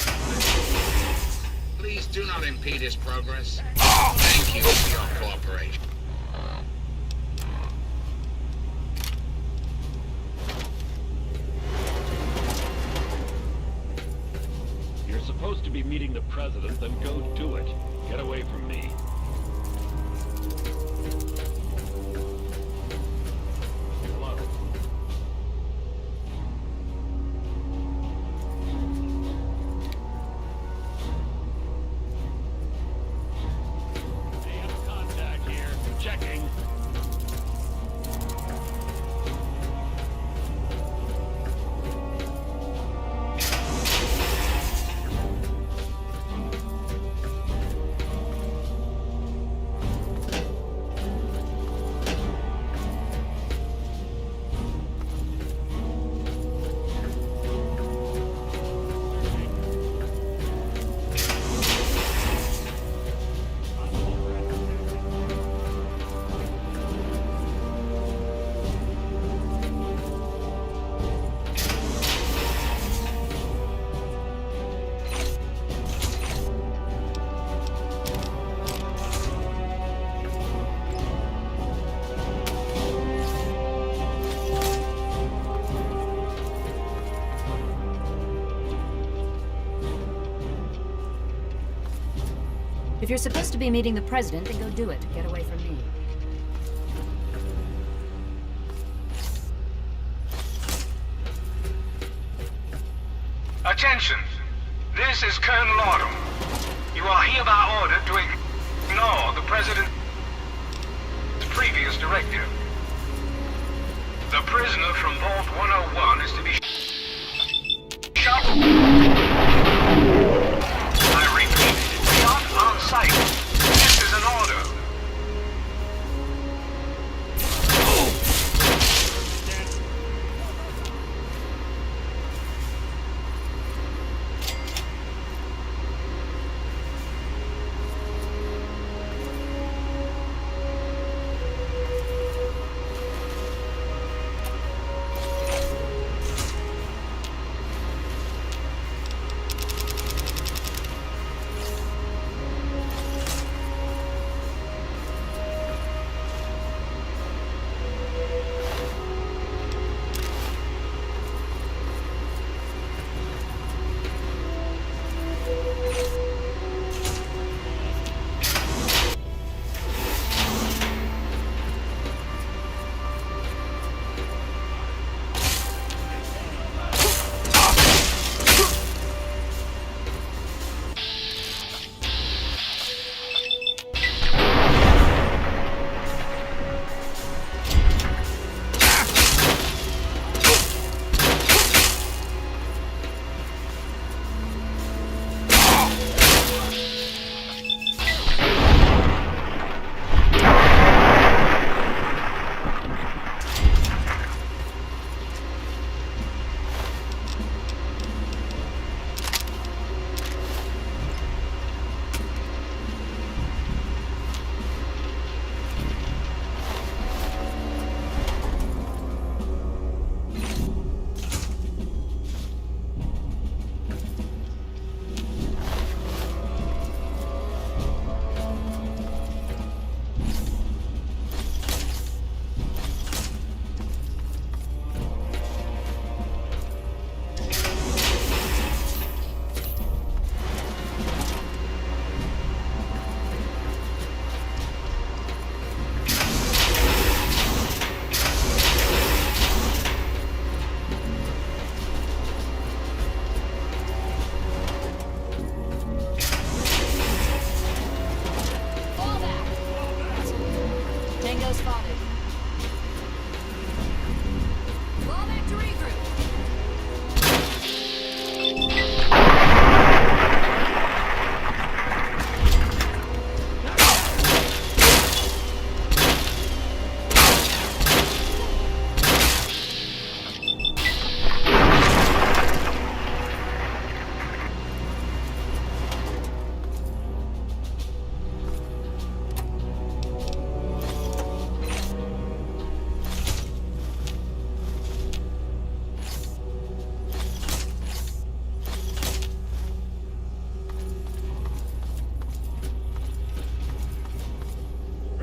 Please do not impede his progress. Thank you for your cooperation. You're supposed to be meeting the president, then go do it. Get away from me. If you're supposed to be meeting the president, then go do it. Get away from me. Attention! This is Colonel Autumn. You are hereby ordered to ignore the President's previous directive. The prisoner from Vault 101 is to be shot. I repeat, shot on sight. This is an order. Torpedo spotted. Fall back to regroup.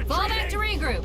Fall back to regroup.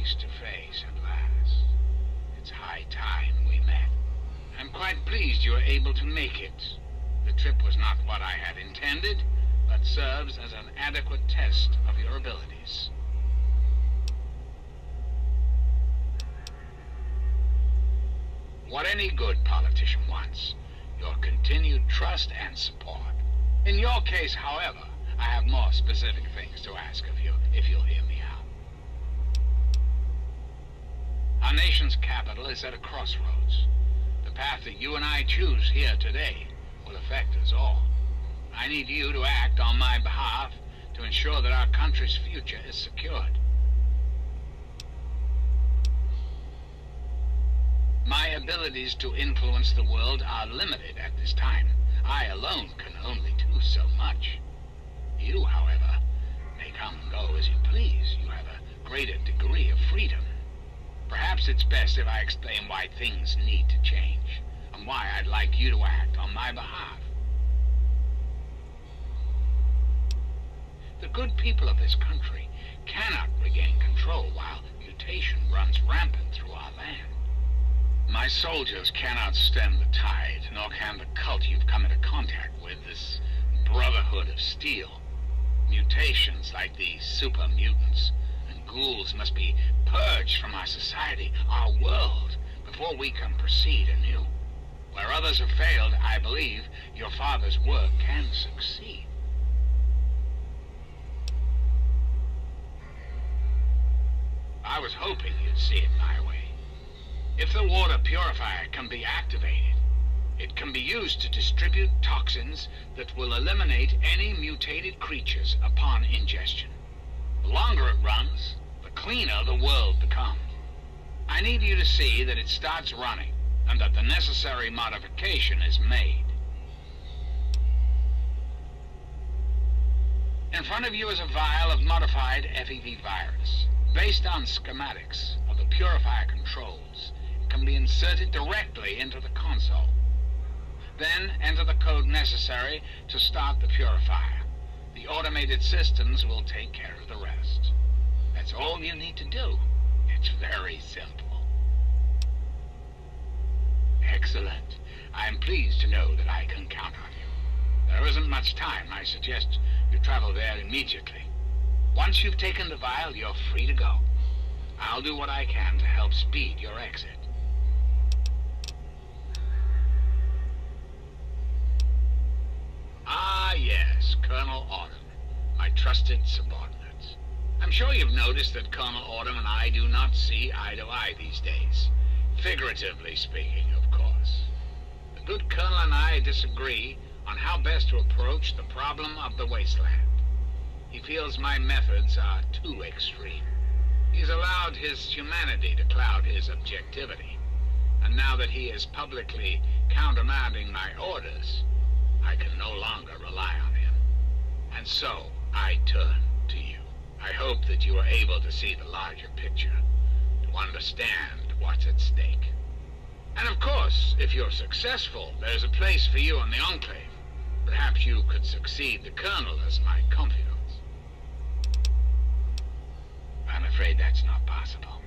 face to face at last. It's high time we met. I'm quite pleased you were able to make it. The trip was not what I had intended, but serves as an adequate test of your abilities. What any good politician wants, your continued trust and support. In your case, however, I have more specific things to ask of you, if you'll hear me out. Our nation's capital is at a crossroads. The path that you and I choose here today will affect us all. I need you to act on my behalf to ensure that our country's future is secured. My abilities to influence the world are limited at this time. I alone can only do so much. You, however, may come and go as you please. You have a greater degree of freedom. Perhaps it's best if I explain why things need to change, and why I'd like you to act on my behalf. The good people of this country cannot regain control while mutation runs rampant through our land. My soldiers cannot stem the tide, nor can the cult you've come into contact with, this Brotherhood of Steel. Mutations like these super mutants and ghouls must be purged from our society, our world, before we can proceed anew. Where others have failed, I believe your father's work can succeed. I was hoping you'd see it my way. If the water purifier can be activated, it can be used to distribute toxins that will eliminate any mutated creatures upon ingestion. The longer it runs, the cleaner the world becomes. I need you to see that it starts running, and that the necessary modification is made. In front of you is a vial of modified FEV virus. Based on schematics of the purifier controls, it can be inserted directly into the console. Then enter the code necessary to start the purifier. The automated systems will take care of the rest. That's all you need to do. It's very simple. Excellent. I'm pleased to know that I can count on you. There isn't much time. I suggest you travel there immediately. Once you've taken the vial, you're free to go. I'll do what I can to help speed your exit. Ah, yes, Colonel Autumn, my trusted subordinates. I'm sure you've noticed that Colonel Autumn and I do not see eye to eye these days. Figuratively speaking, of course. The good Colonel and I disagree on how best to approach the problem of the wasteland. He feels my methods are too extreme. He's allowed his humanity to cloud his objectivity. And now that he is publicly countermanding my orders, I can no longer rely on him. And so, I turn to you. I hope that you are able to see the larger picture, to understand what's at stake. And of course, if you're successful, there's a place for you in the Enclave. Perhaps you could succeed the Colonel as my confidant. I'm afraid that's not possible.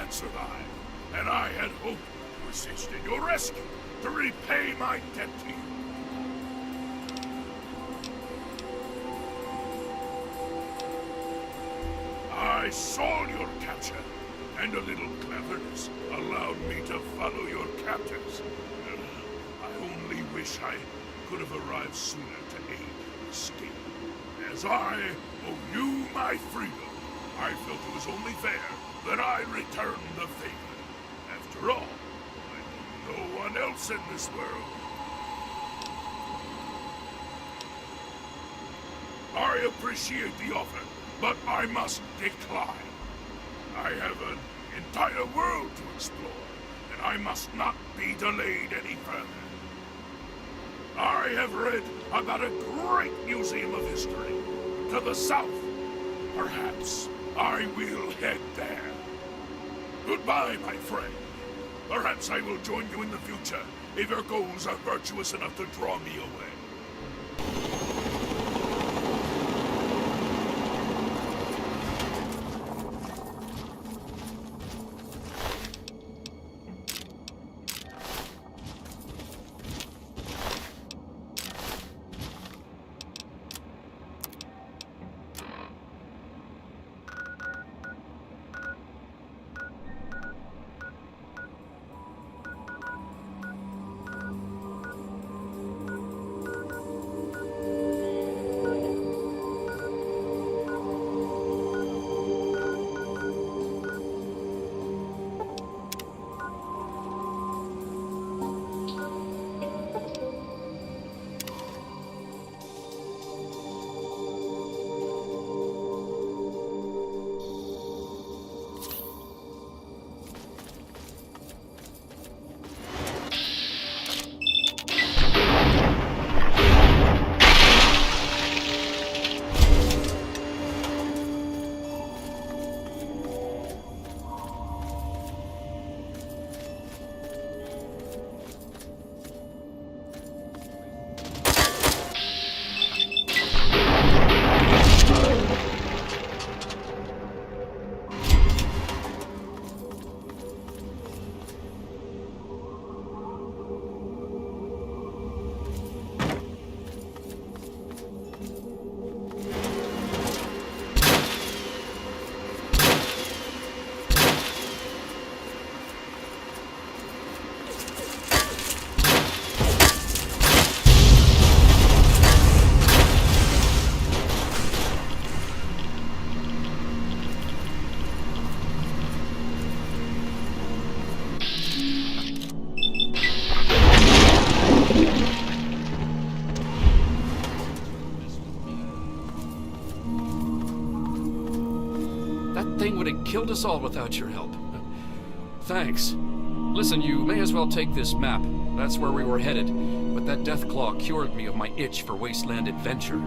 that survived, and I had hoped to assist in your rescue to repay my debt to you. I saw your capture, and a little cleverness allowed me to follow your captors. I only wish I could have arrived sooner to aid your escape. As I owe you my freedom, I felt it was only fair that I return the favor. After all, I know no one else in this world. I appreciate the offer, but I must decline. I have an entire world to explore, and I must not be delayed any further. I have read about a great museum of history to the south. Perhaps I will head there. Goodbye, my friend. Perhaps I will join you in the future if your goals are virtuous enough to draw me away. Would have killed us all without your help. Thanks. Listen, you may as well take this map. That's where we were headed. But that Deathclaw cured me of my itch for wasteland adventure.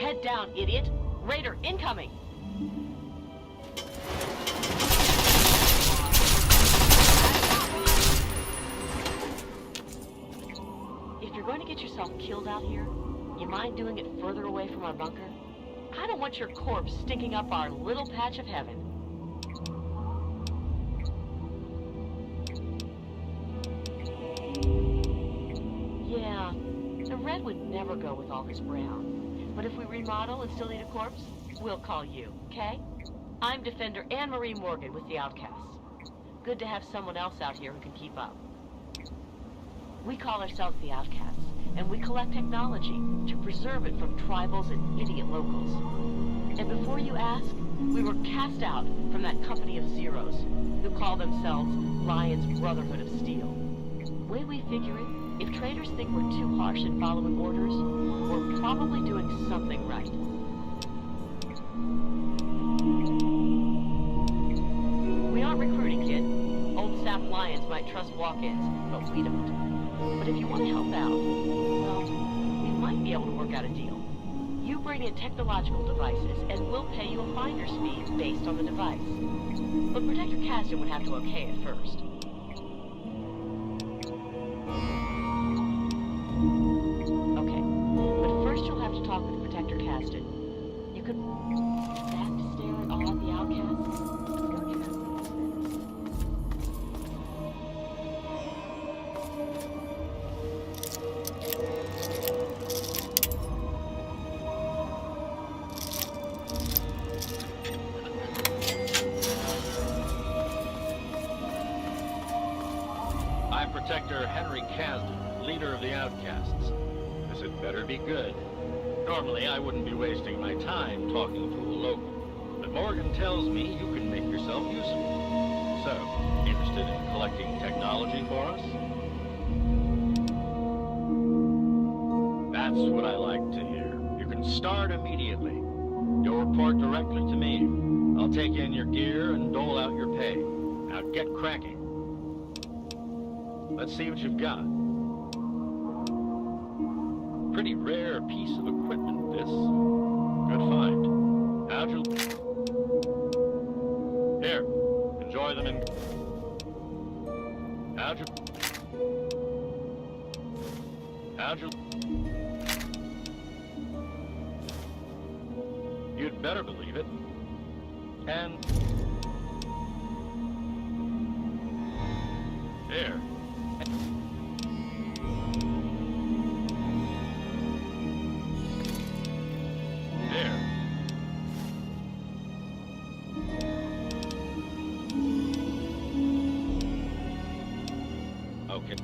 head down, idiot. Raider incoming. If you're going to get yourself killed out here, you mind doing it further away from our bunker? I don't want your corpse stinking up our little patch of heaven. Yeah, the red would never go with all this brown. But if we remodel and still need a corpse, we'll call you, okay? I'm Defender Anne-Marie Morgan with the Outcasts. Good to have someone else out here who can keep up. We call ourselves the Outcasts, and we collect technology to preserve it from tribals and idiot locals. And before you ask, we were cast out from that company of zeros who call themselves Lion's Brotherhood of Steel. Way we figure it, if traders think we're too harsh in following orders, we're probably doing something right. We aren't recruiting, kid. Old sap lions might trust walk-ins, but we don't. But if you want to help out, well, we might be able to work out a deal. You bring in technological devices, and we'll pay you a finder's fee based on the device. But Protector Caston would have to okay it first. Okay, but first you'll have to talk with Protector Caston. You could back to stare at all the outcasts? Go give him. I'm Protector Henry Casden, leader of the Outcasts. This had better be good. Normally, I wouldn't be wasting my time talking to a local. But Morgan tells me you can make yourself useful. So, interested in collecting technology for us? That's what I like to hear. You can start immediately. You'll report directly to me. I'll take in your gear and dole out your pay. Now get cracking. Let's see what you've got. Pretty rare piece of equipment, this. Good find. How'd you... Here, enjoy them in... How'd you... You'd better believe it. And... There. Okay.